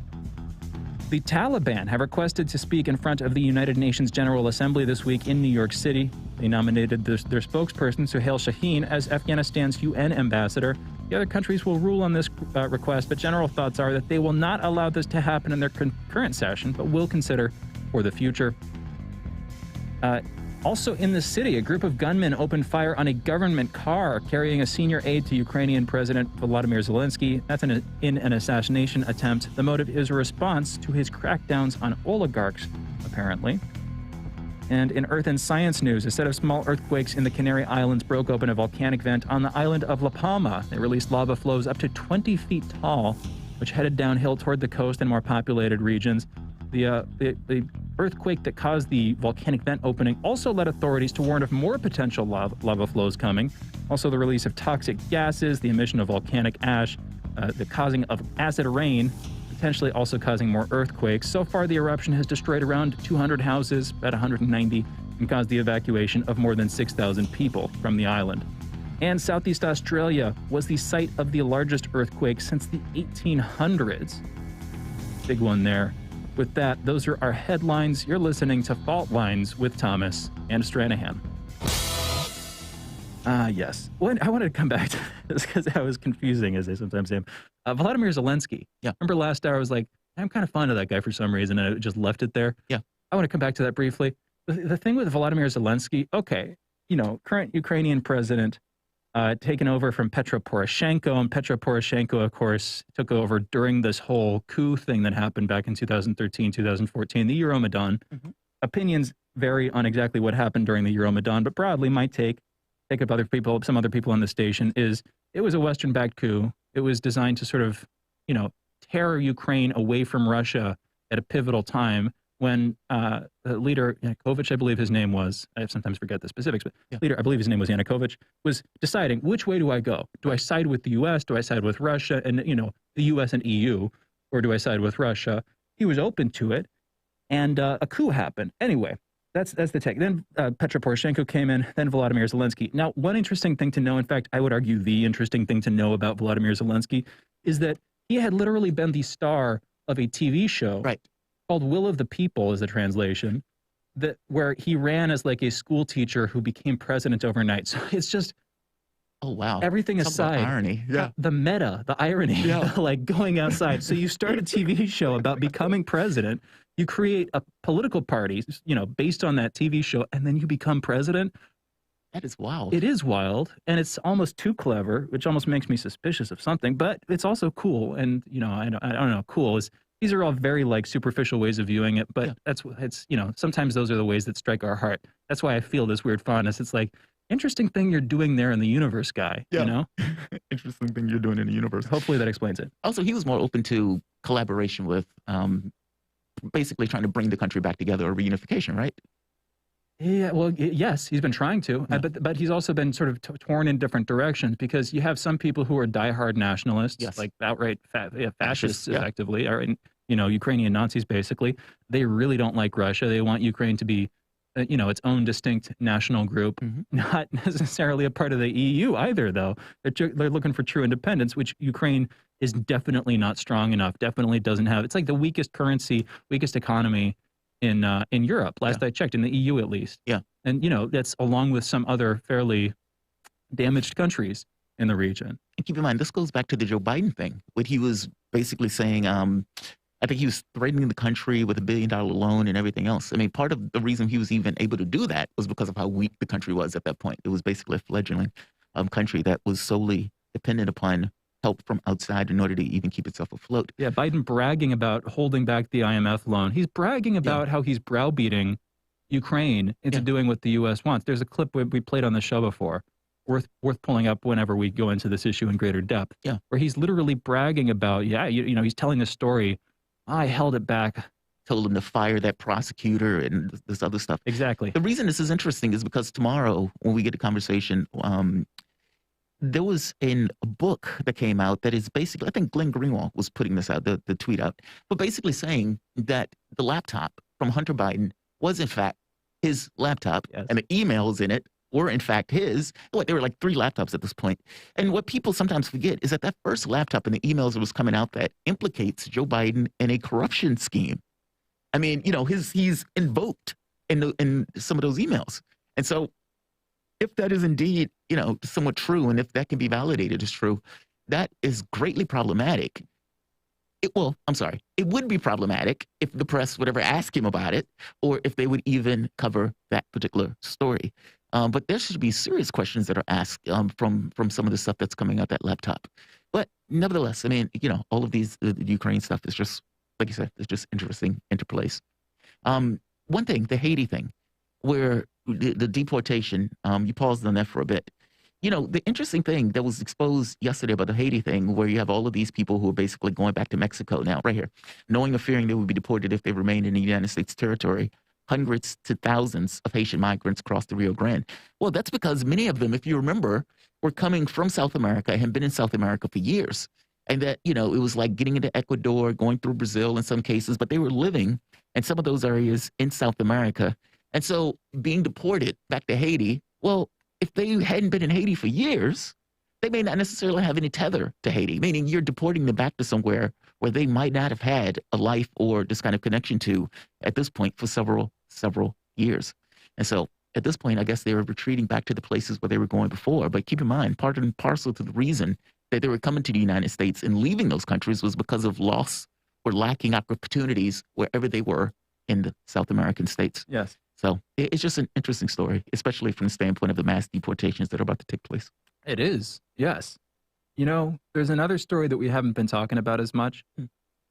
The Taliban have requested to speak in front of the United Nations General Assembly this week in New York City. They nominated their spokesperson, Suhail Shaheen, as Afghanistan's UN ambassador. The other countries will rule on this request, but general thoughts are that they will not allow this to happen in their current session, but will consider for the future. Also in the city, a group of gunmen opened fire on a government car carrying a senior aide to Ukrainian President Volodymyr Zelensky. That's in an assassination attempt. The motive is a response to his crackdowns on oligarchs, apparently. And in Earth and Science news, a set of small earthquakes in the Canary Islands broke open a volcanic vent on the island of La Palma. They released lava flows up to 20 feet tall, which headed downhill toward the coast and more populated regions. The earthquake that caused the volcanic vent opening also led authorities to warn of more potential lava flows coming. Also, the release of toxic gases, the emission of volcanic ash, the causing of acid rain, potentially also causing more earthquakes. So far, the eruption has destroyed around 200 houses, about 190, and caused the evacuation of more than 6,000 people from the island. And Southeast Australia was the site of the largest earthquake since the 1800s. Big one there. with that, those are our headlines. You're listening to Fault Lines with Thomas and Stranahan. Yes. I wanted to come back to this because I was confusing, as I sometimes am. Vladimir Zelensky. Yeah. Remember last hour I was like, I'm kind of fond of that guy for some reason, and I just left it there. Yeah. I want to come back to that briefly. The thing with Vladimir Zelensky, okay, current Ukrainian president, taken over from Petro Poroshenko, and Petro Poroshenko, of course, took over during this whole coup thing that happened back in 2013, 2014, the Euromaidan. Mm-hmm. Opinions vary on exactly what happened during the Euromaidan, but broadly, my take up other people, some other people on the station, is it was a Western-backed coup. It was designed to sort of, tear Ukraine away from Russia at a pivotal time when the leader, Yanukovych, I believe his name was, I sometimes forget the specifics, but leader, I believe his name was Yanukovych, was deciding, which way do I go? Do I side with the U.S.? Do I side with Russia and, the U.S. and EU? Or do I side with Russia? He was open to it, and a coup happened. Anyway, that's the take. Then Petro Poroshenko came in, then Vladimir Zelensky. Now, one interesting thing to know, in fact, I would argue the interesting thing to know about Vladimir Zelensky is that he had literally been the star of a TV show called Will of the People, is the translation, where he ran as like a school teacher who became president overnight. So it's just, oh wow, everything aside, irony, the meta, the irony, like going outside. So you start a TV show about becoming president, you create a political party, based on that TV show, and then you become president. That is wild. It is wild, and it's almost too clever, which almost makes me suspicious of something, but it's also cool. And, I don't know, cool is, these are all very like superficial ways of viewing it, but sometimes those are the ways that strike our heart. That's why I feel this weird fondness. It's like, interesting thing you're doing there in the universe, guy, Interesting thing you're doing in the universe. Hopefully that explains it. Also, he was more open to collaboration with, basically trying to bring the country back together, or reunification, right? Yeah, well, yes, he's been trying to, but he's also been sort of torn in different directions, because you have some people who are diehard nationalists, like outright fascists, effectively, or Ukrainian Nazis, basically. They really don't like Russia. They want Ukraine to be, its own distinct national group, not necessarily a part of the EU either, though. They're looking for true independence, which Ukraine is definitely not strong enough, definitely doesn't have. It's like the weakest currency, weakest economy in Europe, last I checked, in the EU at least. Yeah. And, that's along with some other fairly damaged countries in the region. And keep in mind, this goes back to the Joe Biden thing, what he was basically saying, I think he was threatening the country with $1 billion loan and everything else. I mean, part of the reason he was even able to do that was because of how weak the country was at that point. It was basically a fledgling country that was solely dependent upon help from outside in order to even keep itself afloat. Yeah, Biden bragging about holding back the IMF loan. He's bragging about how he's browbeating Ukraine into doing what the U.S. wants. There's a clip we played on the show before, worth pulling up whenever we go into this issue in greater depth, where he's literally bragging about, he's telling the story, I held it back. Told him to fire that prosecutor and this other stuff. Exactly. The reason this is interesting is because tomorrow, when we get to conversation, there was a book that came out that is basically, I think Glenn Greenwald was putting this out, the tweet out, but basically saying that the laptop from Hunter Biden was in fact his laptop, and the emails in it were in fact his. There were like 3 laptops at this point. And what people sometimes forget is that first laptop and the emails that was coming out that implicates Joe Biden in a corruption scheme. I mean, he's invoked in some of those emails. And so if that is indeed, somewhat true, and if that can be validated as true, that is greatly problematic. It would be problematic if the press would ever ask him about it, or if they would even cover that particular story. But there should be serious questions that are asked from some of the stuff that's coming out that laptop. But nevertheless, I mean, all of these, the Ukraine stuff is just, like you said, it's just interesting interplays. One thing, the Haiti thing, where the deportation, you paused on that for a bit. The interesting thing that was exposed yesterday about the Haiti thing, where you have all of these people who are basically going back to Mexico now, right here, knowing or fearing they would be deported if they remained in the United States territory. Hundreds to thousands of Haitian migrants crossed the Rio Grande. Well, that's because many of them, if you remember, were coming from South America and had been in South America for years. And that, it was like getting into Ecuador, going through Brazil in some cases, but they were living in some of those areas in South America. And so being deported back to Haiti, well, if they hadn't been in Haiti for years, they may not necessarily have any tether to Haiti, meaning you're deporting them back to somewhere where they might not have had a life or this kind of connection to at this point for several years. And so at this point, I guess they were retreating back to the places where they were going before. But keep in mind, part and parcel to the reason that they were coming to the United States and leaving those countries was because of loss or lacking opportunities wherever they were in the South American states. Yes. So it's just an interesting story, especially from the standpoint of the mass deportations that are about to take place. It is, yes. You know, there's another story that we haven't been talking about as much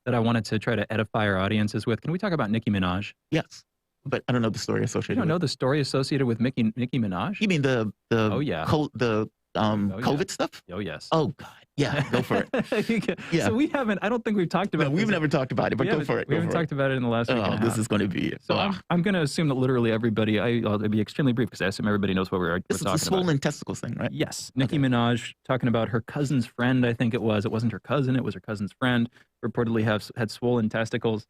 that I wanted to try to edify our audiences with. Can we talk about Nicki Minaj? Yes, but I don't know the story associated. You don't know the story associated with Nicki Minaj? You mean the COVID stuff? Oh yes. Oh God, yeah, go for it. Yeah. So we haven't. I don't think we've talked about. No, we've never talked about it, but go for it. We haven't talked about it in the last week and a half. This is going to be. So I'm going to assume that literally everybody. I'll be extremely brief because I assume everybody knows what we're talking about. This is the swollen testicles thing, right? Yes. Nicki Minaj talking about her cousin's friend. I think it was. It wasn't her cousin. It was her cousin's friend. Reportedly had swollen testicles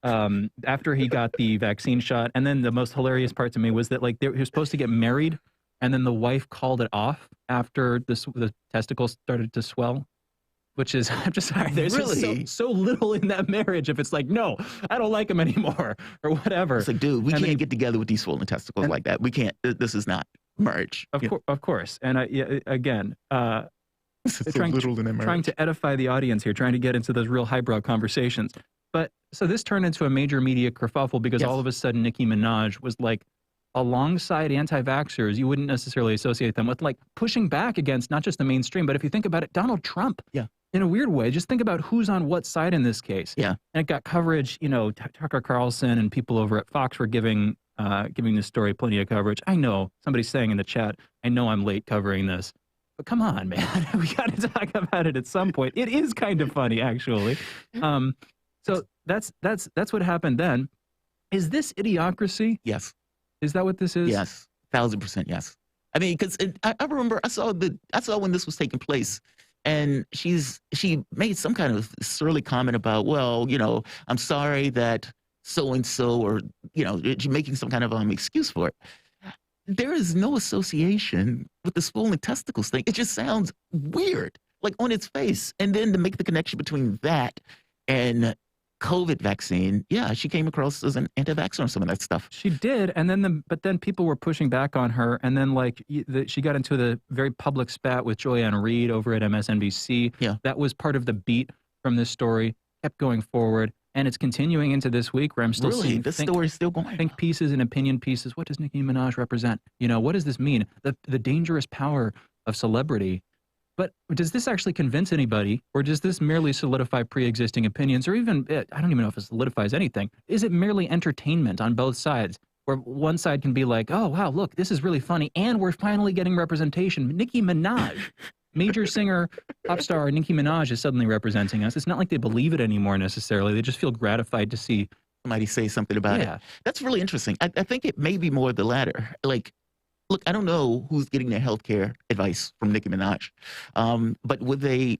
after he got the vaccine shot. And then the most hilarious part to me was that like he was supposed to get married. And then the wife called it off after the testicles started to swell, which is, I'm just sorry, there's really? just so little in that marriage. If it's like, no, I don't like him anymore or whatever. It's like, dude, we can't get together with these swollen testicles like that. We can't, this is not marriage. Of course. And again, trying to edify the audience here, trying to get into those real highbrow conversations. But so this turned into a major media kerfuffle because all of a sudden Nicki Minaj was like, alongside anti-vaxxers, you wouldn't necessarily associate them with like pushing back against not just the mainstream, but if you think about it, Donald Trump. Yeah. In a weird way, just think about who's on what side in this case. Yeah. And it got coverage, you know, Tucker Carlson and people over at Fox were giving this story plenty of coverage. I know somebody's saying in the chat, I know I'm late covering this, but come on, man, we got to talk about it at some point. It is kind of funny, actually. So that's what happened then. Is this idiocracy? Yes. Is that what this is? Yes, 1,000% yes. I mean, because I remember I saw when this was taking place, and she made some kind of surly comment about, well, you know, I'm sorry that so and so, or you know, making some kind of excuse for it. There is no association with the swollen testicles thing. It just sounds weird, like on its face, and then to make the connection between that and COVID vaccine, yeah, she came across as an anti-vaxxer on some of that stuff. She did, and then but then people were pushing back on her, and then like she got into the very public spat with Joyanne Reid over at MSNBC. Yeah, that was part of the beat from this story. Kept going forward, and it's continuing into this week where I'm still seeing this story's still going. Think pieces and opinion pieces. What does Nicki Minaj represent? You know, what does this mean? The dangerous power of celebrity. But does this actually convince anybody, or does this merely solidify pre-existing opinions, or even, I don't even know if it solidifies anything. Is it merely entertainment on both sides, where one side can be like, oh, wow, look, this is really funny, and we're finally getting representation. Nicki Minaj, major singer, pop star Nicki Minaj is suddenly representing us. It's not like they believe it anymore necessarily. They just feel gratified to see somebody say something about it. That's really interesting. I think it may be more the latter. Like, look, I don't know who's getting their healthcare advice from Nicki Minaj, but would they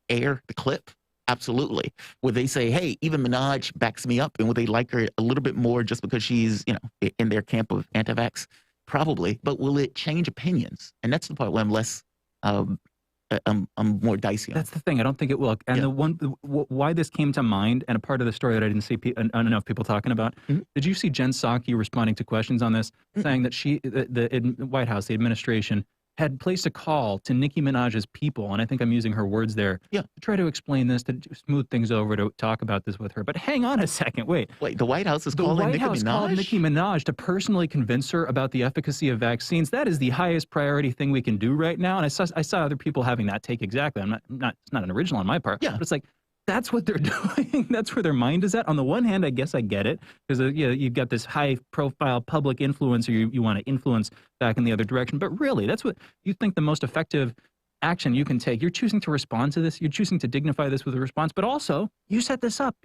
air the clip? Absolutely. Would they say, hey, even Minaj backs me up, and would they like her a little bit more just because she's, you know, in their camp of anti-vax? Probably. But will it change opinions? And that's the part where I'm less, I'm more dicey on. That's the thing. I don't think it will. And why this came to mind, and a part of the story that I didn't see enough people talking about, did you see Jen Psaki responding to questions on this, saying that the White House, the administration, had placed a call to Nicki Minaj's people, and I think I'm using her words there, to try to explain this, to smooth things over, to talk about this with her. But hang on a second, wait, the White House is calling Nicki Minaj? The White House called Nicki Minaj to personally convince her about the efficacy of vaccines. That is the highest priority thing we can do right now, and I saw other people having that take exactly. It's not an original on my part, but it's like, that's what they're doing. That's where their mind is at. On the one hand, I guess I get it, because you've got this high-profile public influencer you want to influence back in the other direction. But really, that's what you think the most effective action you can take. You're choosing to respond to this. You're choosing to dignify this with a response. But also, you set this up.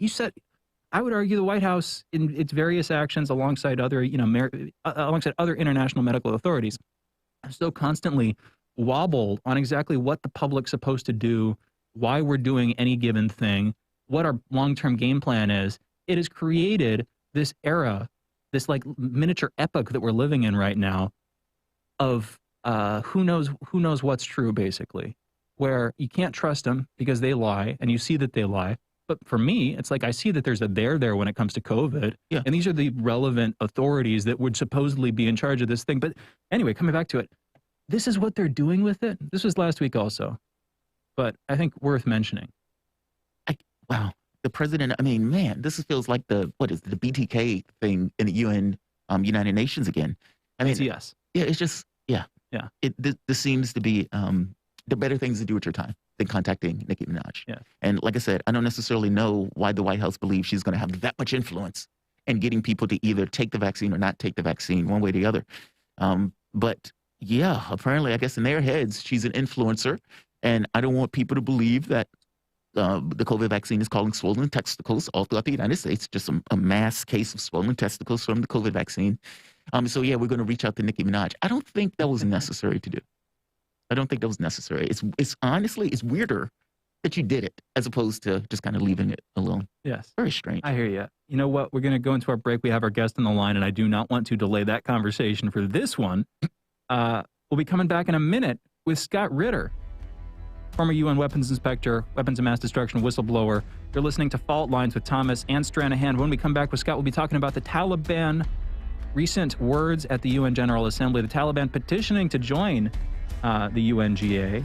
I would argue the White House, in its various actions alongside other, alongside other international medical authorities, so constantly wobbled on exactly what the public's supposed to do, why we're doing any given thing, what our long-term game plan is. It has created this era, this like miniature epoch that we're living in right now of who knows what's true, basically, where you can't trust them because they lie, and you see that they lie. But for me, it's like I see that there's a there when it comes to COVID. Yeah. And these are the relevant authorities that would supposedly be in charge of this thing. But anyway, coming back to it, this is what they're doing with it. This was last week also. But I think worth mentioning. Wow. The president, I mean, man, this feels like the BTK thing in the UN, United Nations again. I mean, yes. Yeah, it's just, yeah. Yeah. This seems to be the better things to do with your time than contacting Nicki Minaj. Yeah. And like I said, I don't necessarily know why the White House believes she's going to have that much influence in getting people to either take the vaccine or not take the vaccine, one way or the other. But yeah, apparently, I guess in their heads, she's an influencer. And I don't want people to believe that the COVID vaccine is causing swollen testicles all throughout the United States, just a mass case of swollen testicles from the COVID vaccine. So yeah, we're going to reach out to Nicki Minaj. I don't think that was necessary to do. I don't think that was necessary. It's honestly, it's weirder that you did it as opposed to just kind of leaving it alone. Yes. Very strange. I hear you. You know what? We're going to go into our break. We have our guest on the line, and I do not want to delay that conversation for this one. We'll be coming back in a minute with Scott Ritter, former UN weapons inspector, weapons of mass destruction whistleblower. You're listening to Fault Lines with Thomas and Stranahan. When we come back with Scott, we'll be talking about the Taliban, recent words at the UN General Assembly, the Taliban petitioning to join the UNGA,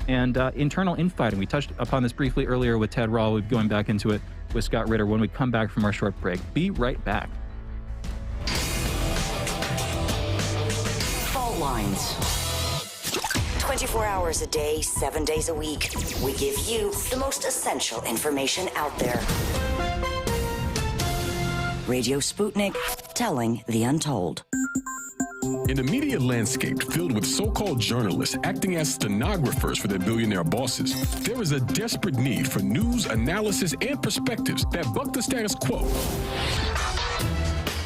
and internal infighting. We touched upon this briefly earlier with Ted Rawl. We'll be going back into it with Scott Ritter when we come back from our short break. Be right back. Fault Lines. 24 hours a day, 7 days a week. We give you the most essential information out there. Radio Sputnik, telling the untold. In a media landscape filled with so-called journalists acting as stenographers for their billionaire bosses, there is a desperate need for news, analysis, and perspectives that buck the status quo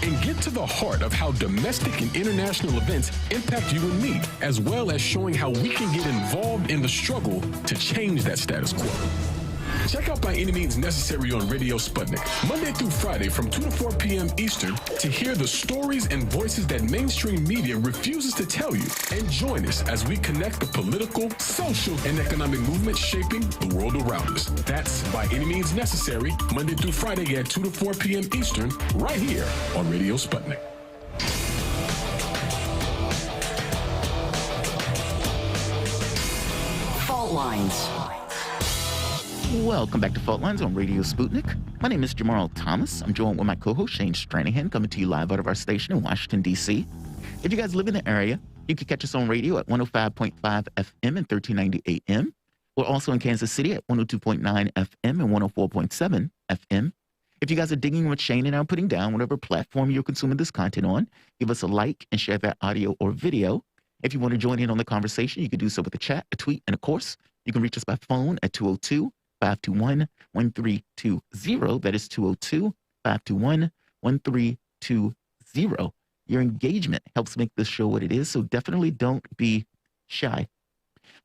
and get to the heart of how domestic and international events impact you and me, as well as showing how we can get involved in the struggle to change that status quo. Check out By Any Means Necessary on Radio Sputnik, Monday through Friday from 2 to 4 p.m. Eastern, to hear the stories and voices that mainstream media refuses to tell you. And join us as we connect the political, social, and economic movements shaping the world around us. That's By Any Means Necessary, Monday through Friday at 2 to 4 p.m. Eastern, right here on Radio Sputnik. Fault Lines. Welcome back to Fault Lines on Radio Sputnik. My name is Jamarl Thomas. I'm joined with my co-host Shane Stranahan, coming to you live out of our station in Washington, D.C. If you guys live in the area, you can catch us on radio at 105.5 FM and 1390 AM. We're also in Kansas City at 102.9 FM and 104.7 FM. If you guys are digging what Shane and I are putting down, whatever platform you're consuming this content on, give us a like and share that audio or video. If you want to join in on the conversation, you can do so with a chat, a tweet, and of course, you can reach us by phone at 202-521-1320. That is 202-521-1320. Your engagement helps make this show what it is, so definitely don't be shy.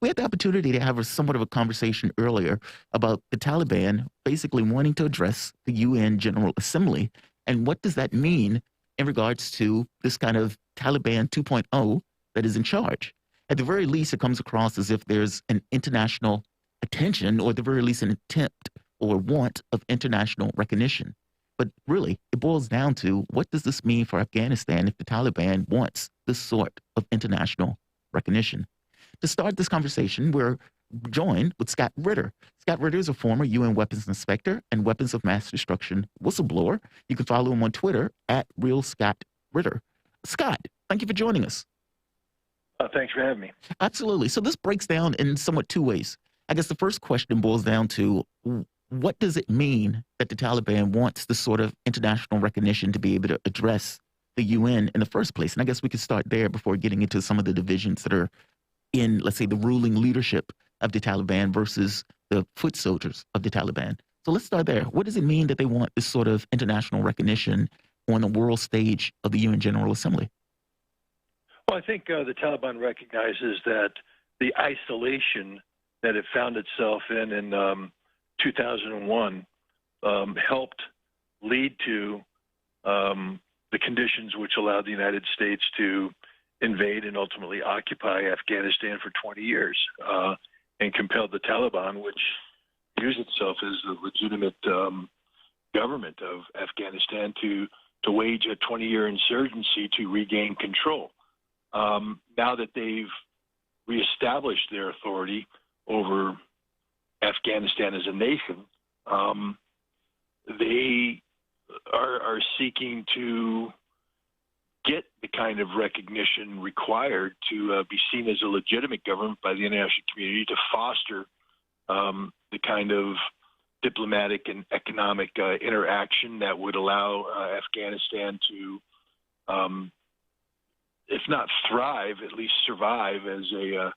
We had the opportunity to have somewhat of a conversation earlier about the Taliban basically wanting to address the UN General Assembly, and what does that mean in regards to this kind of Taliban 2.0 that is in charge. At the very least, it comes across as if there's an international attention, or at the very least an attempt or want of international recognition. But really, it boils down to, what does this mean for Afghanistan if the Taliban wants this sort of international recognition? To start this conversation, we're joined with Scott Ritter. Scott Ritter is a former UN weapons inspector and weapons of mass destruction whistleblower. You can follow him on Twitter at @RealScottRitter. Scott, thank you for joining us. Thanks for having me. Absolutely. So this breaks down in somewhat two ways. I guess the first question boils down to, what does it mean that the Taliban wants this sort of international recognition to be able to address the UN in the first place? And I guess we could start there before getting into some of the divisions that are in, let's say, the ruling leadership of the Taliban versus the foot soldiers of the Taliban. So let's start there. What does it mean that they want this sort of international recognition on the world stage of the UN General Assembly? Well, I think the Taliban recognizes that the isolation that it found itself in 2001 helped lead to the conditions which allowed the United States to invade and ultimately occupy Afghanistan for 20 years and compelled the Taliban, which views itself as the legitimate government of Afghanistan to wage a 20-year insurgency to regain control. Now that they've reestablished their authority over Afghanistan as a nation, they are seeking to get the kind of recognition required to be seen as a legitimate government by the international community to foster the kind of diplomatic and economic interaction that would allow Afghanistan to, if not thrive, at least survive as a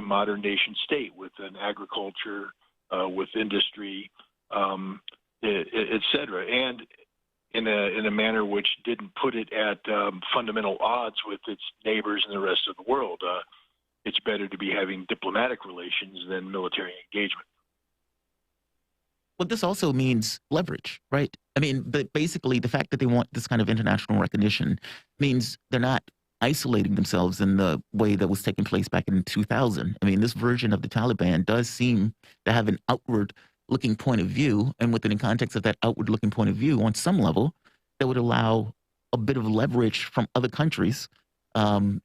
modern nation state with an agriculture, with industry, et cetera, and in a manner which didn't put it at fundamental odds with its neighbors and the rest of the world. It's better to be having diplomatic relations than military engagement. Well, this also means leverage, right? I mean, but basically the fact that they want this kind of international recognition means they're not isolating themselves in the way that was taking place back in 2000. I mean, this version of the Taliban does seem to have an outward-looking point of view, and within the context of that outward-looking point of view, on some level, that would allow a bit of leverage from other countries in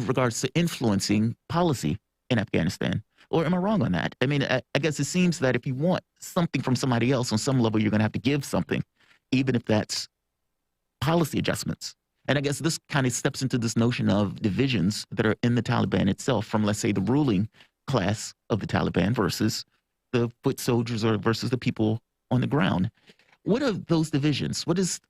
regards to influencing policy in Afghanistan. Or am I wrong on that? I mean, I guess it seems that if you want something from somebody else on some level, you're going to have to give something, even if that's policy adjustments. And I guess this kind of steps into this notion of divisions that are in the Taliban itself from, let's say, the ruling class of the Taliban versus the foot soldiers or versus the people on the ground. What are those divisions? At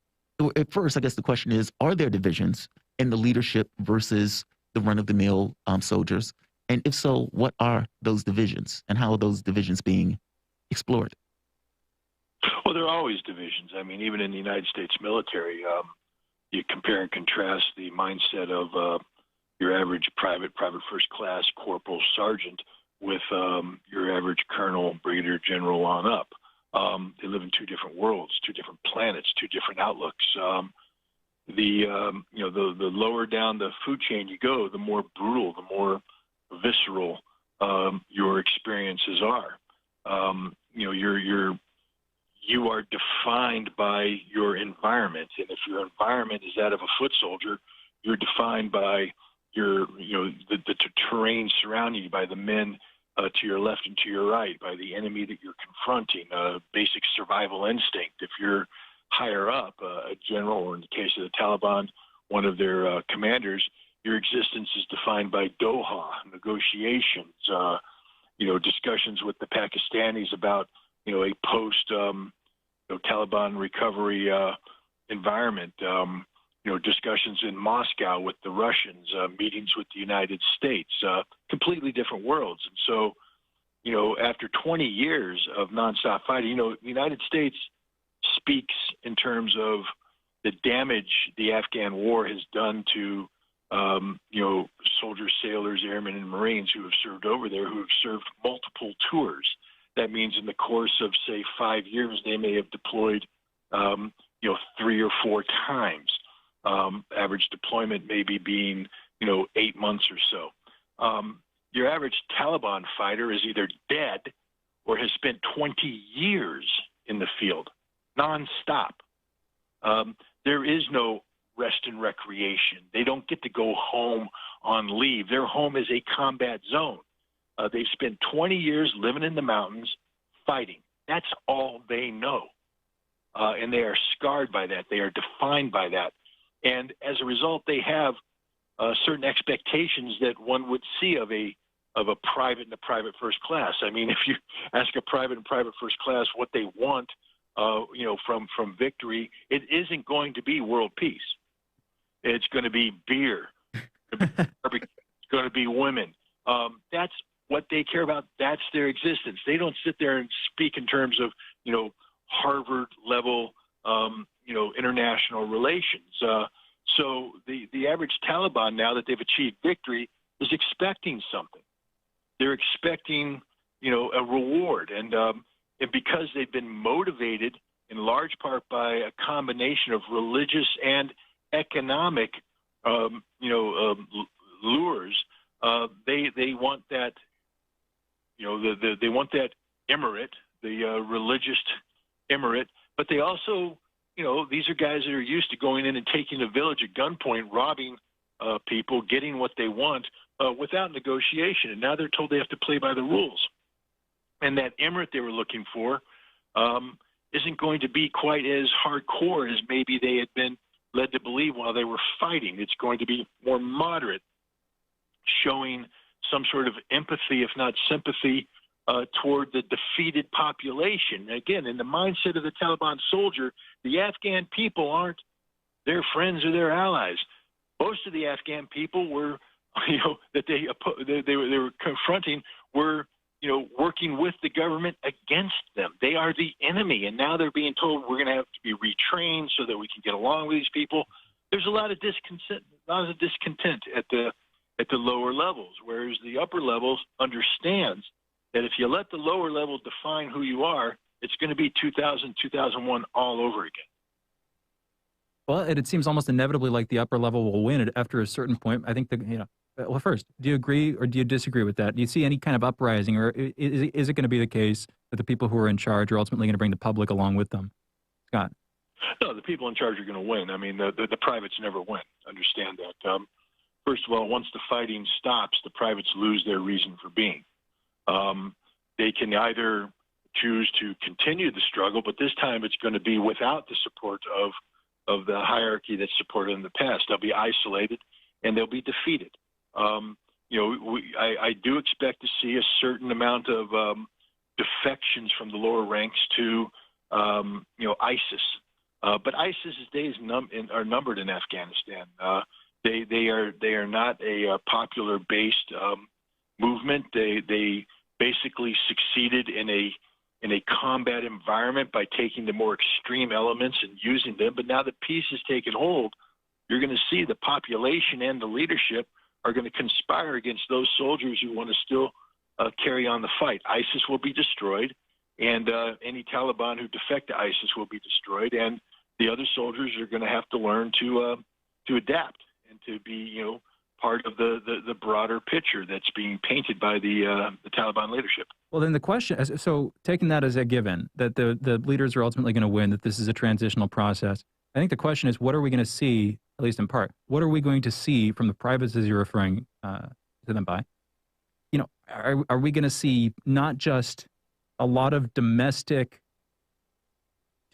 first, I guess the question is, are there divisions in the leadership versus the run-of-the-mill soldiers? And if so, what are those divisions and how are those divisions being explored? Well, there are always divisions. I mean, even in the United States military, you compare and contrast the mindset of your average private first class, corporal, sergeant with your average colonel, brigadier general on up. They live in two different worlds, two different planets, two different outlooks. The lower down the food chain you go, the more brutal, the more visceral your experiences are. You are defined by your environment, and if your environment is that of a foot soldier, you're defined by the terrain surrounding you, by the men to your left and to your right, by the enemy that you're confronting, basic survival instinct. If you're higher up, a general, or in the case of the Taliban, one of their commanders, your existence is defined by Doha, negotiations, discussions with the Pakistanis about, a post-Taliban recovery environment, discussions in Moscow with the Russians, meetings with the United States, completely different worlds. And so, after 20 years of nonstop fighting, the United States speaks in terms of the damage the Afghan war has done to soldiers, sailors, airmen, and Marines who have served over there, who have served multiple tours. That means in the course of, say, 5 years, they may have deployed, 3 or 4 times. Average deployment maybe being, 8 months or so. Your average Taliban fighter is either dead or has spent 20 years in the field, nonstop. There is no rest and recreation. They don't get to go home on leave. Their home is a combat zone. They've spent 20 years living in the mountains fighting. That's all they know. And they are scarred by that. They are defined by that. And as a result, they have certain expectations that one would see of a private and a private first class. I mean, if you ask a private and private first class what they want, from victory, it isn't going to be world peace. It's going to be beer. It's going to be women. That's what they care about. That's their existence. They don't sit there and speak in terms of, Harvard level, international relations. So the average Taliban, now that they've achieved victory, is expecting something. They're expecting, a reward. And because they've been motivated in large part by a combination of religious and economic, lures, they want that, they want that emirate, the religious emirate, but they also, these are guys that are used to going in and taking a village at gunpoint, robbing people, getting what they want without negotiation. And now they're told they have to play by the rules. And that emirate they were looking for isn't going to be quite as hardcore as maybe they had been led to believe while they were fighting. It's going to be more moderate, showing some sort of empathy, if not sympathy, toward the defeated population. Again, in the mindset of the Taliban soldier, the Afghan people aren't their friends or their allies. Most of the Afghan people were, that they were confronting were, working with the government against them. They are the enemy, and now they're being told we're going to have to be retrained so that we can get along with these people. There's a lot of discontent at the lower levels, whereas the upper levels understands that if you let the lower levels define who you are, it's going to be 2000, 2001 all over again. Well, it seems almost inevitably like the upper level will win after a certain point. I think well, first, do you agree or do you disagree with that? Do you see any kind of uprising, or is it going to be the case that the people who are in charge are ultimately going to bring the public along with them? Scott? No, the people in charge are going to win. I mean, the privates never win. Understand that. First of all, once the fighting stops, the privates lose their reason for being. They can either choose to continue the struggle, but this time it's going to be without the support of the hierarchy that's supported in the past. They'll be isolated and they'll be defeated. I do expect to see a certain amount of defections from the lower ranks to, ISIS. But ISIS's days are numbered in Afghanistan. They are not a popular-based movement. They basically succeeded in a combat environment by taking the more extreme elements and using them. But now that peace has taken hold, you're going to see the population and the leadership are going to conspire against those soldiers who want to still carry on the fight. ISIS will be destroyed, and any Taliban who defect to ISIS will be destroyed, and the other soldiers are going to have to learn to adapt and to be, part of the broader picture that's being painted by the Taliban leadership. Well, then the question, so taking that as a given, that the leaders are ultimately going to win, that this is a transitional process, I think the question is, what are we going to see, at least in part, what are we going to see from the privates as you're referring to them by? Are we going to see not just a lot of domestic,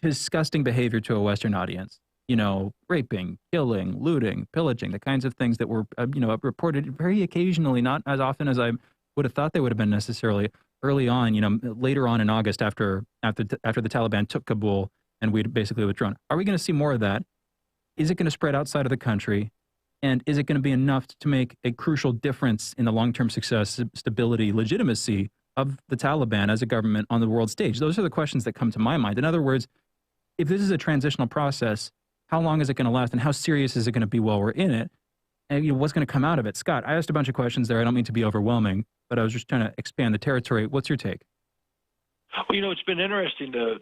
disgusting behavior to a Western audience, raping, killing, looting, pillaging, the kinds of things that were, reported very occasionally, not as often as I would have thought they would have been necessarily early on, later on in August after the Taliban took Kabul and we'd basically withdrawn. Are we going to see more of that? Is it going to spread outside of the country? And is it going to be enough to make a crucial difference in the long-term success, stability, legitimacy of the Taliban as a government on the world stage? Those are the questions that come to my mind. In other words, if this is a transitional process, how long is it going to last, and how serious is it going to be while we're in it? And what's going to come out of it? Scott, I asked a bunch of questions there. I don't mean to be overwhelming, but I was just trying to expand the territory. What's your take? Well, it's been interesting to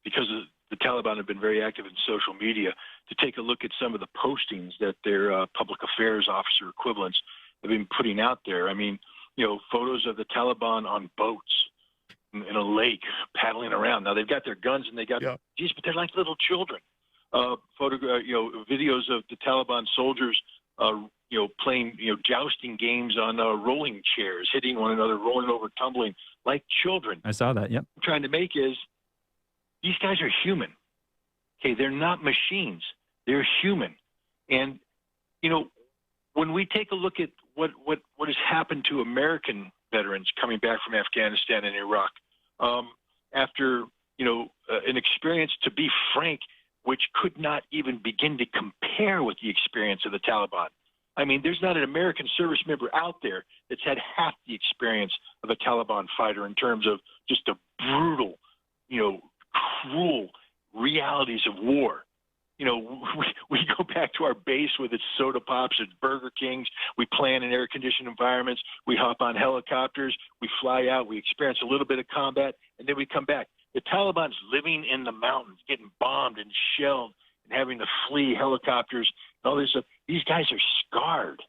because the Taliban have been very active in social media, to take a look at some of the postings that their public affairs officer equivalents have been putting out there. I mean, photos of the Taliban on boats in a lake paddling around. Now they've got their guns and they got, but they're like little children. Videos of the Taliban soldiers, playing, jousting games on rolling chairs, hitting one another, rolling over, tumbling like children. I saw that. Yep. What I'm trying to make is these guys are human. Okay, they're not machines. They're human. And when we take a look at what has happened to American veterans coming back from Afghanistan and Iraq, after an experience, to be frank, which could not even begin to compare with the experience of the Taliban. I mean, there's not an American service member out there that's had half the experience of a Taliban fighter in terms of just the brutal, cruel realities of war. We go back to our base with its soda pops and Burger Kings. We plan in air-conditioned environments. We hop on helicopters. We fly out. We experience a little bit of combat, and then we come back. The Taliban's living in the mountains, getting bombed and shelled and having to flee helicopters and all this stuff. These guys are scarred.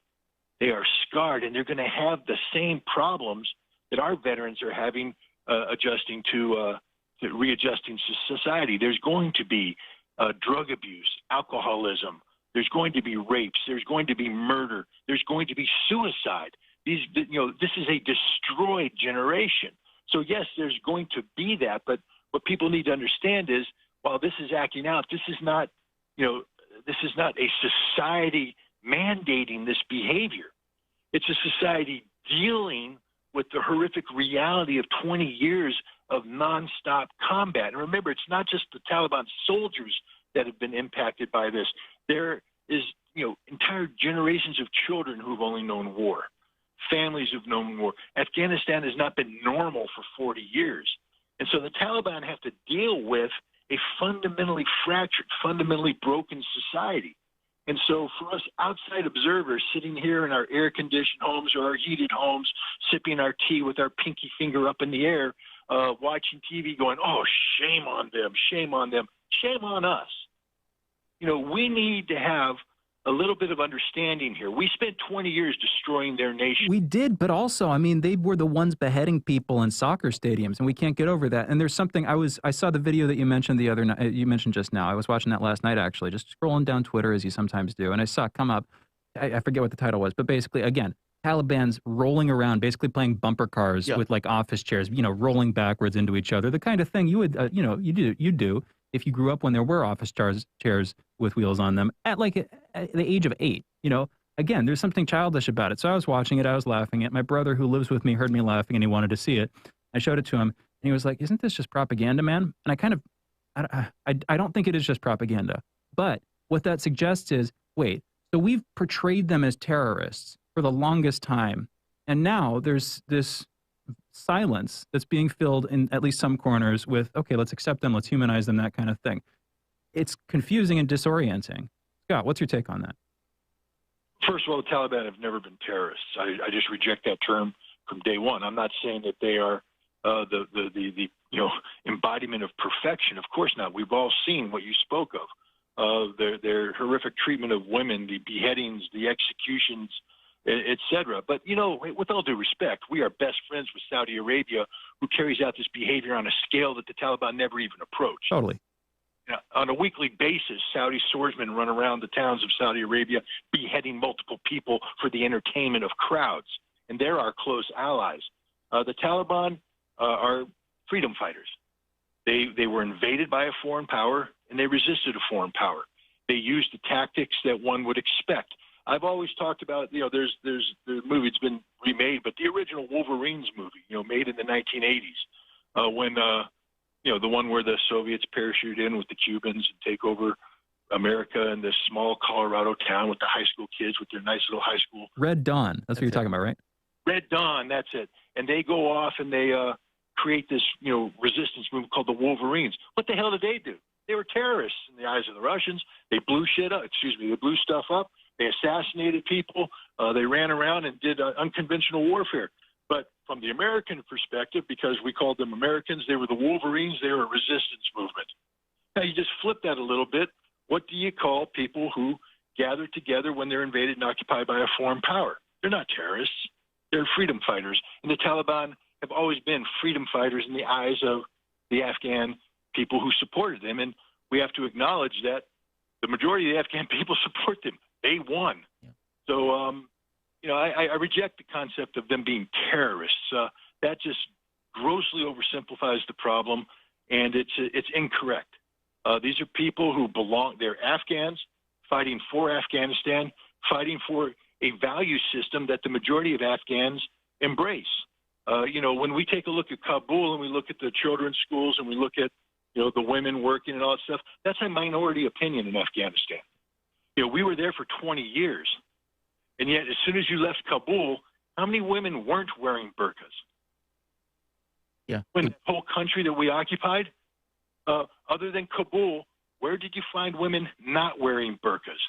They are scarred, and they're going to have the same problems that our veterans are having adjusting to readjusting to society. There's going to be drug abuse, alcoholism. There's going to be rapes. There's going to be murder. There's going to be suicide. This is a destroyed generation. So yes, there's going to be that. But what people need to understand is, while this is acting out, this is not a society mandating this behavior. It's a society dealing with the horrific reality of 20 years of nonstop combat. And remember, it's not just the Taliban soldiers that have been impacted by this. There is, entire generations of children who've only known war. Families who've known war. Afghanistan has not been normal for 40 years. And so the Taliban have to deal with a fundamentally fractured, fundamentally broken society. And so for us outside observers sitting here in our air-conditioned homes or our heated homes, sipping our tea with our pinky finger up in the air, watching TV going, oh, shame on them, shame on them, shame on us. We need to have a little bit of understanding here. We spent 20 years destroying their nation. We did, but also, they were the ones beheading people in soccer stadiums, and we can't get over that. And there's something, I saw the video that you mentioned the other night, you mentioned just now. I was watching that last night, actually, just scrolling down Twitter as you sometimes do, and I saw it come up. I forget what the title was, but basically, again, Taliban's rolling around, basically playing bumper cars with like office chairs, rolling backwards into each other. The kind of thing you would, you do if you grew up when there were office chairs with wheels on them at the age of 8. Again, there's something childish about it. So I was watching it, I was laughing at it. My brother who lives with me heard me laughing and he wanted to see it. I showed it to him and he was like, "Isn't this just propaganda, man?" And I don't think it is just propaganda. But what that suggests is, wait, so we've portrayed them as terrorists for the longest time. And now there's this silence that's being filled in at least some corners with, okay, let's accept them, let's humanize them, that kind of thing. It's confusing and disorienting. Scott, what's your take on that? First of all, the Taliban have never been terrorists. I just reject that term from day one. I'm not saying that they are the embodiment of perfection. Of course not. We've all seen what you spoke of, their horrific treatment of women, the beheadings, the executions, etc. But, with all due respect, we are best friends with Saudi Arabia, who carries out this behavior on a scale that the Taliban never even approached. Totally. On a weekly basis, Saudi swordsmen run around the towns of Saudi Arabia beheading multiple people for the entertainment of crowds, and they're our close allies. The Taliban are freedom fighters. They were invaded by a foreign power, and they resisted a foreign power. They used the tactics that one would expect. I've always talked about, there's the movie's been remade, but the original Wolverines movie, made in the 1980s, when the one where the Soviets parachute in with the Cubans and take over America in this small Colorado town with the high school kids with their nice little high school. Red Dawn. That's what you're talking about, right? Red Dawn, that's it. And they go off and they create this, resistance movement called the Wolverines. What the hell did they do? They were terrorists in the eyes of the Russians. They blew they blew stuff up. They assassinated people. They ran around and did unconventional warfare. But from the American perspective, because we called them Americans, they were the Wolverines. They were a resistance movement. Now, you just flip that a little bit. What do you call people who gather together when they're invaded and occupied by a foreign power? They're not terrorists. They're freedom fighters. And the Taliban have always been freedom fighters in the eyes of the Afghan people who supported them. And we have to acknowledge that the majority of the Afghan people support them. They won. Yeah. So, I reject the concept of them being terrorists. That just grossly oversimplifies the problem, and it's incorrect. These are people who belong. They're Afghans fighting for Afghanistan, fighting for a value system that the majority of Afghans embrace. When we take a look at Kabul and we look at the children's schools and we look at the women working and all that stuff, that's a minority opinion in Afghanistan. We were there for 20 years. And yet, as soon as you left Kabul, how many women weren't wearing burqas? Yeah. In the whole country that we occupied, other than Kabul, where did you find women not wearing burqas?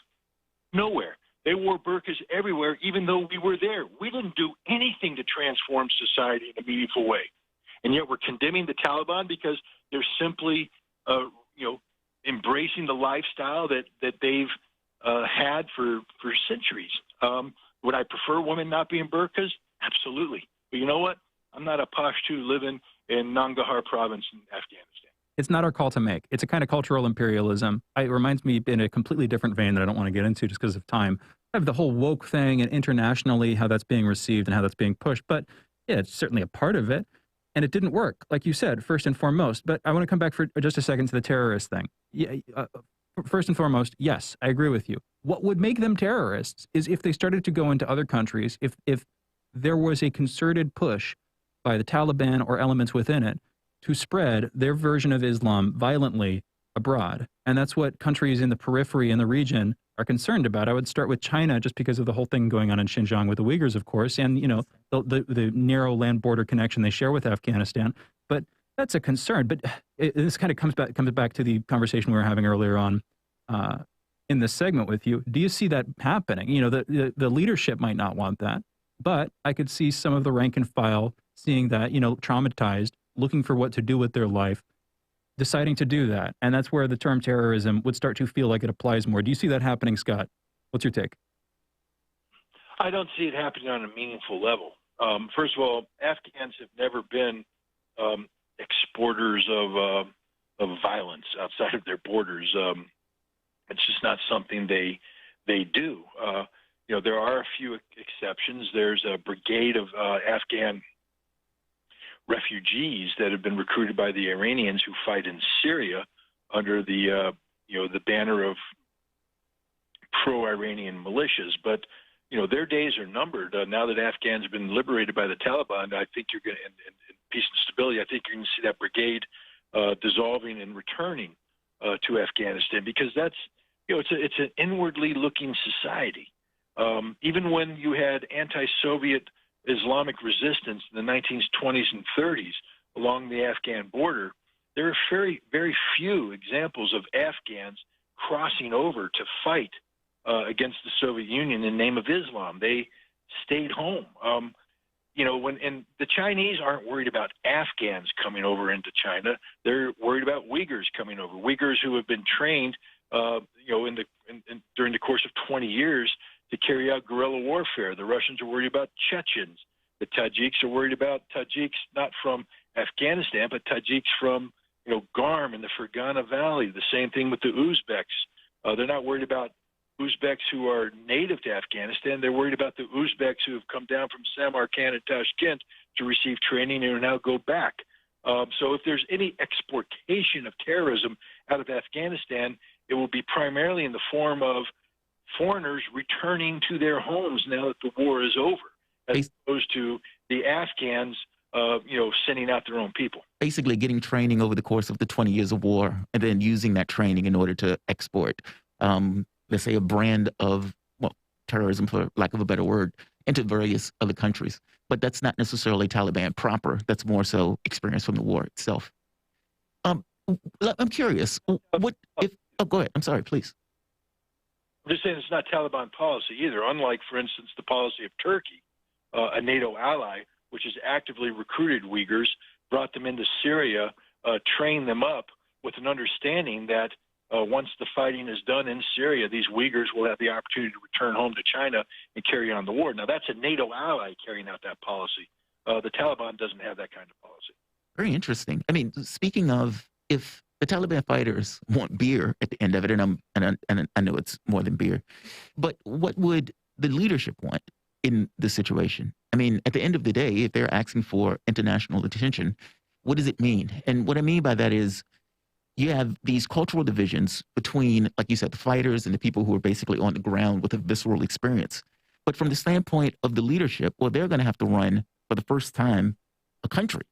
Nowhere. They wore burqas everywhere, even though we were there. We didn't do anything to transform society in a meaningful way. And yet we're condemning the Taliban because they're simply, embracing the lifestyle that they've had for centuries. Would I prefer women not being burqas? Absolutely. But you know what? I'm not a Pashtu living in Nangarhar province in Afghanistan. It's not our call to make. It's a kind of cultural imperialism. It reminds me in a completely different vein that I don't want to get into just because of time. I have the whole woke thing and internationally how that's being received and how that's being pushed. But yeah, it's certainly a part of it. And it didn't work, like you said, first and foremost. But I want to come back for just a second to the terrorist thing. Yeah, first and foremost, yes, I agree with you. What would make them terrorists is if they started to go into other countries, if there was a concerted push by the Taliban or elements within it to spread their version of Islam violently abroad. And that's what countries in the periphery in the region are concerned about. I would start with China just because of the whole thing going on in Xinjiang with the Uyghurs, of course, and, you know, the narrow land border connection they share with Afghanistan. But that's a concern. But this kind of comes back to the conversation we were having earlier on in this segment with you. Do you see that happening? You know, the leadership might not want that, but I could see some of the rank and file seeing that, you know, traumatized, looking for what to do with their life, deciding to do that. And that's where the term terrorism would start to feel like it applies more. Do you see that happening, Scott? What's your take? I don't see it happening on a meaningful level. First of all, Afghans have never been exporters of violence outside of their borders. It's just not something they do. You know, there are a few exceptions. There's a brigade of Afghan refugees that have been recruited by the Iranians who fight in Syria under the the banner of pro-Iranian militias. But you know, their days are numbered. Now that Afghans have been liberated by the Taliban, I think you're going to, in peace and stability, I think you're going to see that brigade dissolving and returning to Afghanistan, because that's, you know, it's an inwardly looking society. Even when you had anti-Soviet Islamic resistance in the 1920s and 30s along the Afghan border, there are very, very few examples of Afghans crossing over to fight against the Soviet Union in the name of Islam. They stayed home. You know, and the Chinese aren't worried about Afghans coming over into China. They're worried about Uyghurs coming over. Uyghurs who have been trained, during the course of 20 years to carry out guerrilla warfare. The Russians are worried about Chechens. The Tajiks are worried about Tajiks not from Afghanistan, but Tajiks from, you know, Garm in the Fergana Valley. The same thing with the Uzbeks. They're not worried about Uzbeks who are native to Afghanistan. They're worried about the Uzbeks who have come down from Samarkand and Tashkent to receive training and now go back. So if there's any exportation of terrorism out of Afghanistan, it will be primarily in the form of foreigners returning to their homes now that the war is over, as opposed to the Afghans, sending out their own people. Basically getting training over the course of the 20 years of war and then using that training in order to export, let's say, a brand of, terrorism, for lack of a better word, into various other countries. But that's not necessarily Taliban proper. That's more so experience from the war itself. I'm curious, what if, go ahead. I'm sorry, please. I'm just saying it's not Taliban policy either, unlike, for instance, the policy of Turkey, a NATO ally, which has actively recruited Uyghurs, brought them into Syria, trained them up with an understanding that once the fighting is done in Syria, these Uyghurs will have the opportunity to return home to China and carry on the war. Now, that's a NATO ally carrying out that policy. The Taliban doesn't have that kind of policy. Very interesting. I mean, speaking of, if the Taliban fighters want beer at the end of it, and I know it's more than beer, but what would the leadership want in this situation? I mean, at the end of the day, if they're asking for international attention, what does it mean? And what I mean by that is, you have these cultural divisions between, like you said, the fighters and the people who are basically on the ground with a visceral experience. But from the standpoint of the leadership, well, they're going to have to run, for the first time, a country.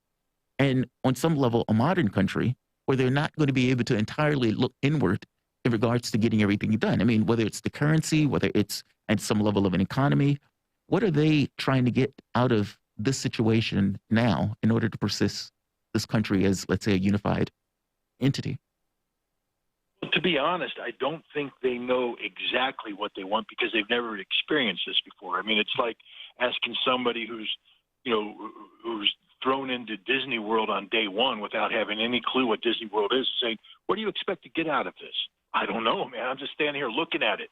And on some level, a modern country, where they're not going to be able to entirely look inward in regards to getting everything done. I mean, whether it's the currency, whether it's at some level of an economy, what are they trying to get out of this situation now in order to persist this country as, let's say, a unified entity? Well, to be honest, I don't think they know exactly what they want because they've never experienced this before. I mean, it's like asking somebody who's thrown into Disney World on day one without having any clue what Disney World is, saying, what do you expect to get out of this? I don't know, man. I'm just standing here looking at it.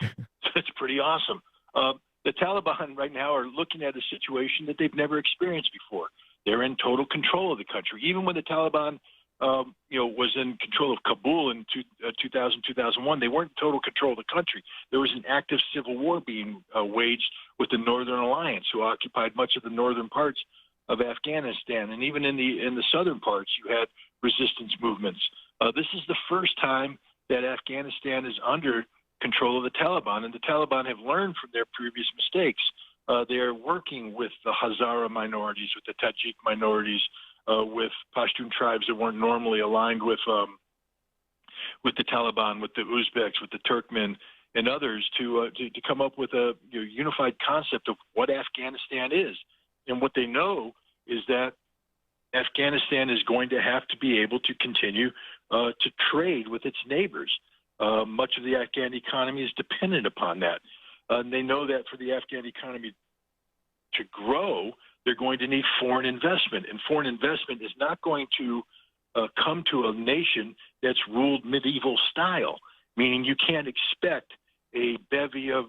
It's pretty awesome. The Taliban right now are looking at a situation that they've never experienced before. They're in total control of the country. Even when the Taliban, was in control of Kabul in 2000, 2001, they weren't in total control of the country. There was an active civil war being waged with the Northern Alliance, who occupied much of the northern parts of Afghanistan. And even in the southern parts, you had resistance movements. This is the first time that Afghanistan is under control of the Taliban, and the Taliban have learned from their previous mistakes. They are working with the Hazara minorities, with the Tajik minorities, with Pashtun tribes that weren't normally aligned with the Taliban, with the Uzbeks, with the Turkmen, and others to come up with a unified concept of what Afghanistan is. And what they know is that Afghanistan is going to have to be able to continue to trade with its neighbors. Much of the Afghan economy is dependent upon that. And they know that for the Afghan economy to grow, they're going to need foreign investment. And foreign investment is not going to come to a nation that's ruled medieval style, meaning you can't expect a bevy of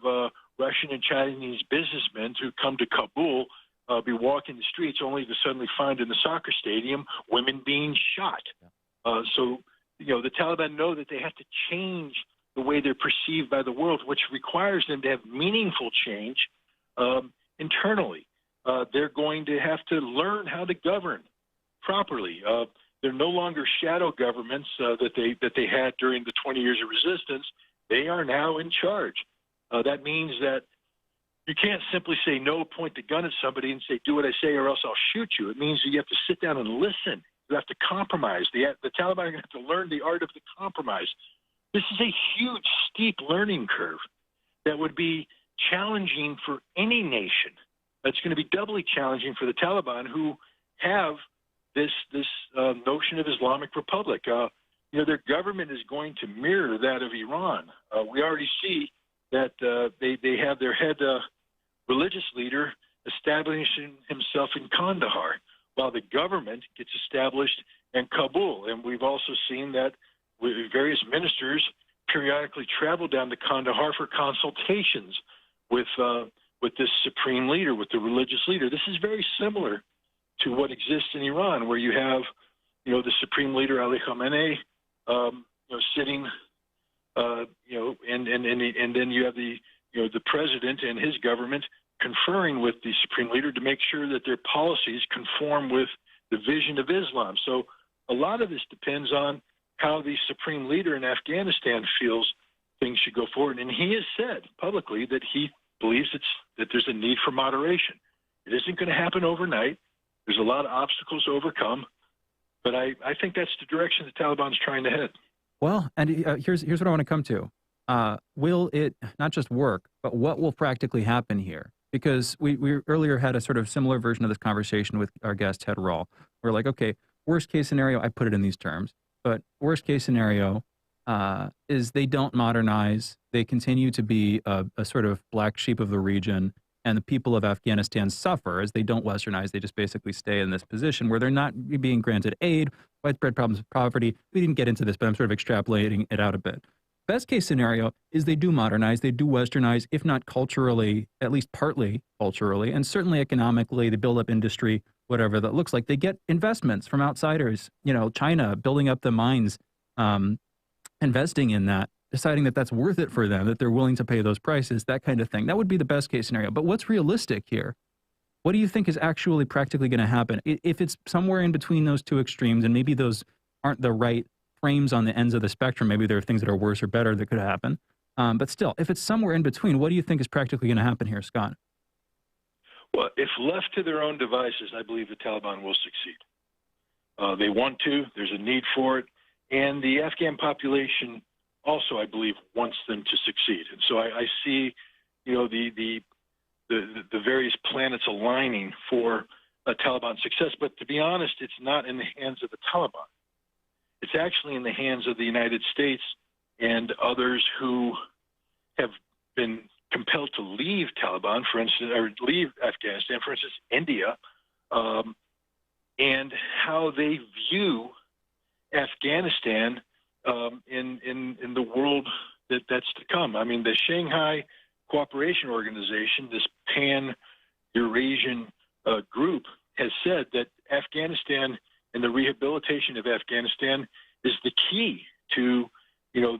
Russian and Chinese businessmen to come to Kabul, be walking the streets, only to suddenly find in the soccer stadium women being shot. So the Taliban know that they have to change the way they're perceived by the world, which requires them to have meaningful change internally. They're going to have to learn how to govern properly. They're no longer shadow governments that they had during the 20 years of resistance. They are now in charge. That means that you can't simply say no, point the gun at somebody and say, do what I say or else I'll shoot you. It means you have to sit down and listen. You have to compromise. The Taliban are going to have to learn the art of the compromise. This is a huge, steep learning curve that would be challenging for any nation. That's going to be doubly challenging for the Taliban, who have this notion of Islamic Republic. Their government is going to mirror that of Iran. We already see that they have their head religious leader establishing himself in Kandahar, while the government gets established in Kabul. And we've also seen that various ministers periodically travel down to Kandahar for consultations with this supreme leader, with the religious leader. This is very similar to what exists in Iran, where you have, the supreme leader Ali Khamenei, sitting, and then you have the president and his government conferring with the supreme leader to make sure that their policies conform with the vision of Islam. So a lot of this depends on how the supreme leader in Afghanistan feels things should go forward. And he has said publicly that he believes that there's a need for moderation. It isn't going to happen overnight. There's a lot of obstacles to overcome. But I think that's the direction the Taliban's trying to head. Well, and here's what I want to come to. Will it not just work, but what will practically happen here? Because we earlier had a sort of similar version of this conversation with our guest, Ted Rall. We're like, okay, worst case scenario, I put it in these terms, but worst case scenario is they don't modernize. They continue to be a sort of black sheep of the region, and the people of Afghanistan suffer as they don't westernize. They just basically stay in this position where they're not being granted aid, widespread problems of poverty. We didn't get into this, but I'm sort of extrapolating it out a bit. Best case scenario is they do modernize, they do westernize, if not culturally, at least partly culturally, and certainly economically. They build up industry, whatever that looks like. They get investments from outsiders, China building up the mines, investing in that, deciding that that's worth it for them, that they're willing to pay those prices, that kind of thing. That would be the best case scenario. But what's realistic here? What do you think is actually practically going to happen? If it's somewhere in between those two extremes, and maybe those aren't the right frames on the ends of the spectrum, maybe there are things that are worse or better that could happen. But still, if it's somewhere in between, what do you think is practically going to happen here, Scott? Well, if left to their own devices, I believe the Taliban will succeed. They want to. There's a need for it. And the Afghan population also, I believe, wants them to succeed. And so I see, the various planets aligning for a Taliban success. But to be honest, it's not in the hands of the Taliban. It's actually in the hands of the United States and others who have been compelled to leave Taliban, for instance, or leave Afghanistan, for instance, India, and how they view Afghanistan in the world that's to come. I mean, the Shanghai Cooperation Organization, this pan-Eurasian group, has said that Afghanistan and the rehabilitation of Afghanistan is the key to,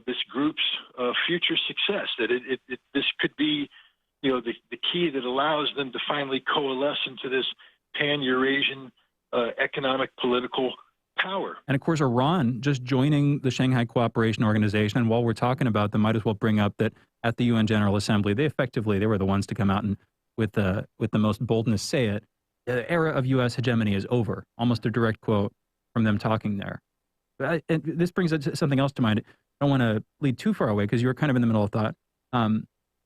this group's future success. That this could be, the key that allows them to finally coalesce into this pan-Eurasian economic political power. And of course, Iran just joining the Shanghai Cooperation Organization. And while we're talking about them, might as well bring up that at the UN General Assembly, they were the ones to come out and with the most boldness say it. The era of U.S. hegemony is over. Almost a direct quote from them talking there. And this brings something else to mind. I don't want to lead too far away because you were kind of in the middle of thought.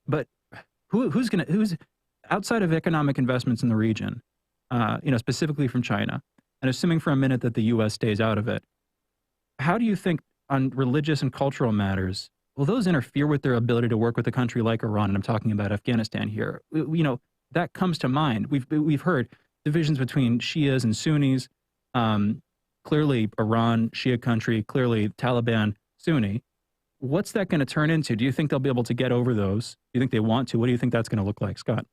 But who's outside of economic investments in the region, specifically from China, and assuming for a minute that the U.S. stays out of it, how do you think on religious and cultural matters, will those interfere with their ability to work with a country like Iran? And I'm talking about Afghanistan here. That comes to mind. We've heard divisions between Shias and Sunnis. Clearly Iran, Shia country, clearly Taliban, Sunni. What's that going to turn into? Do you think they'll be able to get over those? Do you think they want to? What do you think that's going to look like, Scott?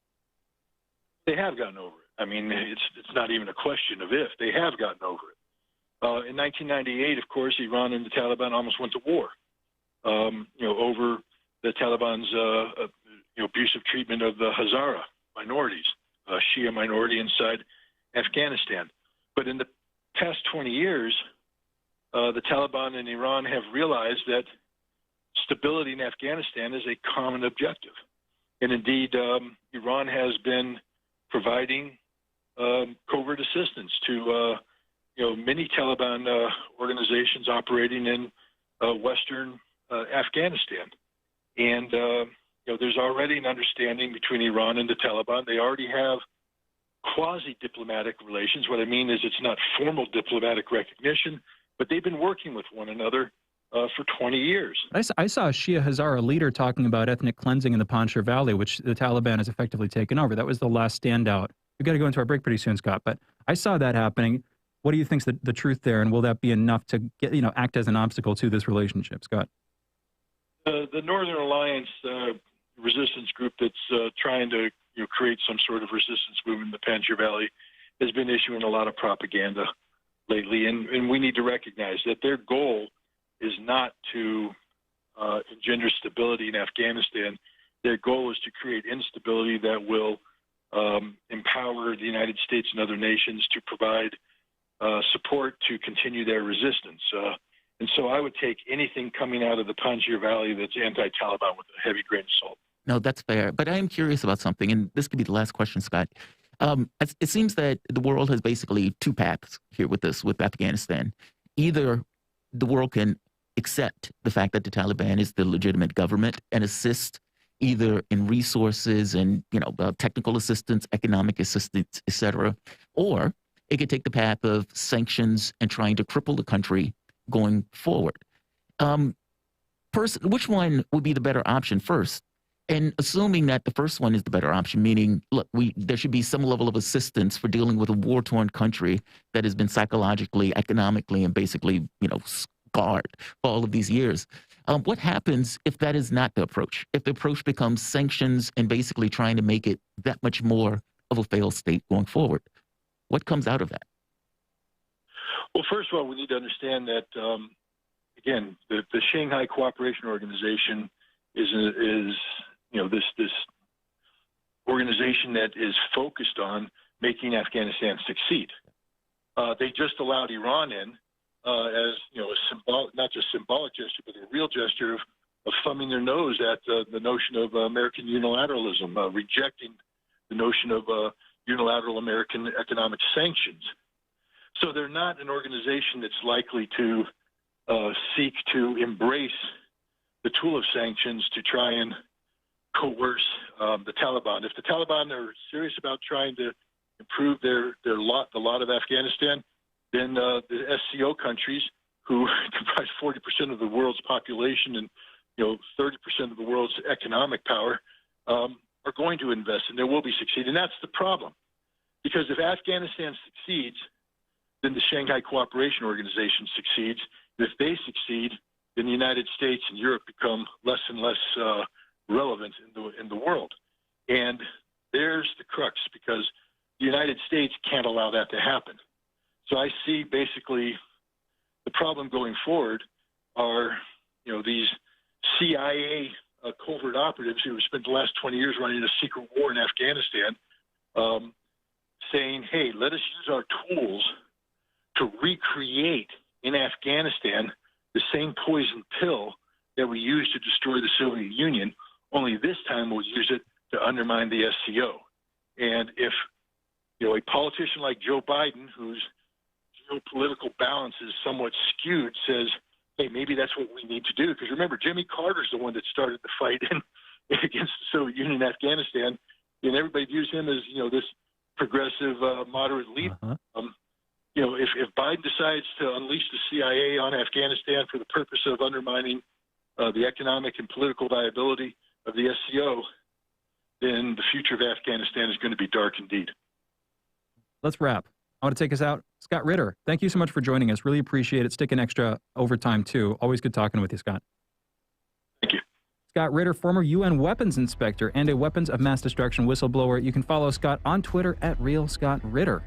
They have gotten over it. I mean, it's not even a question of if. They have gotten over it. In 1998, of course, Iran and the Taliban almost went to war, over the Taliban's abusive treatment of the Hazara minorities, Shia minority inside Afghanistan. But in the past 20 years, the Taliban and Iran have realized that stability in Afghanistan is a common objective. And indeed, Iran has been providing covert assistance to many Taliban organizations operating in Western Afghanistan. And there's already an understanding between Iran and the Taliban. They already have quasi-diplomatic relations. What I mean is it's not formal diplomatic recognition, but they've been working with one another for 20 years. I saw a Shia Hazara leader talking about ethnic cleansing in the Panjshir Valley, which the Taliban has effectively taken over. That was the last standout. We've got to go into our break pretty soon, Scott, but I saw that happening. What do you think's the truth there, and will that be enough to act as an obstacle to this relationship, Scott? The Northern Alliance resistance group that's trying to create some sort of resistance movement in the Panjshir Valley has been issuing a lot of propaganda lately, and we need to recognize that their goal is not to engender stability in Afghanistan. Their goal is to create instability that will empower the United States and other nations to provide support to continue their resistance. And so I would take anything coming out of the Panjshir Valley that's anti-Taliban with a heavy grain of salt. No, that's fair. But I am curious about something, and this could be the last question, Scott. It seems that the world has basically two paths here with Afghanistan. Either the world can accept the fact that the Taliban is the legitimate government and assist either in resources and technical assistance, economic assistance, etc., or it could take the path of sanctions and trying to cripple the country going forward. Which one would be the better option first? And assuming that the first one is the better option, meaning, look, there should be some level of assistance for dealing with a war-torn country that has been psychologically, economically, and basically, scarred for all of these years. What happens if that is not the approach? If the approach becomes sanctions and basically trying to make it that much more of a failed state going forward? What comes out of that? Well, first of all, we need to understand that, again, the Shanghai Cooperation Organization is this organization that is focused on making Afghanistan succeed. They just allowed Iran in as a symbolic, not just symbolic gesture, but a real gesture of thumbing their nose at the notion of American unilateralism, rejecting the notion of unilateral American economic sanctions. So they're not an organization that's likely to seek to embrace the tool of sanctions to try and coerce the Taliban. If the Taliban are serious about trying to improve the lot of Afghanistan, then the SCO countries, who comprise 40% of the world's population and 30% of the world's economic power, are going to invest, and there will be succeed. And that's the problem, because if Afghanistan succeeds, then the Shanghai Cooperation Organization succeeds. And if they succeed, then the United States and Europe become less and less relevant in the world. And there's the crux, because the United States can't allow that to happen. So I see basically the problem going forward are, these CIA covert operatives who have spent the last 20 years running a secret war in Afghanistan, saying, hey, let us use our tools to recreate in Afghanistan the same poison pill that we used to destroy the Soviet Union, only this time we'll use it to undermine the SCO. And if a politician like Joe Biden, whose geopolitical balance is somewhat skewed, says, hey, maybe that's what we need to do. Because remember, Jimmy Carter's the one that started the fight against the Soviet Union in Afghanistan, and everybody views him as, this progressive, moderate leader. If Biden decides to unleash the CIA on Afghanistan for the purpose of undermining the economic and political viability of the SCO, then the future of Afghanistan is going to be dark indeed. Let's wrap. I want to take us out. Scott Ritter, thank you so much for joining us. Really appreciate it. Sticking extra overtime, too. Always good talking with you, Scott. Thank you. Scott Ritter, former UN weapons inspector and a weapons of mass destruction whistleblower. You can follow Scott on Twitter at @RealScottRitter.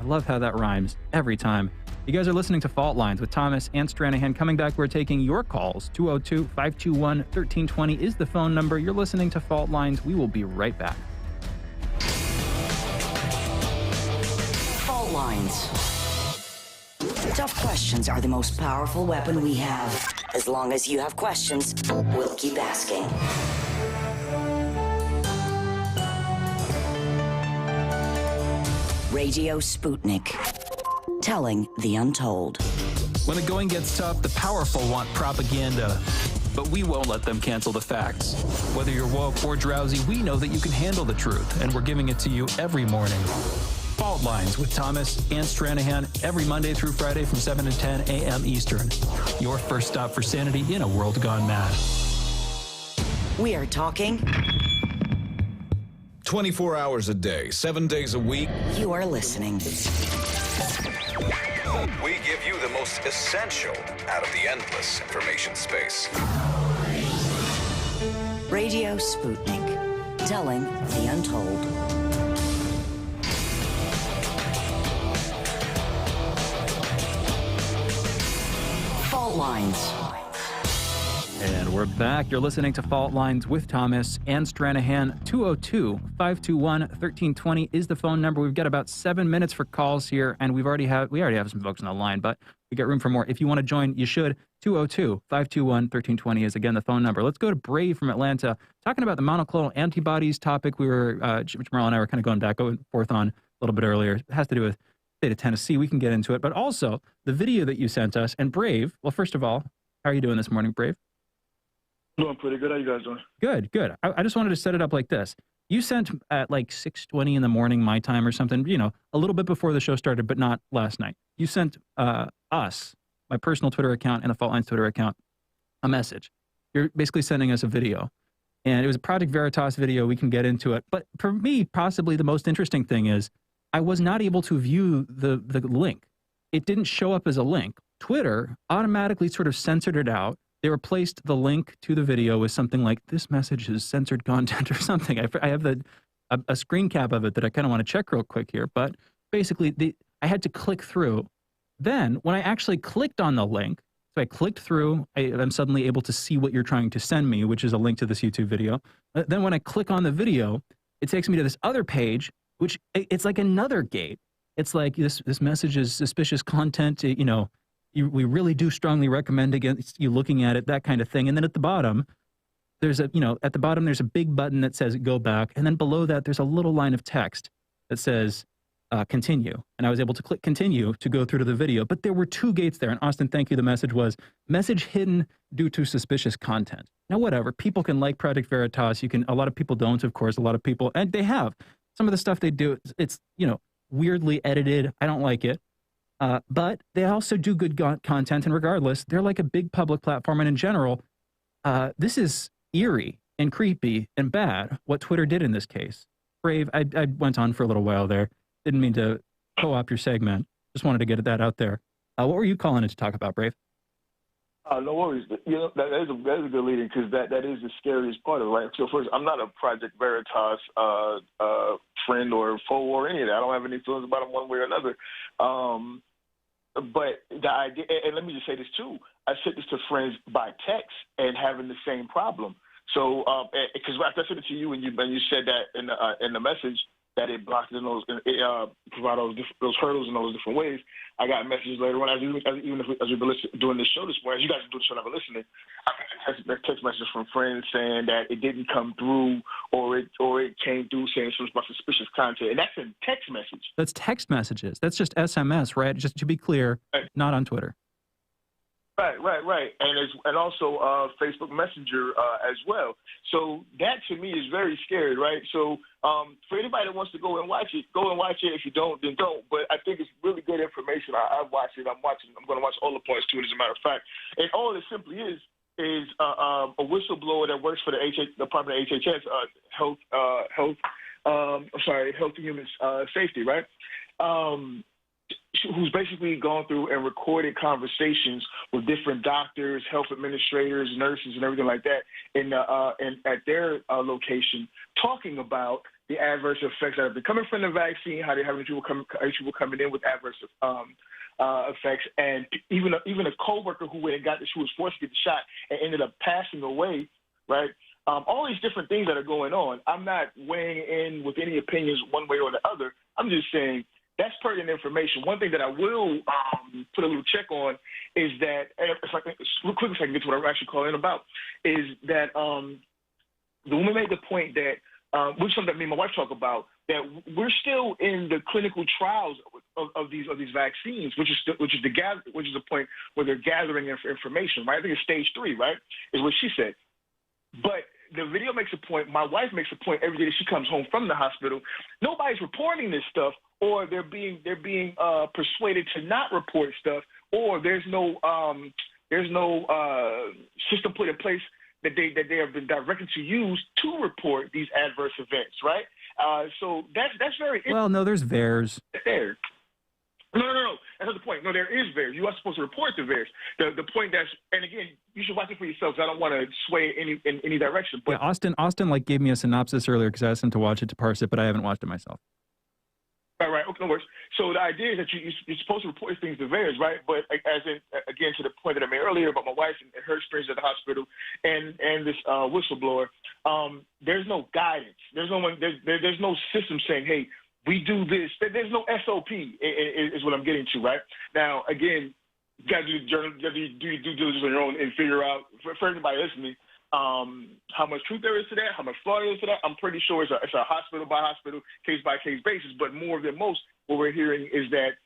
I love how that rhymes every time. You guys are listening to Fault Lines with Thomas and Stranahan. Coming back, we're taking your calls. 202-521-1320 is the phone number. You're listening to Fault Lines. We will be right back. Fault Lines. Tough questions are the most powerful weapon we have. As long as you have questions, we'll keep asking. Radio Sputnik. Telling the untold. When the going gets tough, the powerful want propaganda. But we won't let them cancel the facts. Whether you're woke or drowsy, we know that you can handle the truth, and we're giving it to you every morning. Fault Lines with Thomas and Stranahan every Monday through Friday from 7 to 10 a.m. Eastern. Your first stop for sanity in a world gone mad. We are talking 24 hours a day, 7 days a week. You are listening. We give you the most essential out of the endless information space. Radio Sputnik. Telling the untold. Fault Lines. And we're back. You're listening to Fault Lines with Thomas and Stranahan. 202-521-1320 is the phone number. We've got about 7 minutes for calls here, and we already have some folks on the line, but we got room for more. If you want to join, you should. 202-521-1320 is again the phone number. Let's go to Brave from Atlanta, talking about the monoclonal antibodies topic. We were Jamarl and I were kind of going back and forth on a little bit earlier. It has to do with the state of Tennessee. We can get into it, but also the video that you sent us. And Brave, well, first of all, how are you doing this morning, Brave? Doing pretty good. How you guys doing? Good. I just wanted to set it up like this. You sent at like 6:20 in the morning, my time or something, a little bit before the show started, but not last night. You sent us, my personal Twitter account and the Fault Lines Twitter account, a message. You're basically sending us a video. And it was a Project Veritas video. We can get into it. But for me, possibly the most interesting thing is I was not able to view the link. It didn't show up as a link. Twitter automatically sort of censored it out. They replaced the link to the video with something like, this message is censored content or something. I have a screen cap of it that I kind of want to check real quick here. But basically, I had to click through. Then, when I actually clicked on the link, so I clicked through, I'm suddenly able to see what you're trying to send me, which is a link to this YouTube video. Then when I click on the video, it takes me to this other page, which it's like another gate. It's like, this message is suspicious content, we really do strongly recommend against you looking at it, that kind of thing. And then at the bottom, there's a big button that says go back. And then below that, there's a little line of text that says continue. And I was able to click continue to go through to the video. But there were two gates there. And Austin, thank you. The message was message hidden due to suspicious content. Now, whatever. People can like Project Veritas. A lot of people don't, of course. A lot of people, and they have. Some of the stuff they do, it's weirdly edited. I don't like it. But they also do good content, and regardless, they're like a big public platform. And in general, this is eerie and creepy and bad, what Twitter did in this case. Brave, I went on for a little while there. Didn't mean to co-op your segment. Just wanted to get that out there. What were you calling it to talk about, Brave? No worries. That is a good lead-in because that is the scariest part of it, right? So first, I'm not a Project Veritas friend or foe or any of that. I don't have any feelings about him one way or another. But the idea, and let me just say this too, I said this to friends by text and having the same problem. So, because after I said it to you and you said that in the message that it blocked in those, provided those hurdles in those different ways, I got messages later on, as we've been doing this show this morning, as you guys do the show, never listening, I got text messages from friends saying that it didn't come through or it came through saying something about suspicious content, and that's in text message. That's text messages. That's just SMS, right? Just to be clear, not on Twitter. Right. And also Facebook Messenger as well. So that to me is very scary, right? So for anybody that wants to go and watch it, go and watch it. If you don't, then don't. But I think it's really good information. I've watched it. I'm going to watch all the points to it, as a matter of fact. And all it simply is a whistleblower that works for the Department of HHS, Health and Human Safety, right? Who's basically gone through and recorded conversations with different doctors, health administrators, nurses, and everything like that at their location, talking about the adverse effects that have been coming from the vaccine, how they're having people coming in with adverse effects, and even a coworker who went and who was forced to get the shot and ended up passing away, right? All these different things that are going on. I'm not weighing in with any opinions one way or the other. I'm just saying that's pertinent information. One thing that I will put a little check on is that, real quick, so I can get to what I'm actually calling about, is that the woman made the point that, which is something that me and my wife talk about, that we're still in the clinical trials of these vaccines, which is the point where they're gathering information, right? I think it's stage 3, right, is what she said. But the video makes a point, my wife makes a point every day that she comes home from the hospital. Nobody's reporting this stuff, or they're being persuaded to not report stuff, or there's no system put in place that they have been directed to use to report these adverse events, right? So that's very well. No, there's VAERS. There. No. That's not the point. No, there is VAERS. You are supposed to report the VAERS. The point and again, you should watch it for yourselves. I don't want to sway in any direction. But yeah, Austin gave me a synopsis earlier because I asked him to watch it to parse it, but I haven't watched it myself. Right. Okay, no worries. So the idea is that you're supposed to report things to VAERS, right? But again, to the point that I made earlier about my wife and her experience at the hospital and this whistleblower, there's no guidance. There's no system saying, hey, we do this. There's no SOP is what I'm getting to, right? Now, again, you got to do due diligence on your own and figure out, for everybody listening, how much truth there is to that, how much fraud there is to that. I'm pretty sure it's a hospital by hospital, case by case basis. But more than most, what we're hearing is that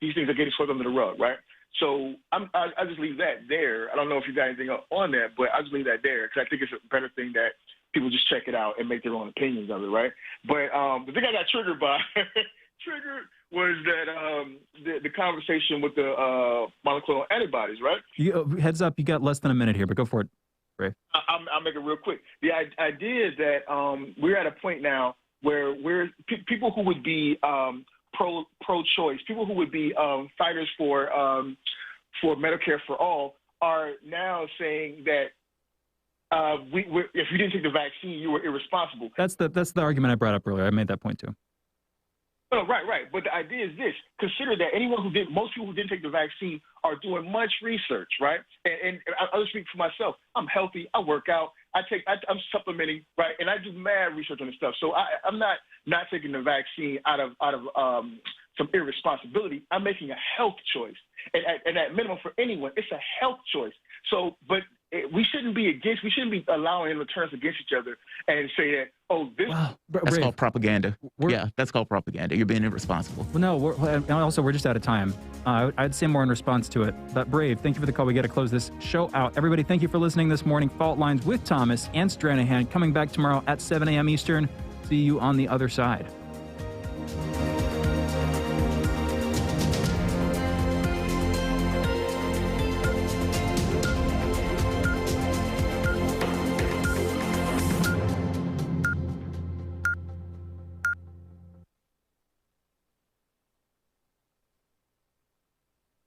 these things are getting swept under the rug, right? So I just leave that there. I don't know if you got anything on that, but I just leave that there because I think it's a better thing that people just check it out and make their own opinions of it, right? But the thing I got triggered by was that the conversation with the monoclonal antibodies, right? Heads up, you got less than a minute here, but go for it, Ray. I'll make it real quick. The idea is that we're at a point now where people who would be pro-choice, people who would be fighters for Medicare for all, are now saying that if you didn't take the vaccine, you were irresponsible. That's the argument I brought up earlier. I made that point too. Oh, right. But the idea is this: consider that most people who didn't take the vaccine are doing much research, right? And I'll speak for myself. I'm healthy. I work out. I'm supplementing, right? And I do mad research on this stuff. So I'm not taking the vaccine out of some irresponsibility. I'm making a health choice, and at minimum for anyone, it's a health choice. So, but we shouldn't be allowing them to turn us against each other and say that, that's called propaganda. That's called propaganda. You're being irresponsible. Well, no, we're just out of time. I'd say more in response to it. But Brave, thank you for the call. We got to close this show out. Everybody, thank you for listening this morning. Fault Lines with Thomas and Stranahan coming back tomorrow at 7 a.m. Eastern. See you on the other side.